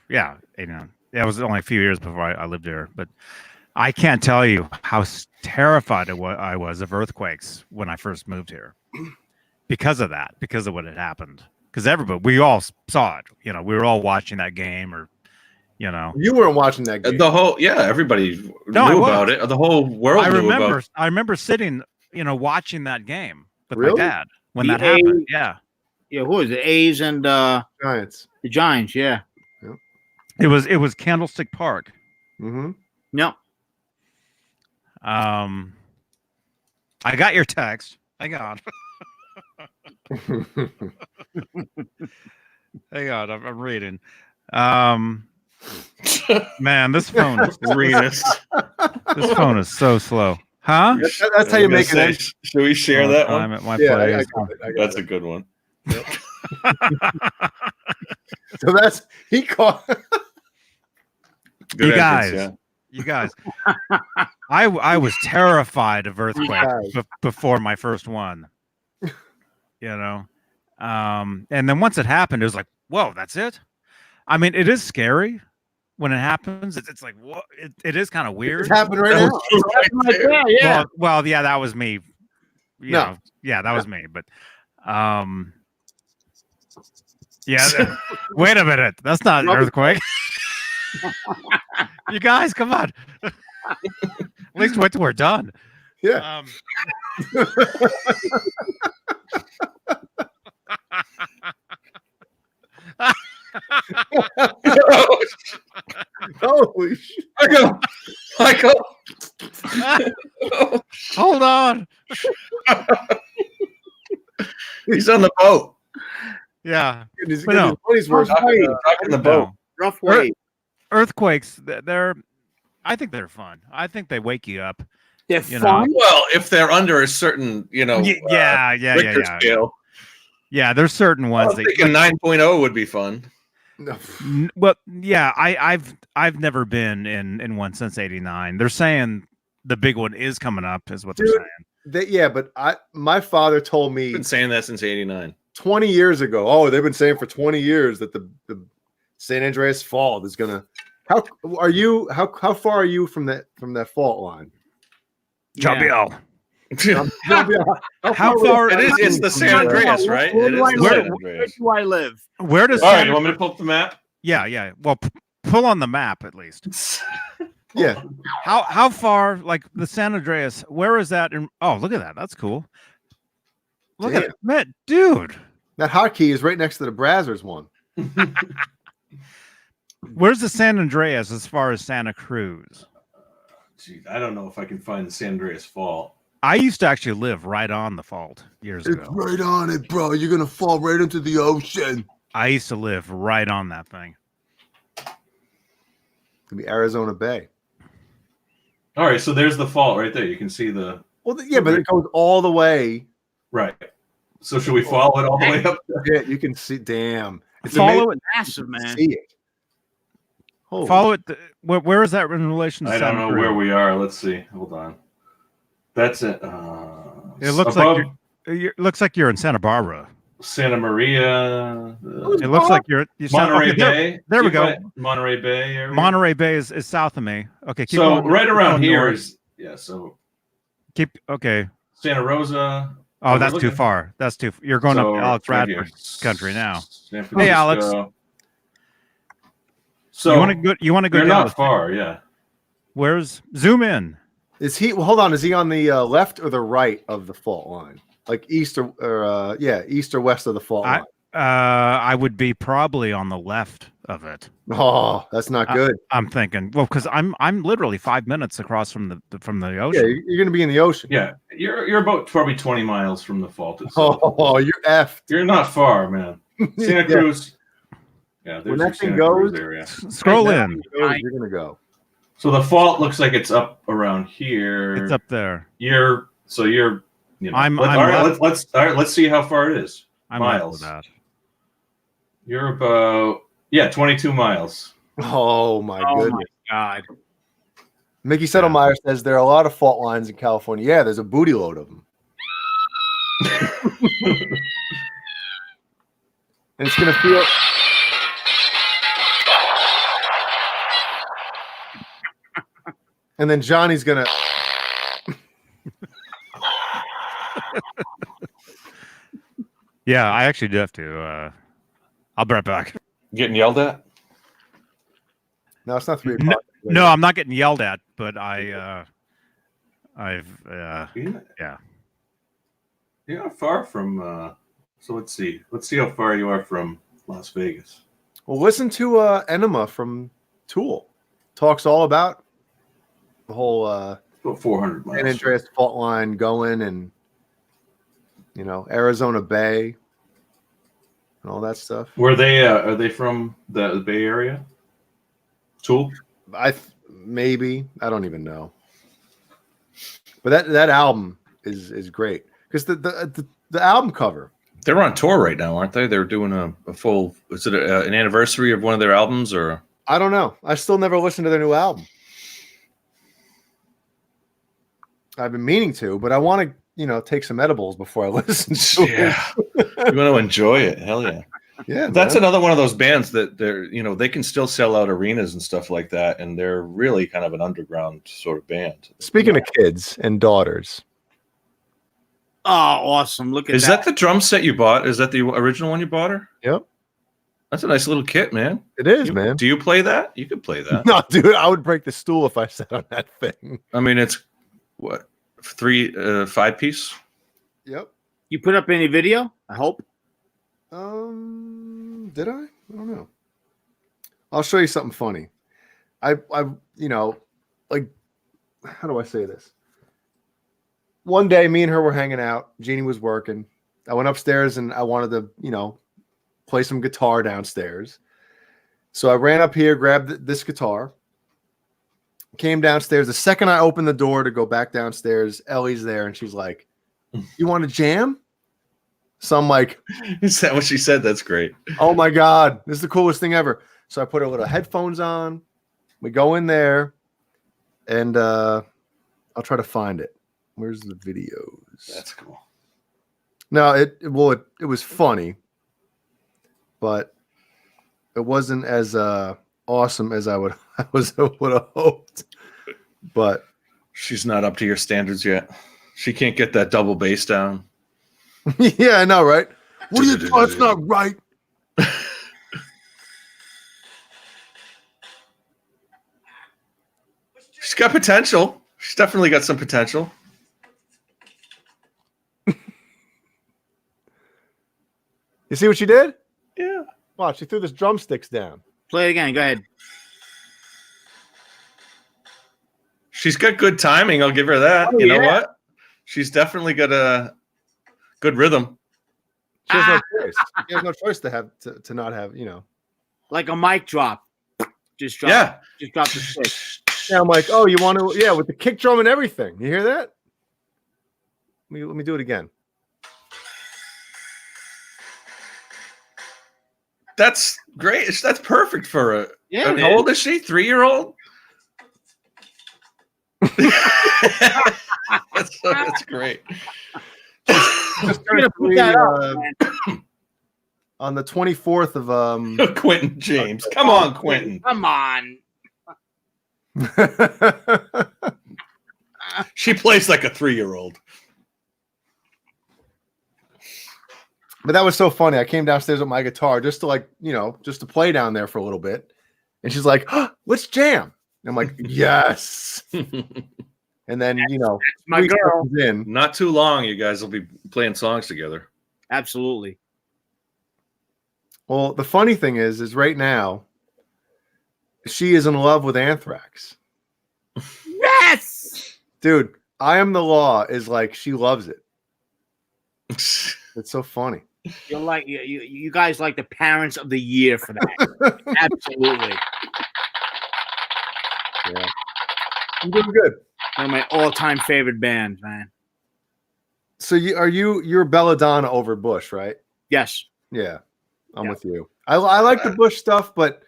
Yeah, 89. Yeah, it was only a few years before I lived here, but I can't tell you how terrified I was of earthquakes when I first moved here, because of that, because of what had happened. Because we all saw it. We were all watching that game, or you weren't watching that game. Everybody knew about it. The whole world knew about it. I remember sitting, watching that game with Really? my dad when that happened. Yeah. Yeah, who is it? A's and Giants. the Giants. Yeah. It was Candlestick Park. Mm-hmm. No. I got your text. Hang on. Hang on, I'm reading. Man, this phone this phone is so slow. Huh? That's how you make it. Should we share that one? I'm at my Yeah, place. That's a good one. Yep. So he caught. Good You entrance, guys, I was terrified of earthquakes before my first one. And then once it happened, it was like, whoa, that's it. I mean, it is scary when it happens. It's like, what? It is kind of weird. It's happened right now. Yeah. Well, yeah, that was me. Yeah, that was me. But, yeah. Wait a minute, that's not an earthquake. You guys, come on. At least wait till we're done. Yeah. Holy shit. Michael. Hold on. He's on the boat. Yeah. He's But no. Rocking the boat. Rough way. Earthquakes, I think they're fun. I think they wake you up. They're You fun. Well, if they're under a certain, Richter scale. Yeah, there's certain ones I think a 9.0 would be fun. No. Well, yeah, I've never been in one since '89. They're saying the big one is coming up, is what they're saying. But my father told me I've been saying that since '89. 20 years ago. Oh, they've been saying for 20 years that the San Andreas Fault is gonna. How far are you from that fault line? Jumbiel. How far? It is. It's the San Andreas, right? Where It do is I the live? San Andreas. Where do I live? Where does All right, San- you want me to pull up the map? Yeah. Well, pull on the map at least. Yeah. How far, like the San Andreas? Where is that? Oh, look at that. That's cool. Look at it, man, dude. That hotkey is right next to the Brazzers one. Where's the San Andreas as far as Santa Cruz? Gee, I don't know if I can find the San Andreas Fault. I used to actually live right on the fault years ago. Right on it, bro. You're gonna fall right into the ocean. I used to live right on that thing. It's gonna be Arizona Bay. All right, so there's the fault right there. You can see the Well, yeah, but it goes all the way. right. So should we follow it all the way up? Yeah, you can see. Damn, it's Follow it. Massive, man. See it. Holy Follow it. Where is that in relation to I don't Santa know Cruz? where we are. Let's see. Hold on. That's it. It looks above looks like you're in Santa Barbara. Santa Maria. It looks like you're Monterey okay, Bay. There we Keep go. right- Monterey Bay area. Monterey Bay is south of me. Okay, keep So going. right around Keep going here north. is So Okay. Santa Rosa. Oh, that's we're too looking- far. That's too. You're going So up Alex right here. Radford's country now. San Hey, Alex. Francisco. So You want to go? You want to go they're down? not far. Yeah. Where's zoom in? Is he? Well, hold on. Is he on the left or the right of the fault line? Like east or east or west of the fault line? I would be probably on the left of it. Oh, that's not good. I'm thinking. Well, because I'm literally 5 minutes across from the Yeah, ocean. you're going to be in the ocean. Yeah. You're about probably 20 miles from the fault itself. Oh, you're effed. You're not far, man. Santa Cruz. Yeah, When there's that your thing Santa goes, Cruz area. Scroll in. you're gonna go. So the fault looks like it's up around here. It's up there. You're. I'm all right. left. Let's see how far it is. I'm left Miles. with that. You're about 22 miles. Oh my goodness. God. Mickey Settlemeyer says there are a lot of fault lines in California. Yeah, there's a booty load of them. And it's gonna feel. And then Johnny's gonna. Yeah, I actually do have to. I'll be right back. Getting yelled at? No, it's not 3 No, o'clock. no, I'm not getting yelled at, but I've Yeah. You're not far from. So let's see. Let's see how far you are from Las Vegas. Well, listen to Enema from Tool. Talks all about the whole About 400 miles. San Andreas fault line going, and Arizona Bay and all that stuff. Were they? Are they from the Bay Area? Tool. Maybe, I don't even know. But that album is great because the album cover. They're on tour right now, aren't they? They're doing a full. Is it an anniversary of one of their albums, or? I don't know. I still never listened to their new album. I've been meaning to, but I want to, take some edibles before I listen to it. You want to enjoy it? Hell yeah! Yeah, That's man. another one of those bands that they can still sell out arenas and stuff like that, and they're really kind of an underground sort of band. Speaking of kids and daughters. Oh, awesome. Look at Is that the drum set you bought? Is that the original one you bought her? Yep. That's a nice little kit, man. It is, man. Do you play that? You could play that. No, dude, I would break the stool if I sat on that thing. I mean, it's what, 5 piece? Yep. You put up any video? I hope. Did I? I don't know. I'll show you something funny. I like, how do I say this? One day, me and her were hanging out. Jeannie was working. I went upstairs and I wanted to, play some guitar downstairs. So I ran up here, grabbed this guitar, came downstairs. The second I opened the door to go back downstairs, Ellie's there and she's like, "You want to jam?" So I'm like, Is that what she said? That's great. "Oh my God, this is the coolest thing ever." So I put her little headphones on. We go in there and I'll try to find it. Where's the videos? That's cool. No, it was funny, but it wasn't as awesome as I would have hoped. But She's not up to your standards yet. She can't get that double bass down. yeah, I know, right? What are you doing? That's not right. She's got potential. She's definitely got some potential. You see what she did? Yeah. Watch, she threw this drumsticks down. Play it again. Go ahead. She's got good timing. I'll give her that. Oh, you know yeah. what? She's definitely got a good rhythm. She has no choice. She has no choice to not have, Like a mic drop. Just drop. Yeah. Just drop the stick. Yeah, I'm like, oh, you want to? Yeah, with the kick drum and everything. You hear that? Let me do it again. That's great. That's perfect for her. Yeah, How man. old is she? 3-year-old? that's great. Just You're gonna put that up, man. on the 24th of Quentin James. Come on, Quentin. Come on. She plays like a 3-year-old. But that was so funny. I came downstairs with my guitar just to just to play down there for a little bit. And she's like, "Oh, let's jam." And I'm like, "Yes." And then, My 3 girl. seconds in, Not too long, you guys will be playing songs together. Absolutely. well, the funny thing is right now, she is in love with Anthrax. Yes. Dude, I Am the Law is like, she loves it. It's so funny. You're like you guys like the parents of the year for that. Absolutely. Yeah. I'm doing good. One of my all-time favorite bands, man. So you're Belladonna over Bush, right? Yes. Yeah, I'm with you. I like the Bush stuff, but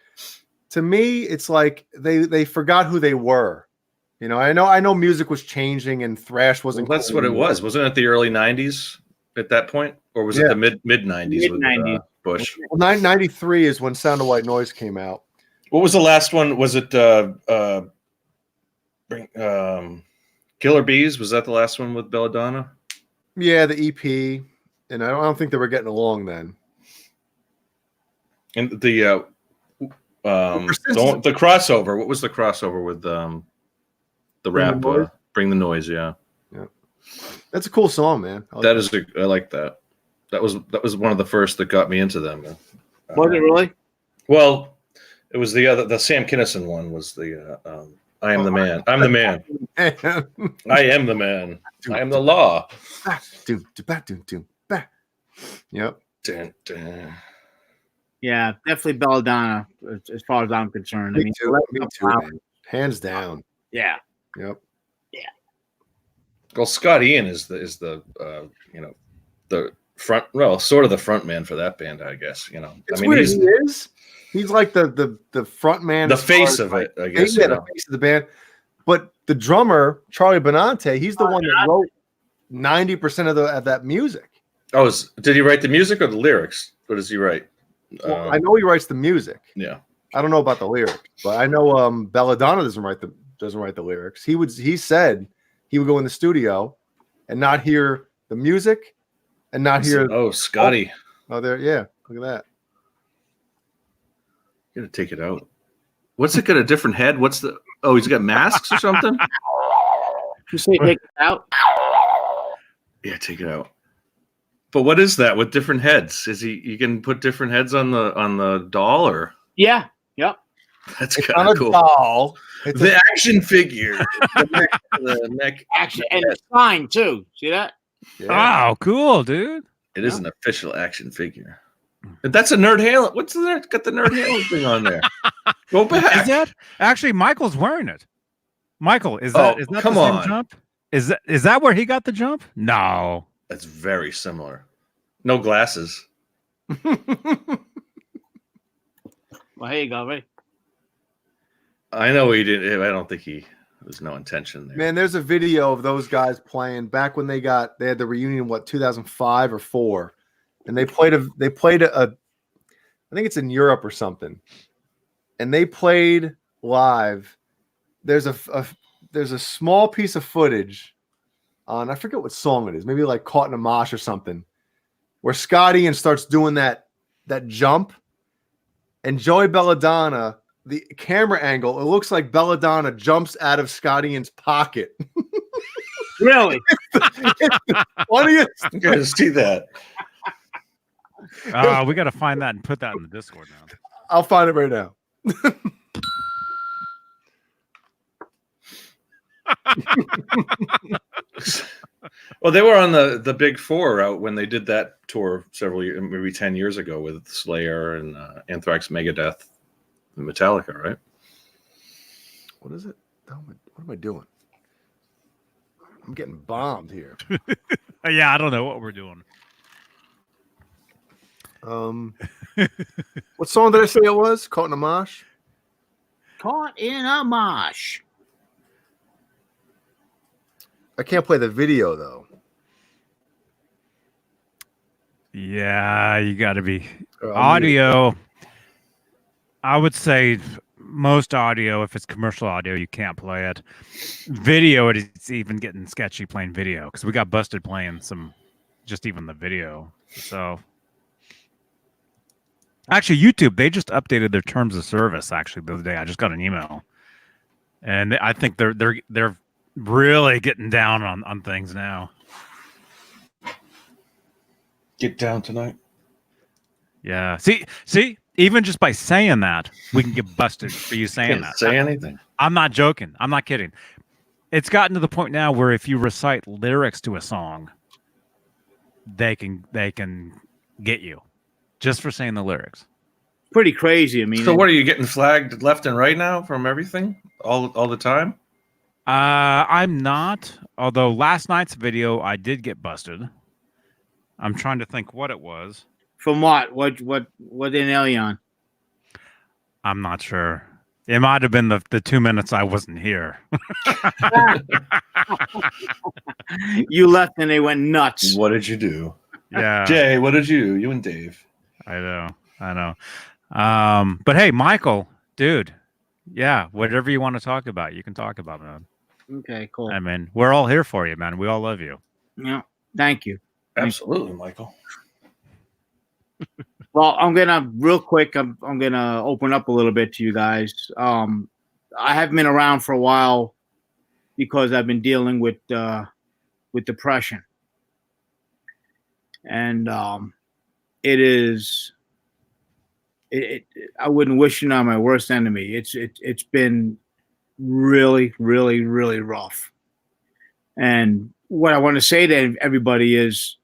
to me, it's like they forgot who they were. You know, I know music was changing and thrash wasn't. Well, that's cool what it anymore. was. Wasn't it the early '90s at that point, or was it the mid '90s with Mid-90s. Bush? Well, 93 is when Sound of White Noise came out. What was the last one? Was it Killer Bees? Was that the last one with Belladonna? Yeah, the EP, and I don't think they were getting along then. And the crossover. What was the crossover with the rap? Bring the Noise. Yeah, that's a cool song, man. I like that. That was one of the first that got me into them. Was it really? Well, it was the Sam Kinison one. Was the I am the man. I'm the man. I am the man. I am the law. Yep. Dun, dun. Yeah, definitely Belladonna, as far as I'm concerned. Me too, man. Hands down. Yeah. Yep. Yeah. Well, Scott Ian is the the front, well, sort of the front man for that band, I guess. You know, It's weird. He is. He's like the front man, the face of it, I guess. Yeah, the face of the band. But the drummer, Charlie Benante, he's the one that wrote 90% of that music. Oh, did he write the music or the lyrics? What does he write? Well, I know he writes the music. Yeah. I don't know about the lyrics, but I know Belladonna doesn't write the lyrics. He said he would go in the studio and not hear the music and not hear. Oh, Scotty. Oh, there. Yeah. Look at that. You gotta take it out. What's it got? A different head? What's the? Oh, he's got masks or something. You say take it out? Yeah, take it out. But what is that with different heads? Is you can put different heads on the doll, or? Yeah. Yep. That's It's kind not of cool. a doll. It's The action figure. The neck action and the sign too. See that? Yeah. Oh, cool, dude. It is an official action figure. But that's a Nerd Halen. What's that? Got the Nerd Halen thing on there. Go back. Is that actually Michael's wearing it? Michael, is that come the same on. jump? Is that where he got the jump? No. That's very similar. No glasses. Well, here you go, right? I know he didn't. I don't think there's no intention there. Man, there's a video of those guys playing back when they had the reunion, 2005 or 4, and they played a I think it's in Europe or something, and they played live. There's a small piece of footage on, I forget what song it is, maybe like Caught in a Mosh or something, where Scott Ian starts doing that jump, and Joey Belladonna, the camera angle, it looks like Belladonna jumps out of Scott Ian's pocket. Really? Funniest. You guys see that? We got to find that and put that in the Discord now. I'll find it right now. Well, they were on the Big Four out when they did that tour several years, maybe 10 years ago, with Slayer and Anthrax, Megadeth, and Metallica, right? What is it? What am I doing? I'm getting bombed here. Yeah, I don't know what we're doing. What song did I say it was? Caught in a Mosh? Caught in a mosh. I can't play the video though. Yeah, you got to be I'll audio. I would say most audio, if it's commercial audio, you can't play it. Video, it's even getting sketchy playing video because we got busted playing even the video. So actually, YouTube, they just updated their terms of service. Actually, the other day, I just got an email, and I think they're really getting down on things now. Get down tonight. Yeah. See, even just by saying that, we can get busted for you saying Can't that. say anything. I'm not joking. I'm not kidding. It's gotten to the point now where if you recite lyrics to a song, they can get you just for saying the lyrics. Pretty crazy. I mean, So what are you getting flagged left and right now from everything all the time? I'm not. Although last night's video, I did get busted. I'm trying to think what it was. from what? What they nail you on? I'm not sure. It might have been the 2 minutes I wasn't here. You left and they went nuts. What did you do? Yeah, Jay, what did you do? You and Dave. I know. But hey, Michael, dude, yeah, whatever you want to talk about, you can talk about, man. Okay, cool. I mean, we're all here for you, man. We all love you. Yeah, thank you. Absolutely, Michael. Well, I'm gonna real quick. I'm gonna open up a little bit to you guys. I haven't been around for a while because I've been dealing with depression, and it is. I wouldn't wish it on my worst enemy. It's been really, really, really rough. And what I want to say to everybody is,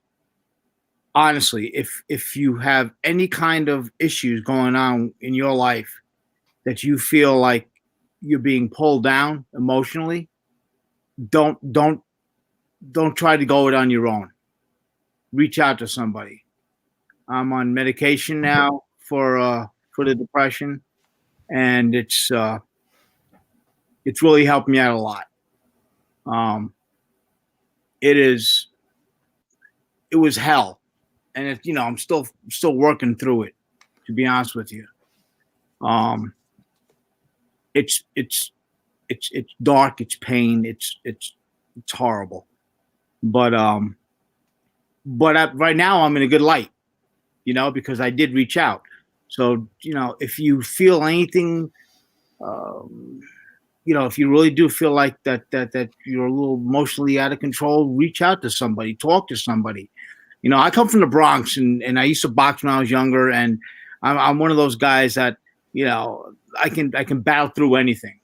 honestly, if you have any kind of issues going on in your life that you feel like you're being pulled down emotionally, don't try to go it on your own. Reach out to somebody. I'm on medication now for the depression, and it's really helped me out a lot. It was hell. And I'm still working through it, to be honest with you. It's dark, it's pain, it's horrible. But right now I'm in a good light, because I did reach out. So, if you feel anything, if you really do feel like that you're a little emotionally out of control, reach out to somebody, talk to somebody. I come from the Bronx, and I used to box when I was younger, and I'm one of those guys that, I can battle through anything.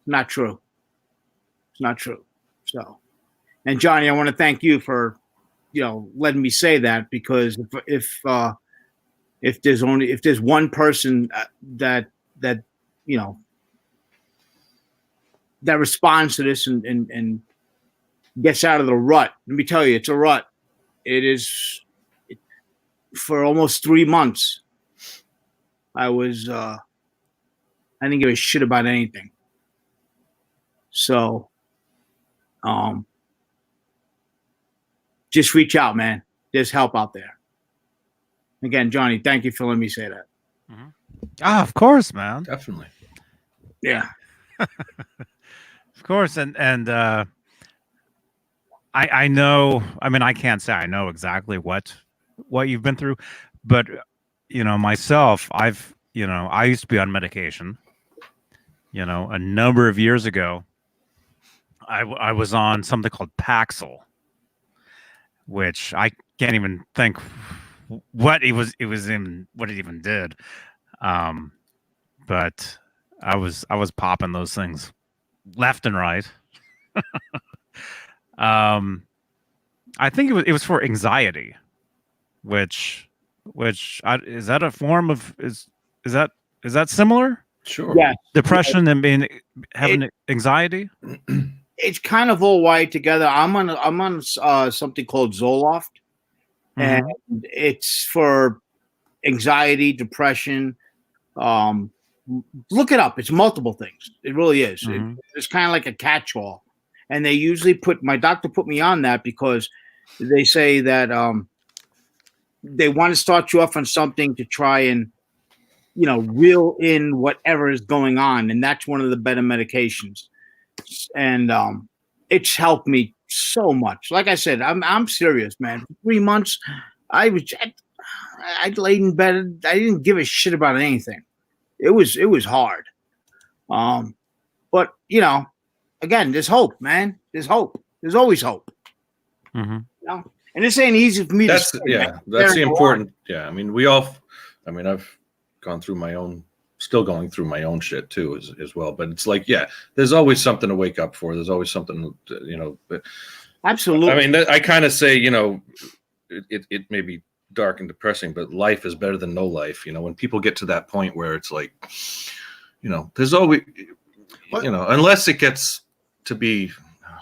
Not true. It's not true. So, and Johnny, I want to thank you for, letting me say that, because if there's one person that responds to this and gets out of the rut, let me tell you, it's a rut. It is. For almost 3 months, I didn't give a shit about anything. So, just reach out, man. There's help out there. Again, Johnny, thank you for letting me say that. Mm-hmm. Of course, man. Definitely. Yeah. Of course, and I know. I mean, I can't say I know exactly what you've been through, but myself, I used to be on medication. A number of years ago, I was on something called Paxil, which I can't even think what it even did. But I was popping those things left and right. I think it was for anxiety, which is that a form of is that similar? Sure. Yeah. Depression and having anxiety. It's kind of all wired together. I'm on something called Zoloft, and it's for anxiety, depression. Look it up. It's multiple things. It really is. It's kind of like a catch-all. And they usually my doctor put me on that because they say that they want to start you off on something to try and, reel in whatever is going on. And that's one of the better medications. And it's helped me so much. Like I said, I'm serious, man. For 3 months, I laid in bed. I didn't give a shit about anything. It was hard. But, again, there's hope, man. There's hope. There's always hope. And this ain't easy for me to say. That's the important. Yeah. I mean, I've gone through still going through my own shit too, as well. But it's like, there's always something to wake up for. There's always something, Absolutely. I mean, I kind of say, it may be dark and depressing, but life is better than no life. You know, when people get to that point where it's like, you know, there's always, you know, unless it gets to be,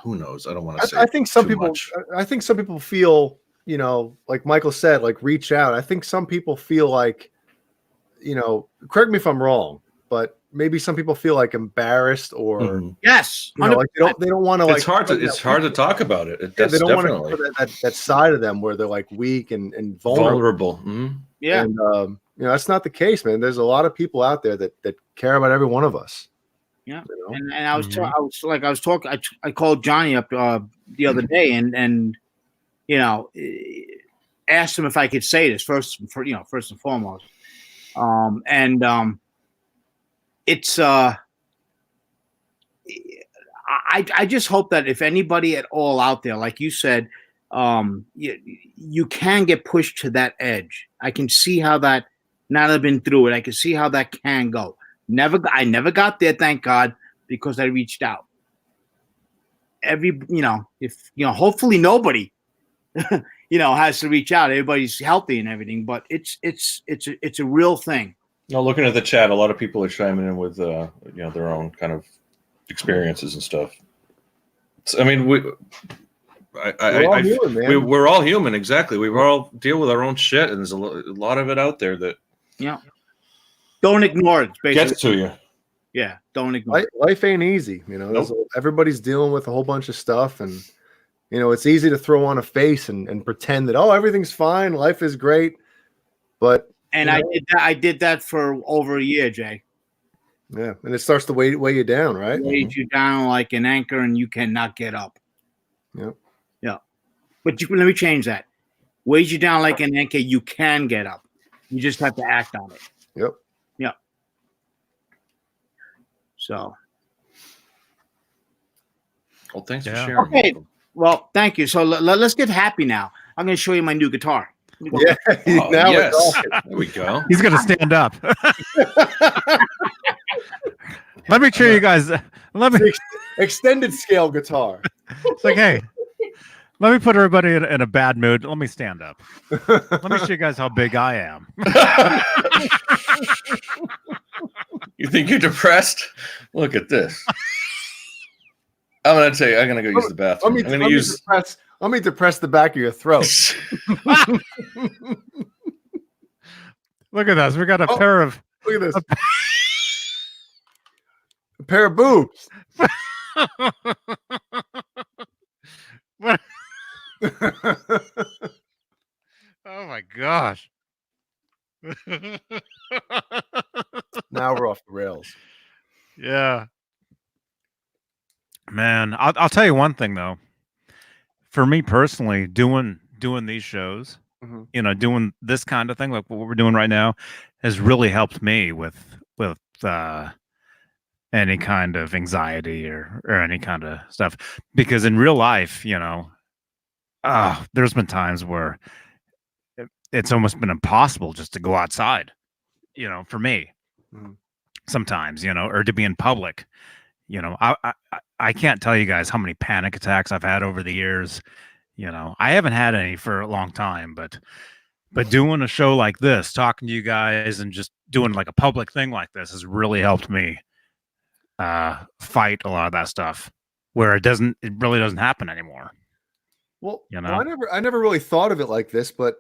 who knows? I don't want to say. I think some too people. much. I think some people feel, you know, like Michael said, like reach out. I think some people feel like, you know, correct me if I'm wrong, but maybe some people feel like embarrassed or yes, you know, like they don't want to like. It's hard to talk about it. That's they don't definitely want to put that side of them where they're like weak and vulnerable. Yeah, and you know, that's not the case, man. There's a lot of people out there that care about every one of us. Yeah, you know? and I was talking. I called Johnny up the other day, and you know, asked him if I could say this first and foremost. It's I just hope that if anybody at all out there, like you said, you can get pushed to that edge. I can see how that. Now that I've been through it, I can see how that can go. I never got there, thank God, because I reached out. Hopefully nobody, has to reach out. Everybody's healthy and everything, but it's a real thing. No, looking at the chat, a lot of people are chiming in with their own kind of experiences and stuff. I mean, we're all human, exactly. We all deal with our own shit, and there's a lot of it out there that don't ignore it. Basically, gets to you. Yeah, don't ignore it. Life ain't easy, you know. Nope. Everybody's dealing with a whole bunch of stuff, and you know, it's easy to throw on a face and pretend that everything's fine, life is great, but I did that for over a year, Jay. Yeah, and it starts to weigh you down, right? Weighs you down like an anchor, and you cannot get up. Yep. Yeah, but let me change that. Weighs you down like an anchor, you can get up. You just have to act on it. Yep. Yeah. So. Well, thanks for sharing. Okay. Well, thank you. So let's get happy now. I'm going to show you my new guitar. Yeah. Now yes. There we go. He's going to stand up. Let me show you guys. Extended scale guitar. It's like, hey, let me put everybody in a bad mood. Let me stand up. Let me show you guys how big I am. You think you're depressed? Look at this. I'm going to tell you, I'm going to go use the bathroom. Let me depress the back of your throat. Look at this. We got a pair of. Look at this. A pair of boobs. Oh my gosh. Now we're off the rails. Yeah. Man, I'll tell you one thing though. For me personally, doing these shows, doing this kind of thing, like what we're doing right now, has really helped me with any kind of anxiety or any kind of stuff. Because in real life, there's been times where it's almost been impossible just to go outside, for me. Sometimes, or to be in public. I can't tell you guys how many panic attacks I've had over the years. I haven't had any for a long time, but doing a show like this, talking to you guys, and just doing like a public thing like this has really helped me fight a lot of that stuff where it really doesn't happen anymore. Well, I never really thought of it like this, but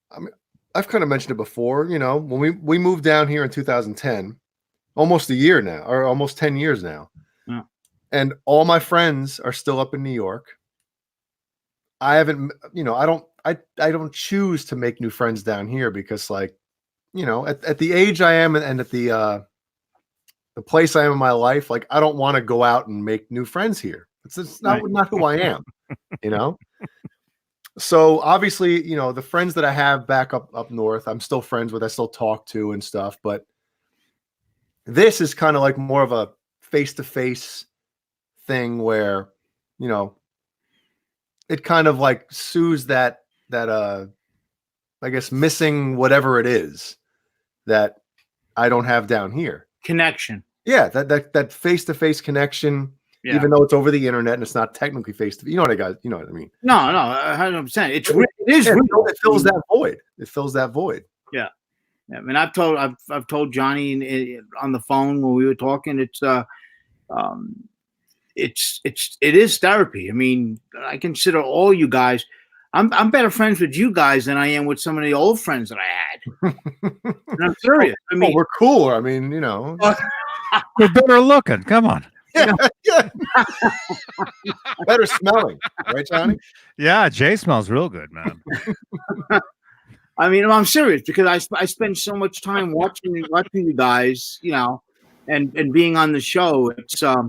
I mean, I've kind of mentioned it before. When we moved down here in 2010, almost a year now, or almost 10 years now. Yeah. And all my friends are still up in New York. I haven't, I don't choose to make new friends down here because, like, at the age I am and at the place I am in my life, like, I don't want to go out and make new friends here. It's not who I am, So obviously, the friends that I have back up north, I'm still friends with, I still talk to and stuff, but this is kind of like more of a face-to-face thing where, it kind of like soothes that I guess missing whatever it is that I don't have down here. Connection. Yeah, that face-to-face connection. Yeah. Even though it's over the internet and it's not technically face to face. You know what I mean? No, 100%. It is Yeah, real. it fills that void. It fills that void. Yeah. I mean, I've told Johnny on the phone when we were talking. It is therapy. I mean, I consider all you guys. I'm better friends with you guys than I am with some of the old friends that I had. And I'm serious. I mean, we're cooler. I mean, you know, We're better looking. Come on. yeah. Better smelling, right, Johnny? Yeah, Jay smells real good, man. I mean, I'm serious because I spend so much time watching you guys, you know, and being on the show. It's a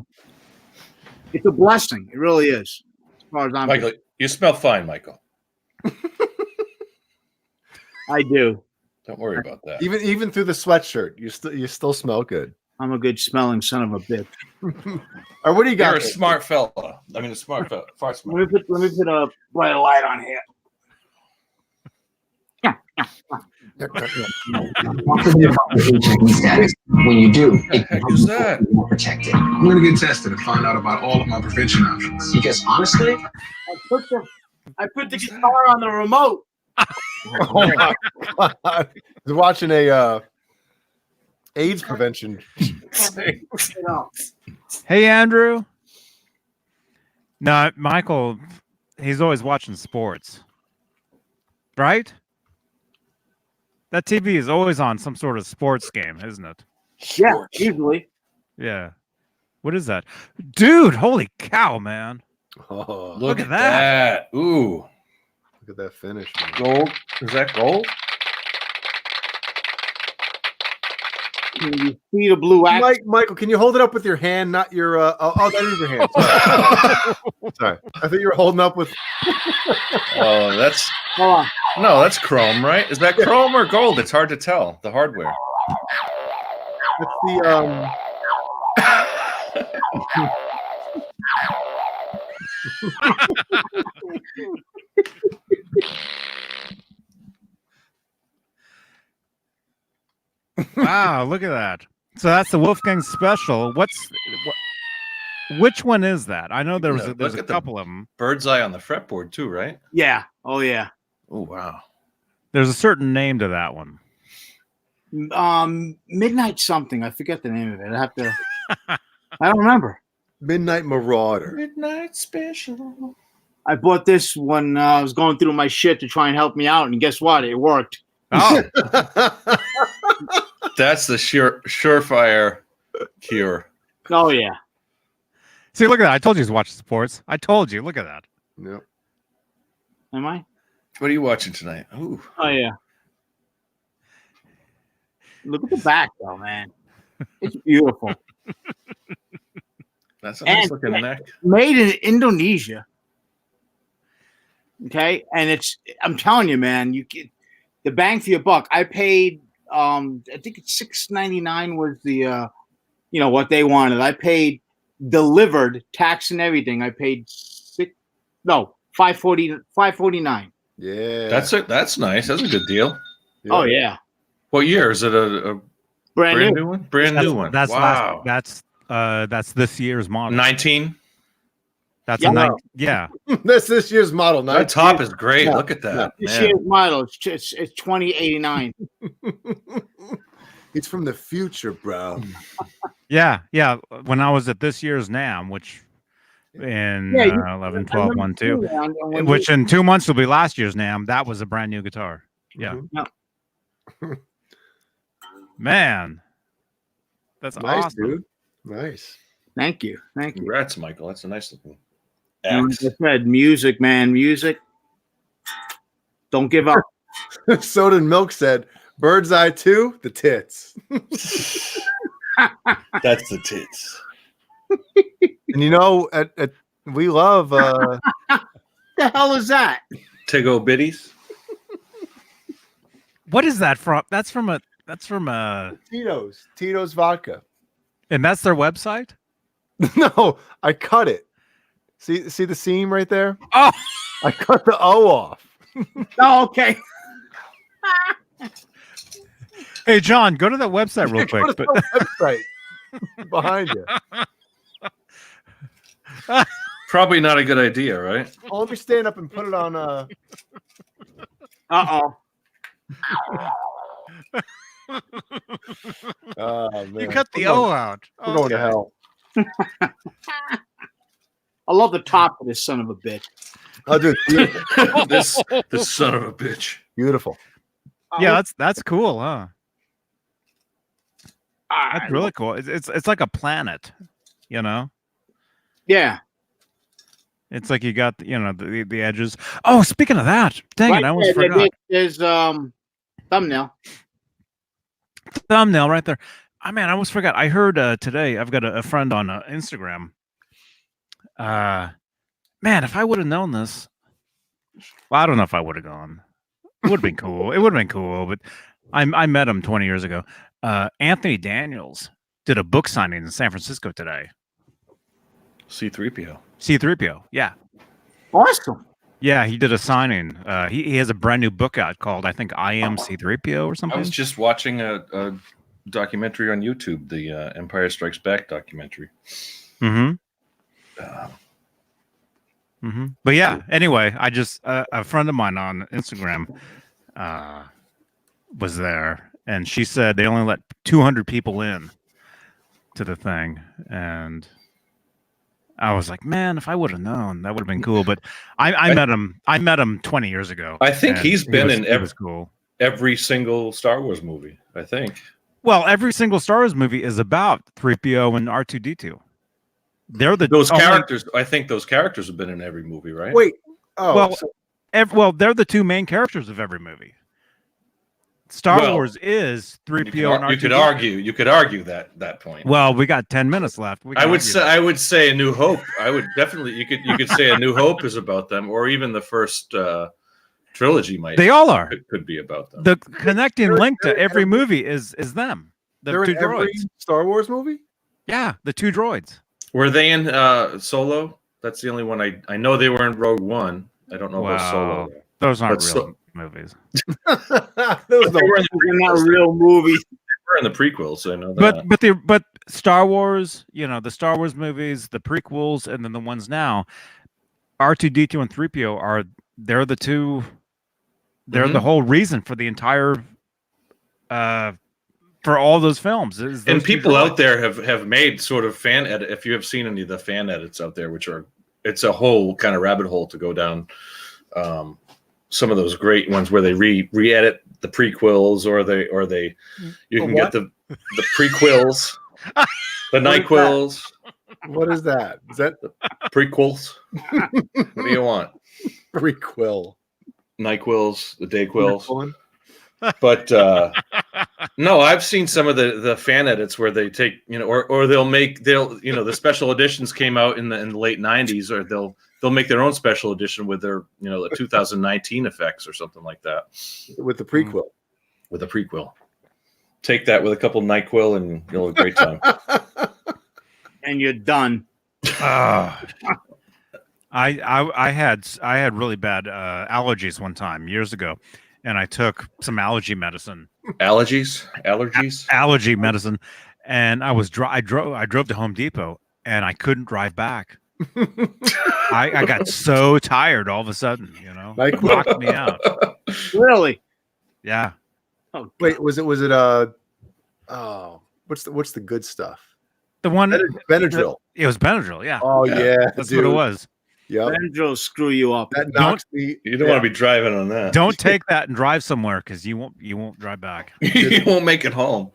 blessing. It really is. As far as I'm Michael, you smell fine, Michael. I do. Don't worry about that. Even through the sweatshirt, you still smell good. I'm a good smelling son of a bitch. Or what do you got? You're a smart fella. I mean, a smart fella. Far smart. Let me put a bright light on here. HIV status. When you do, What the heck is that? you're more protected. I'm gonna get tested and find out about all of my prevention options. Because honestly, I put the guitar on the remote. Oh my God. I was watching a AIDS prevention thing. You know. Hey, Andrew. No, Michael, he's always watching sports. Right? That TV is always on some sort of sports game, isn't it? Yeah, usually. Yeah. What is that? Dude, holy cow, man. Oh, Look at at that. Ooh. look at that finish, man. Gold. Is that gold? Can you see the blue axe? Michael, can you hold it up with your hand, not your oh, that is your hand. Sorry. Sorry. I think you were holding up with Oh, that's Hold on. no, that's chrome, right? Is that chrome or gold? It's hard to tell. The hardware. that's the Wow, look at that. So that's the Wolfgang special. Which one is that? I know there's Look a at the couple of them. Bird's eye on the fretboard too, right? Yeah. Oh yeah. Oh wow. There's a certain name to that one. Midnight something. I forget the name of it. I have to. I don't remember. Midnight Marauder. Midnight special. I bought this when I was going through my shit to try and help me out, and guess what? It worked. Oh, That's the surefire cure. Oh yeah. see, look at that. I told you to watch sports. I told you. Look at that. Yep. Am I? What are you watching tonight? Ooh. Oh yeah. Look at the back, though, man. It's beautiful. That's a nice looking neck. Made in Indonesia. Okay, and I'm telling you, man, you get the bang for your buck. I paid I think it's $6.99 was the what they wanted. I paid delivered, tax and everything. I paid $5.49. Yeah. That's nice. That's a good deal. Oh yeah. What year is it? A Brand new. one? Brand new one. That's wow. that's this year's model. 19. That's Yeah. a 19. Yeah. this year's model. That top is great. Yeah. Look at that. This Man. year's model. It's 2089. It's from the future, bro. Yeah. Yeah. When I was at this year's NAM, which in Yeah, 11, 12, 1, 2, When which in 2 months will be last year's NAM, that was a brand new guitar. Yeah. Mhm. Man. That's Nice, awesome. dude. Nice. Thank you. Congrats, Michael. That's a nice looking And axe. like I said, music, man, music. Don't give up. Soda and Milk said, Bird's Eye 2, the tits. That's the tits. And you know, we love What the hell is that? Tigo Biddies. What is that from? That's from a Tito's vodka. and that's their website? No, I cut it. See the seam right there? Oh, I cut the O off. Oh, okay. hey John, go to that website real quick. Go to But the website behind you. Probably not a good idea, right? Well, let me stand up and put it on. Uh-oh. Oh man, You cut the We're going- O out. We're going to hell. I love the top of this son of a bitch. Oh, dude, beautiful. this son of a bitch. Beautiful. Yeah, that's cool, huh? Ah, That's really cool. It's like a planet, you know. yeah. It's like you got the edges. Oh, speaking of that, dang Right it, I almost there, forgot. There's thumbnail. Thumbnail right there. I almost forgot. I heard today. I've got a friend on Instagram. Man, if I would have known this, well, I don't know if I would have gone. It would have been cool. It would have been cool, but I met him 20 years ago. Anthony Daniels did a book signing in San Francisco today. C-3PO. C-3PO, yeah. Awesome. Yeah, he did a signing. He has a brand new book out called, I think, I Am C-3PO or I something. was just watching a documentary on YouTube, the Empire Strikes Back documentary. Mm-hmm. But yeah, anyway, I just a friend of mine on Instagram was there, and she said they only let 200 people in to the thing, and I was like, man, if I would have known, that would have been cool. But I met him. I met him 20 years ago. I think and he's been in cool. every single Star Wars movie. I think. Well, every single Star Wars movie is about 3PO and R2D2. They're Those characters. I think those characters have been in every movie, right? Wait. Oh, Well, so- they're the two main characters of every movie. Star Wars is 3PO and R2D2. You could argue that point. Well, we got 10 minutes left. I would say A New Hope. I would definitely you could say A New Hope is about them, or even the first trilogy might. They all are. Could be about them. The connecting link to every movie is them. The they're two in every droids. Star Wars movie. Yeah, the two droids. Were they in Solo? That's the only one I know they were in Rogue One. I don't know about Solo. Those aren't But real movies. Those They were in They're not real movies. the prequels. I know that. But Star Wars, the Star Wars movies, the prequels, and then the ones now, R2D2 and 3PO they're the two. They're the whole reason for the entire for all those films. And people out there have made sort of fan edit. If you have seen any of the fan edits out there, it's a whole kind of rabbit hole to go down. Some of those great ones where they re-edit the prequels, or you can get the prequels, the NyQuils. What is that? Is that Prequels? What do you want? prequel? NyQuils, the Dayquils. But no, I've seen some of the fan edits where they take, or the special editions came out in the late 90s, or they'll make their own special edition with their, the 2019 effects or something like that. With the prequel. With a prequel. Take that with a couple NyQuil and you'll have a great time. And you're done. I had really bad allergies one time years ago, and I took some allergy medicine. Allergies, allergy medicine, and I drove to Home Depot, and I couldn't drive back. I got so tired all of a sudden, Like, knocked me out. Really? Yeah. Oh, wait, was it what's the good stuff? The one Benadryl. It was Benadryl, yeah. Oh yeah, That's dude. what it was. Yep. Benadryl screw you up. That knocks me. You don't want to be driving on that. Don't take that and drive somewhere, because you won't drive back. You won't make it home.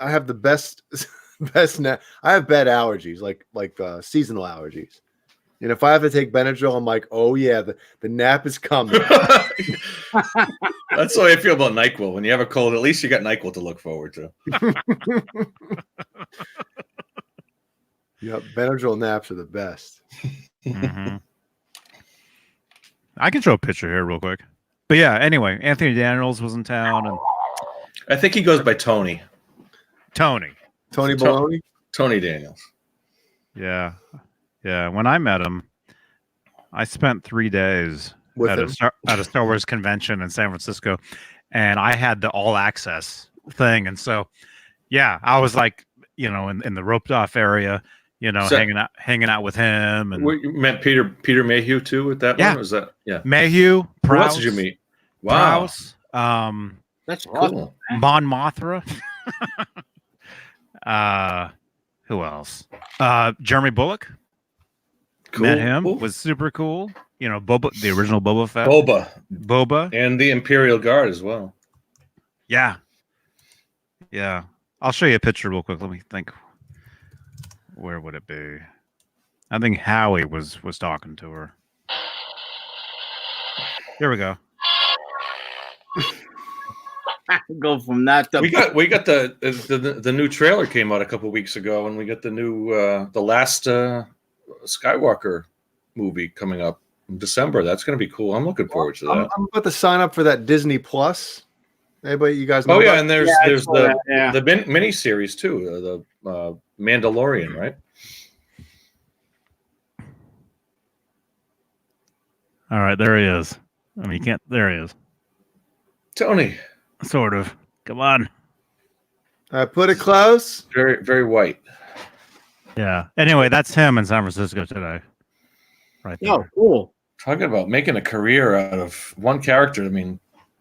I have the best I have bad allergies, like seasonal allergies. And if I have to take Benadryl, I'm like, oh yeah, the nap is coming. That's the way I feel about NyQuil. When you have a cold, at least you got NyQuil to look forward to. Yep, Benadryl naps are the best. Mm-hmm. I can show a picture here real quick. But yeah, anyway, Anthony Daniels was in town, and I think he goes by Tony. Tony Baloney? Tony Daniels. Yeah. Yeah. When I met him, I spent 3 days With at him? at a Star Wars convention in San Francisco, and I had the all access thing. And so, yeah, I was like, in the roped off area, You know, So- hanging out with him, and You met Peter Mayhew too with that Yeah. one? Was that Mayhew, Who Prowse, else did you meet? Wow, Prowse, That's awesome. cool. Mon Mothra. Who else? Jeremy Bullock. Met him. Cool. Was super cool. You know, the original Boba Fett. Boba Boba. and the Imperial Guard as well. Yeah. Yeah. I'll show you a picture real quick. Let me think. Where would it be? I think Howie was talking to her. Here we go. Go from that to We got the new trailer came out a couple weeks ago, and we got the new the last Skywalker movie coming up in December. That's going to be cool. I'm looking forward to that. I'm about to sign up for that Disney Plus. Anybody, you guys know? Oh yeah, about and there's I there's saw the that, yeah. the mini series too, the Mandalorian, right? All right, there he is. I mean, you can't. There he is. Tony, Sort of. Come on. I put it close. very very white. Yeah. Anyway, that's him in San Francisco today. Right there. Oh, cool. Talking about making a career out of one character. I mean,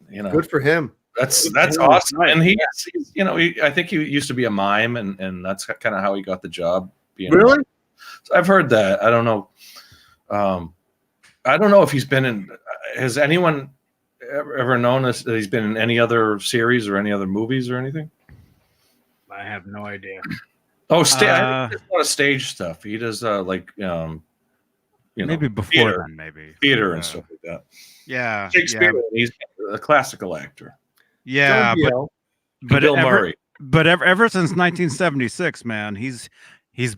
you know, Good for him. that's Yeah, awesome. right. And he's you know, I think he used to be a mime, and that's kind of how he got the job. Being a Really? mime. So I've heard that. I don't know. I don't know if he's been in. Has anyone ever known that he's been in any other series or any other movies or anything? I have no idea. Oh, I think there's a lot of stage stuff. He does you know, Maybe before theater, then, maybe. theater and stuff like that. Yeah. Shakespeare, Yeah. he's a classical actor. Yeah, John but Biel. but Bill Murray. ever since 1976, man, he's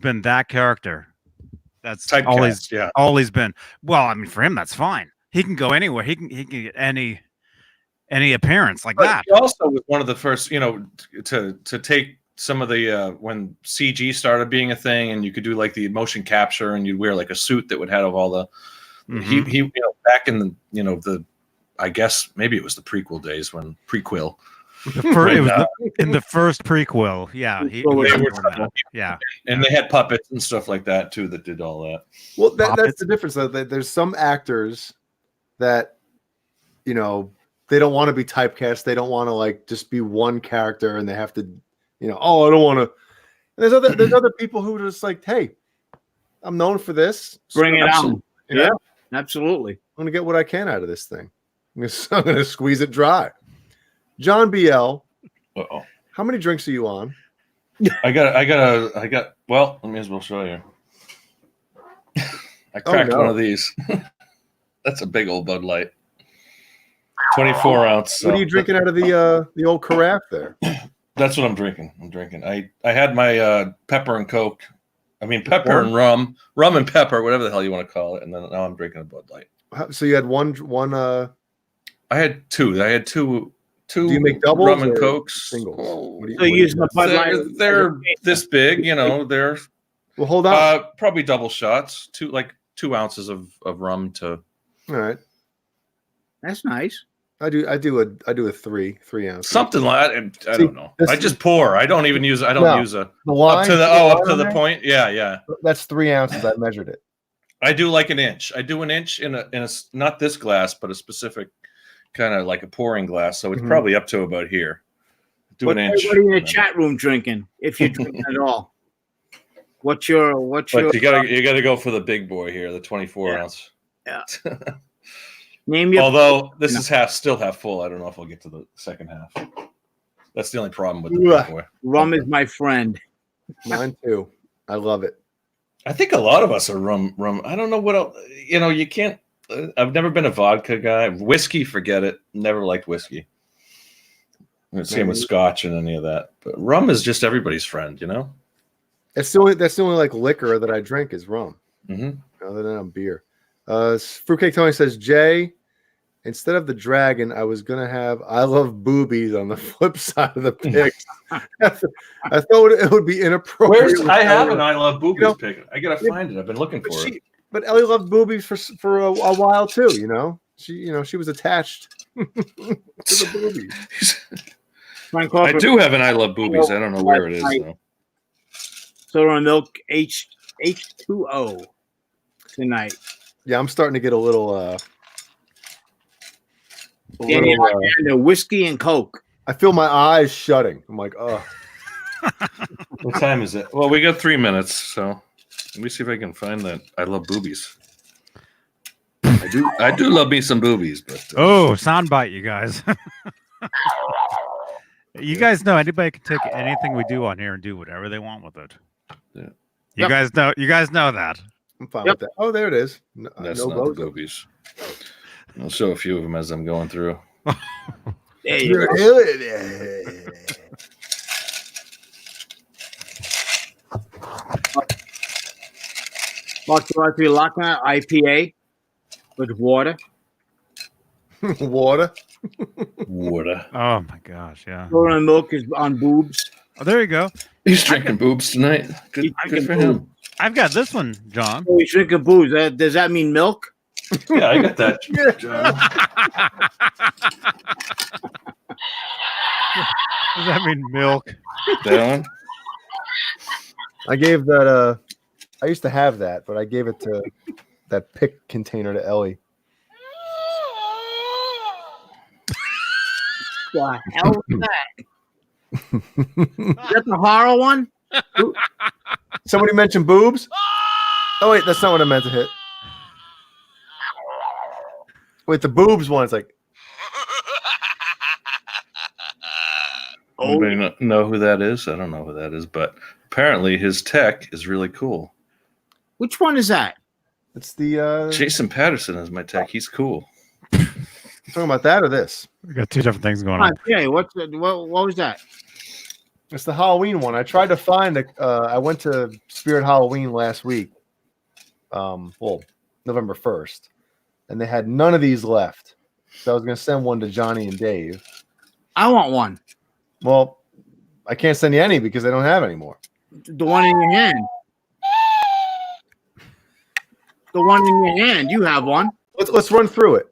been that character. That's Typecast, all he's been. Well, I mean, for him, that's fine. He can go anywhere. He can get any appearance like But that. he also was one of the first, you know, to take some of the when CG started being a thing, and you could do like the motion capture, and you'd wear like a suit that would have all the. Mhm. He you know, back in the, you know, the, I guess maybe it was the prequel days when prequel. It was in the first prequel. Yeah, They were doing that. Yeah, and they had puppets and stuff like that too that did all that. Well, that's the difference. Though. There's some actors that, you know, they don't want to be typecast. They don't want to like just be one character, and they have to, you know, oh, I don't want to. There's other people who are just like, hey, I'm known for this. Bring it Absolutely. on. You know? Yeah, absolutely. I'm gonna get what I can out of this thing. I'm gonna squeeze it dry. John Biel, Uh-oh. how many drinks are you on? I got. Well, let me as well show you. I cracked no. one of these. That's a big old Bud Light. 24 ounce. What are you drinking out of the old carafe there? That's what I'm drinking. I had my pepper and Coke. I mean, pepper and rum and pepper, whatever the hell you want to call it. And then now I'm drinking a Bud Light. So you had one. I had two. Do you make doubles rum and or Cokes. singles? Oh, What do you- So you use the Bud Light. they're this big, you know. They're Well, hold on. probably double shots. 2 ounces of rum to. All right, That's nice. I do a 3 ounces. Something like I See, don't know. this I just pour. I don't even use. I don't No. use a The line, up to the point. Yeah. That's 3 ounces. I measured it. I do like an inch. I do an inch in a not this glass, but a specific kind of like a pouring glass. So it's Mhm. probably up to about here. Do What an inch. are you in the chat room drinking? If you're drinking at all, what's your? But you gotta go for the big boy here, the 24 ounce. Yeah. Name your. Although this is still half full. I don't know if I'll get to the second half. That's the only problem with the big boy. Rum is my friend. Mine too. I love it. I think a lot of us are rum. I don't know what else. You know, you can't. I've never been a vodka guy. Whiskey, forget it. Never liked whiskey. Same with scotch and any of that. But rum is just everybody's friend, you know. That's the only like liquor that I drink is rum. Mm-hmm. Other than beer. Fruitcake Tony says, Jay, instead of the dragon, I was gonna have I love boobies on the flip side of the pic. I thought it would be inappropriate. I have an I love boobies know, pick. I gotta find it. I've been looking for it. But Ellie loved boobies for a while too. You know, she was attached to the boobies. I do have an I love boobies. I don't know where it is though. Soda and milk, H2O tonight. Yeah, I'm starting to get a little. And the whiskey and Coke. I feel my eyes shutting. I'm like, oh. What time is it? Well, we got 3 minutes, so let me see if I can find that. I love boobies. I do love me some boobies, but soundbite, you guys. You guys know anybody can take anything we do on here and do whatever they want with it. Yeah. You guys know that. I'm fine with that. Oh, there it is. that's no not bozo. the boobies. I'll show a few of them as I'm going through. There you go. Mark, you want to be locking out IPA with water? Water. Water. Oh my gosh, yeah. Pouring milk is on boobs. Oh, there you go. He's drinking boobs tonight. Good for him. I've got this one, John. Oh, he's drinking booze. Does that mean milk? Yeah, I got that. Does that mean milk? That one? I gave that. I used to have that, but I gave it to that pick container to Ellie. The hell is that? Is that the horror one? Somebody mentioned boobs. Oh wait, that's not what I meant to hit. Wait, the boobs one. It's like. Anybody know who that is? I don't know who that is, but apparently his tech is really cool. Which one is that? It's the. Jason Patterson is my tech. He's cool. Talking about that or this? We got two different things going on. Okay, what was that? It's the Halloween one. I tried to find it. I went to Spirit Halloween last week. Well, November 1st, and they had none of these left. So I was going to send one to Johnny and Dave. I want one. Well, I can't send you any because they don't have any more. The one in your hand. The one in your hand. You have one. Let's run through it.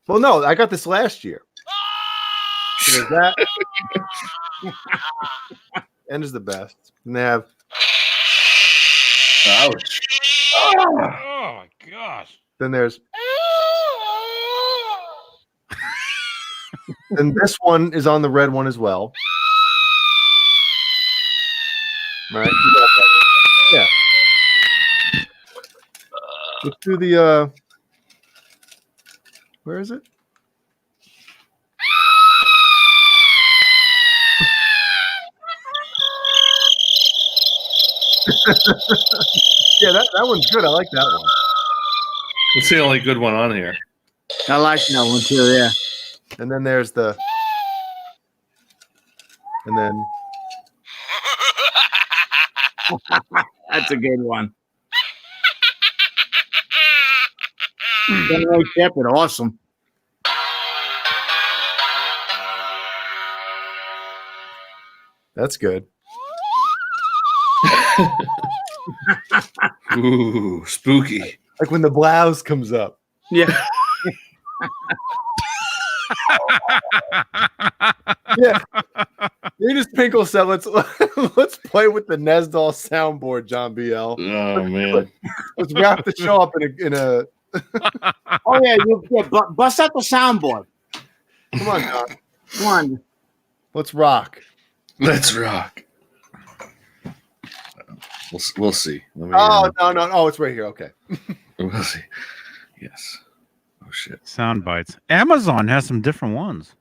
Well, no, I got this last year. So there's that. End is the best. And they have. Ouch. Oh my gosh. Then there's. And this one is on the red one as well. Right? Yeah. Let's do the where is it? Yeah, that one's good. I like that one. It's the only good one on here. I like that one too, yeah. And then there's the and then That's a good one. General Shepherd, awesome. that's good. Ooh, spooky. Like when the blouse comes up. Yeah. Yeah. Venus Pinkle said, let's play with the Nesdal soundboard, John BL. Oh man. Let's wrap the show up in a Oh yeah, bust out the soundboard. come on, John. Come on. Let's rock. Let's rock. We'll see. Let me, No. Oh, it's right here. Okay. we'll see. Yes. Oh shit. Sound bites. Amazon has some different ones.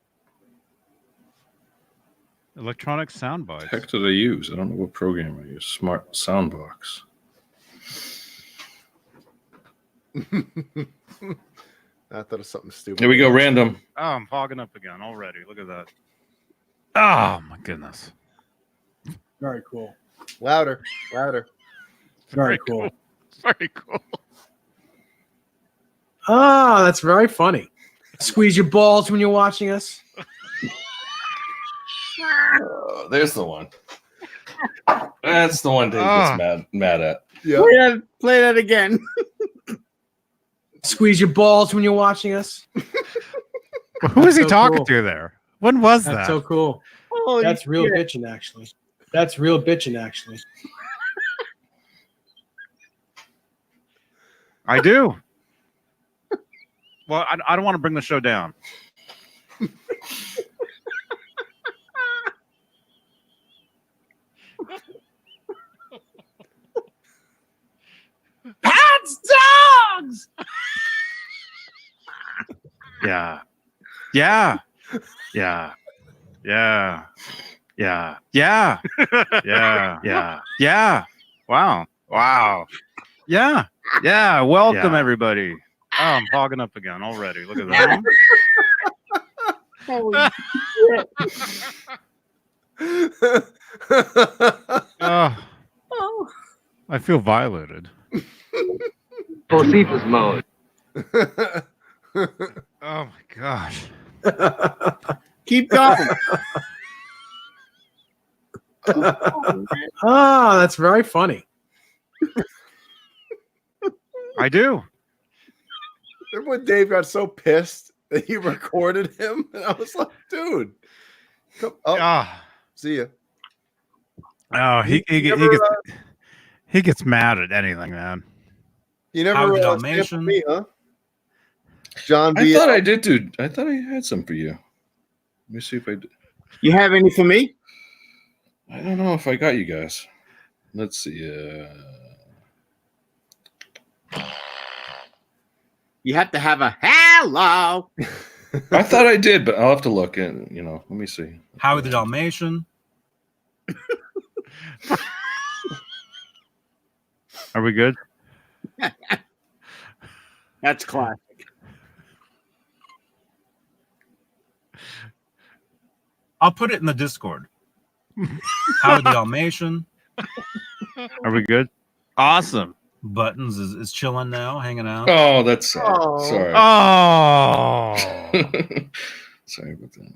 Electronic sound bites. Heck did I use? I don't know what program I use. Smart Soundbox. I thought it was something stupid. Here we go. Random. Oh, I'm fogging up again already. Look at that. Oh my goodness. Very cool. Louder. Very cool. Very cool. Ah, that's very funny. Squeeze your balls when you're watching us. There's the one. That's the one Dave gets mad at. Yeah. Play that again. Squeeze your balls when you're watching us. Who is he so talking cool. to there? When was That's that? so cool. Holy That's real shit. bitching, actually. That's real bitching, actually. I do. Well, I don't want to bring the show down. Pat's dogs. Yeah. Yeah. Yeah. Yeah. Yeah. Yeah. Yeah. Yeah. Yeah. Wow. Wow. Yeah. Yeah. Welcome, everybody. Oh, I'm fogging up again already. Look at that. Holy Oh, oh. I feel violated. Josephus mode. Oh my gosh. Keep going. Ah, that's very funny. I do. Remember when Dave got so pissed that you recorded him? And I was like, dude. Come, Ah. see ya. Oh, he gets mad at anything, man. You never Howard the stand for Dalmatian. me, huh? John I B. thought I did, dude. I thought I had some for you. Let me see if I did. You have any for me? I don't know if I got you guys. Let's see. You have to have a hello. I thought I did, but I'll have to look. And let me see. Howard the Dalmatian. Are we good? That's classic. I'll put it in the Discord. Howard the Dalmatian. Are we good? Awesome. Buttons is chilling now, hanging out. Oh, that's sad. Oh. Sorry. Oh. Sorry about that.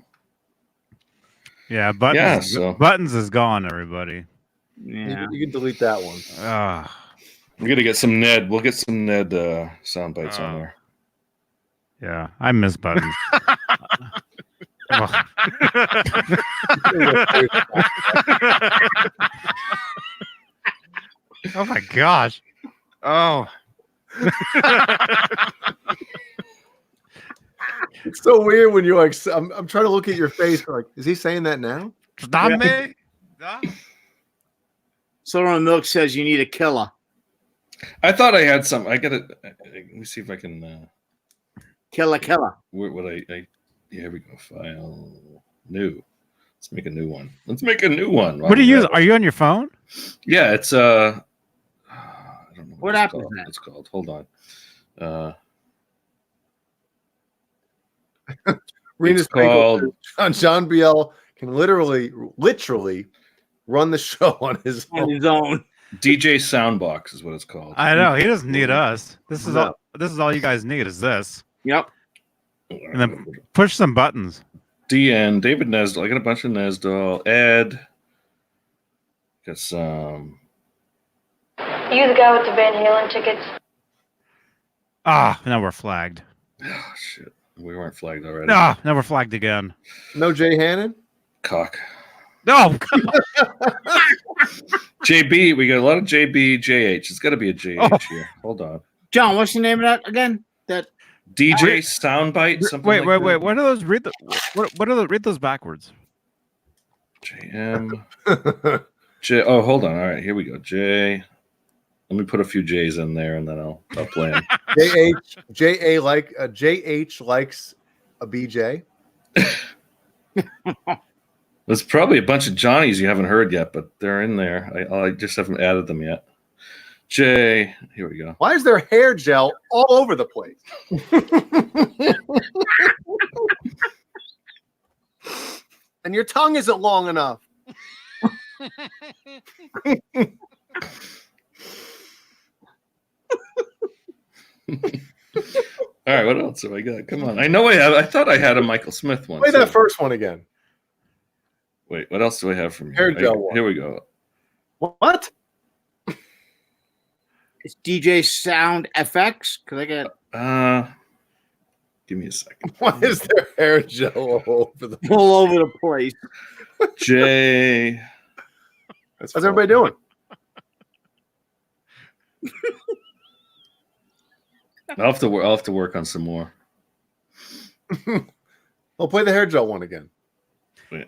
Yeah, buttons. Yeah, so- Buttons is gone, everybody. Yeah. You can delete that one. We're gonna get some Ned. We'll get some Ned sound bites on there. Yeah, I miss buttons. Oh. Oh my gosh. Oh. It's so weird when you're like, I'm trying to look at your face. Like, is he saying that now? Stop me. Silver Milk says you need a killer. I thought I had some. I got it. Let me see if I can. Killer. What I here we go. File new. Let's make a new one. What are you using? Are you on your phone? Yeah, it's I don't know What it's app is called. that? It's called. Hold on. Renus It's called- John BL can literally run the show on his On own. his own. DJ Soundbox is what it's called. I know he doesn't need us. This is No. all. This is all you guys need. Is this? Yep. And then push some buttons. DN David Nesdal. I got a bunch of Nesdal. Ed. Got some. You the guy with the Van Halen tickets? Ah, now we're flagged. Oh shit, we weren't flagged already. Ah, now we're flagged again. No Jay Hannon? Cock. No, come on. JB. We got a lot of JB. JH. It's got to be a JH Oh. here. Hold on. John, what's the name of that again? That DJ Soundbite. Something Wait. like that. What are those? Read read those backwards. JM. J. Oh, hold on. All right, here we go. J. Let me put a few J's in there, and then I'll play them. JH likes a BJ. There's probably a bunch of Johnnies you haven't heard yet, but they're in there. I just haven't added them yet. J. Here we go. Why is there hair gel all over the place? And your tongue isn't long enough. All right, what else have I got? Come on. I know I have. I thought I had a Michael Smith one. Play too. that first one again. Wait, what else do I have from you? Hair gel one. Here we go. What? it's DJ Sound FX. Cause I got Give me a second. Why is there hair gel all over the all over the place. J. How's everybody doing? I'll have to work on some more. We'll play the hair gel one again.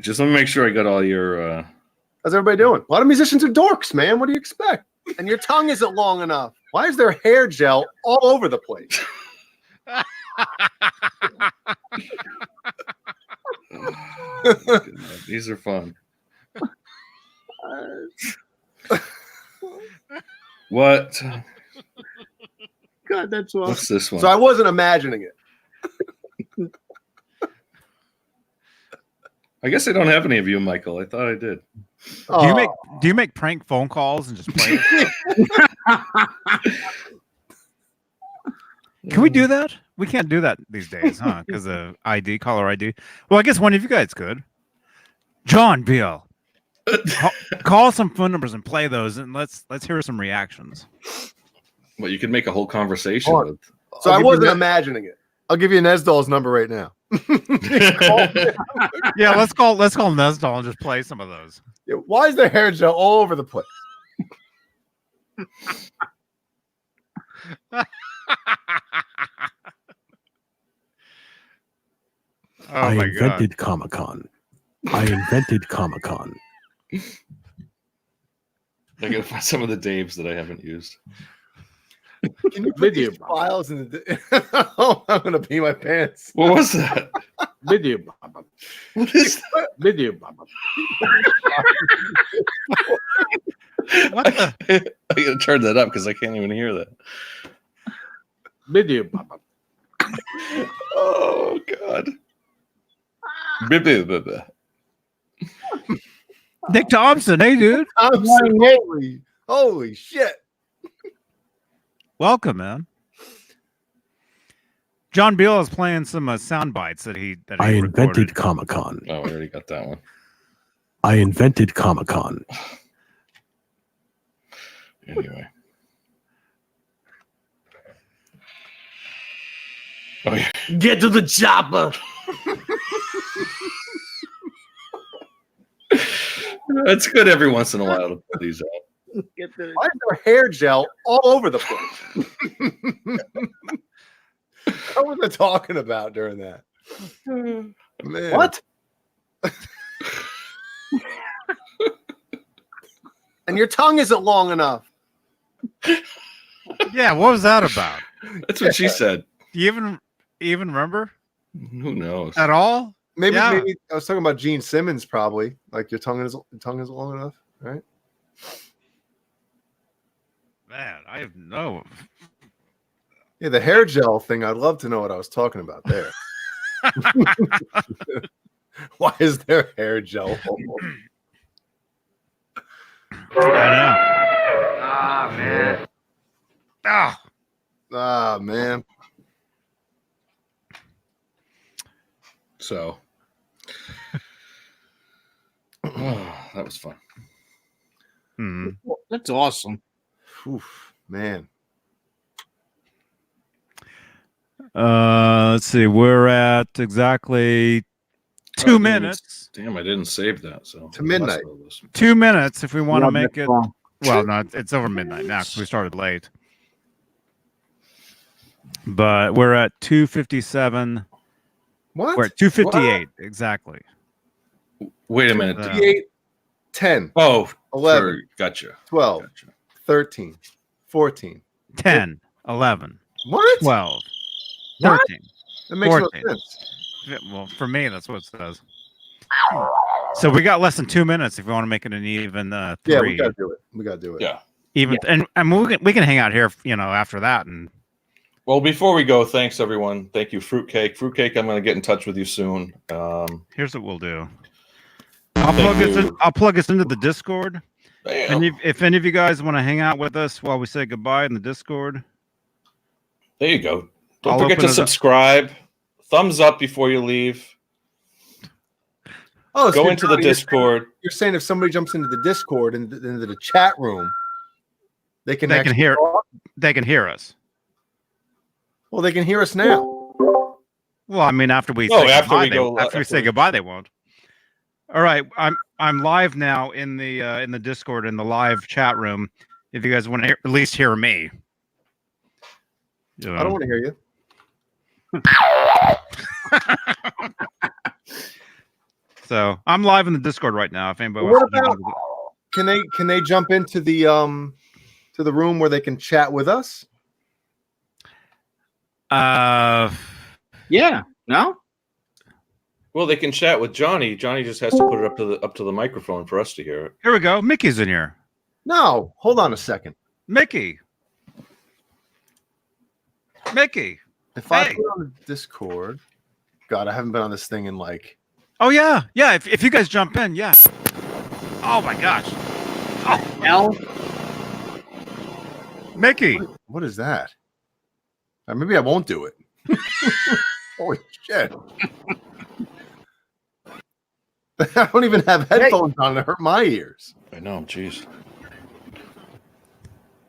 Just let me make sure I got all your. How's everybody doing? A lot of musicians are dorks, man. What do you expect? And your tongue isn't long enough. Why is there hair gel all over the place? These are fun. What? God, that's awesome. What's this one? So I wasn't imagining it. I guess I don't have any of you, Michael. I thought I did. Do you make prank phone calls and just play it? Can we do that? We can't do that these days, huh? Because of ID, caller ID. Well, I guess one of you guys could. John Beale. Call some phone numbers and play those, and let's hear some reactions. Well, you could make a whole conversation with. So I wasn't imagining it. I'll give you Nesdal's number right now. Yeah, let's call Nesdal and just play some of those. Yeah, why is there hair gel all over the place? Oh my God. Comic-Con. I invented Comic-Con. I gotta find some of the Daves that I haven't used. Can you put these files in the? Oh, I'm gonna pee my pants. What was that? Video. What is that? Video. What the? I gotta turn that up because I can't even hear that. Video. Oh God. Nick Thompson, hey dude. Holy shit. Welcome, man. John Beale is playing some sound bites that he I invented recorded. Comic-Con. Oh, I already got that one. I invented Comic-Con. Anyway. Oh yeah. Get to the chopper. It's good every once in a while to put these out. Why is there hair gel all over the place? What was I talking about during that? Man. What? And your tongue isn't long enough. Yeah, what was that about? That's what she said. Do you even remember Who knows? at all? Maybe Yeah. maybe I was talking about Gene Simmons, probably. Like your tongue isn't long enough, right? Man, I have no. Yeah, the hair gel thing. I'd love to know what I was talking about there. Why is there hair gel? I know. Ah, man. Ah, man. So that was fun. Hmm. That's awesome. Oof, man. Let's see. We're at exactly 2 minutes. Damn, I didn't save that. So To midnight. 2 minutes if we want to Yeah, make that's it. wrong. Well, no, it's over midnight now because we started late. But we're at 2:57. What? We're at 2:58 exactly. Wait a minute. 58, 10, Oh, 11, gotcha. 12, Gotcha. 13, 14. 10, 11, What? 12, What? 13. That makes no 14. sense. Yeah, well, for me, that's what it says. So we got less than 2 minutes if we want to make it an even 3. Yeah, we gotta do it. We gotta do it. Yeah. Even and we can hang out here, after that. And Well, before we go, thanks everyone. Thank you, Fruitcake. Fruitcake, I'm going to get in touch with you soon. here's what we'll do. I'll plug us into the Discord. Bam. And if any of you guys want to hang out with us while we say goodbye in the Discord, There you go. Don't I'll forget open to it up. subscribe. Thumbs up before you leave. Oh, Go so into the Johnny, Discord. You're saying if somebody jumps into the Discord and into the chat room, they can they actually can hear talk? they can hear us. Well, they can hear us now. Well, I mean, after we No, say after goodbye, we go- after we after say we- goodbye, they won't. All right, I'm live now in the Discord in the live chat room. If you guys want to at least hear me, You I don't know. want to hear you. So I'm live in the Discord right now. If anybody What wants to jump about can they jump into the room where they can chat with us? Yeah. No. Well, they can chat with Johnny. Johnny just has to put it up to the microphone for us to hear it. Here we go. Mickey's in here. No, hold on a second. Mickey. If I Hey. put on the Discord, God, I haven't been on this thing in like. Oh yeah. If you guys jump in, yeah. Oh my gosh. Oh, L. Mickey. What is that? Maybe I won't do it. Holy shit. I don't even have headphones on. It hurt my ears. I know, jeez.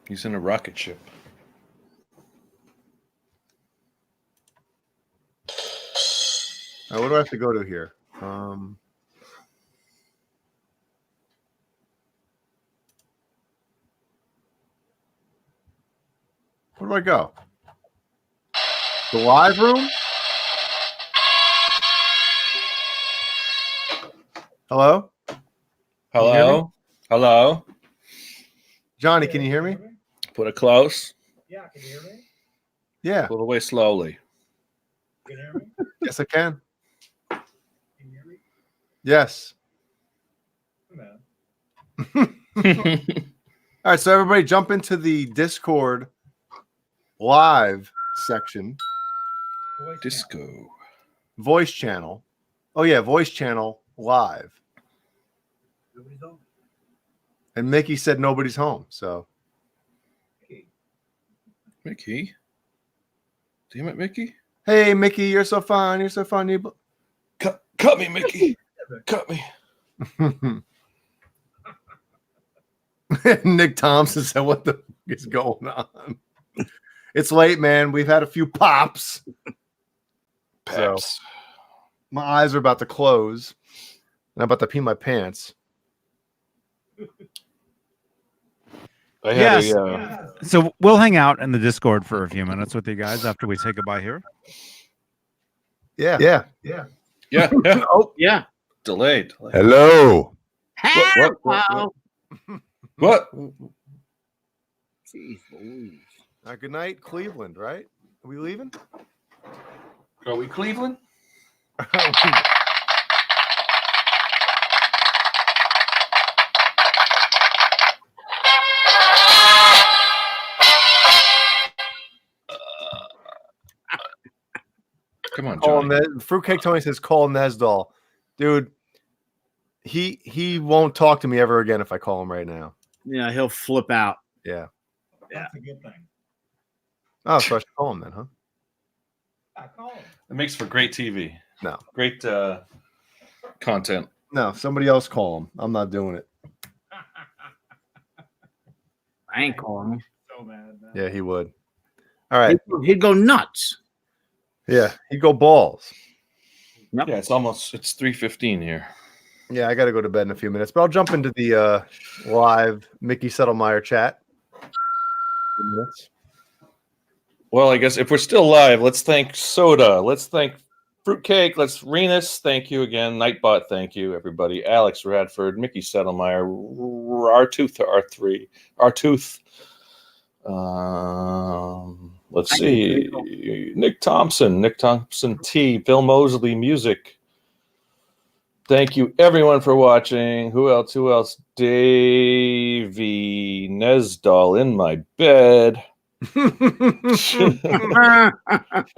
He's in a rocket ship. All right, what do I have to go to here? Where do I go? The live room? Hello? Hello? Hello? Johnny, can you hear me? Put it close. Yeah, can you hear me? Yeah. Put it away slowly. Can you hear me? Yes, I can. Can you hear me? Yes. No. All right, so everybody jump into the Discord live section. Disco. Voice channel. Oh, yeah, voice channel live. Nobody's home. And Mickey said nobody's home, so. Mickey? Damn it, Mickey. Hey, Mickey, you're so fun. You're so fun. You... Cut me, Mickey. Cut me. Nick Thompson said, what the fuck is going on? It's late, man. We've had a few pops. So, my eyes are about to close. And I'm about to pee my pants. I had Yes. So we'll hang out in the Discord for a few minutes with you guys after we say goodbye here. Yeah. Yeah. Oh, Yeah. Delayed. Hello. What? Jeez Louise. good night, Cleveland, right? Are we leaving? Are we Cleveland? Come on, Johnny. Fruitcake Tony says, call Nesdal. Dude, he won't talk to me ever again if I call him right now. Yeah, he'll flip out. Yeah. That's a good thing. Oh, so I should call him then, huh? I call him. It makes for great TV. No. Great content. No, somebody else call him. I'm not doing it. I ain't calling him. So bad, man. Yeah, he would. All right. He'd go nuts. Yeah, he'd go balls. Yep. Yeah, it's 3:15 here. Yeah, I got to go to bed in a few minutes, but I'll jump into the live Mickey Settlemeyer chat. Well, I guess if we're still live, let's thank Soda. Let's thank Fruitcake. Let's Renus. Thank you again. Nightbot. Thank you, everybody. Alex Radford, Mickey Settlemeyer, Artooth. Let's see. Nick Thompson T. Bill Mosley Music. Thank you everyone for watching. Who else? Davey Nesdal in my bed.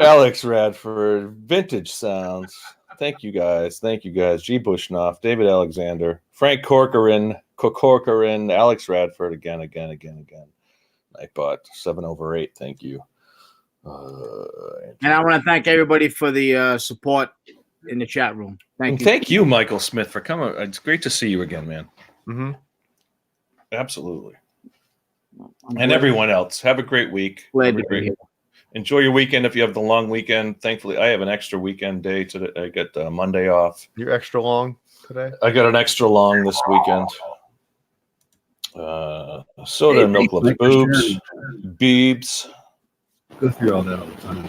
Alex Radford, Vintage Sounds. Thank you guys. G. Bushnoff, David Alexander, Frank Corcoran, Alex Radford again. Nightbot 7/8. Thank you. And I want to thank everybody for the support in the chat room. Thank you. Thank you, Michael Smith, for coming. It's great to see you again, man. Mm-hmm. Absolutely. And everyone else, have a great week. Glad to be here. Enjoy your weekend if you have the long weekend. Thankfully, I have an extra weekend day today. I get Monday off. You're extra long today? I got an extra long this weekend. Soda and Milk loves boobs. Beebs. Go through all that all the time.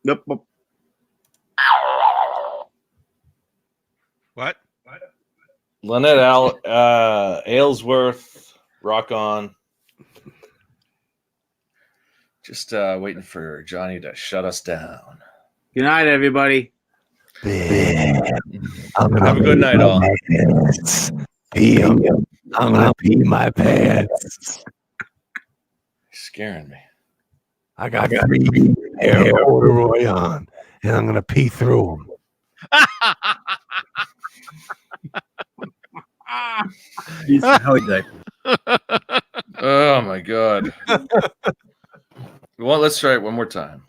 Yep. What? Lynette Aylesworth, rock on. Just waiting for Johnny to shut us down. Good night, everybody. Have a good night, all. I'm gonna pee my pants. Scaring me. I got 3 pair of corduroy on, and I'm gonna pee through them. He's Howie diaper. Oh my god. Well, let's try it one more time.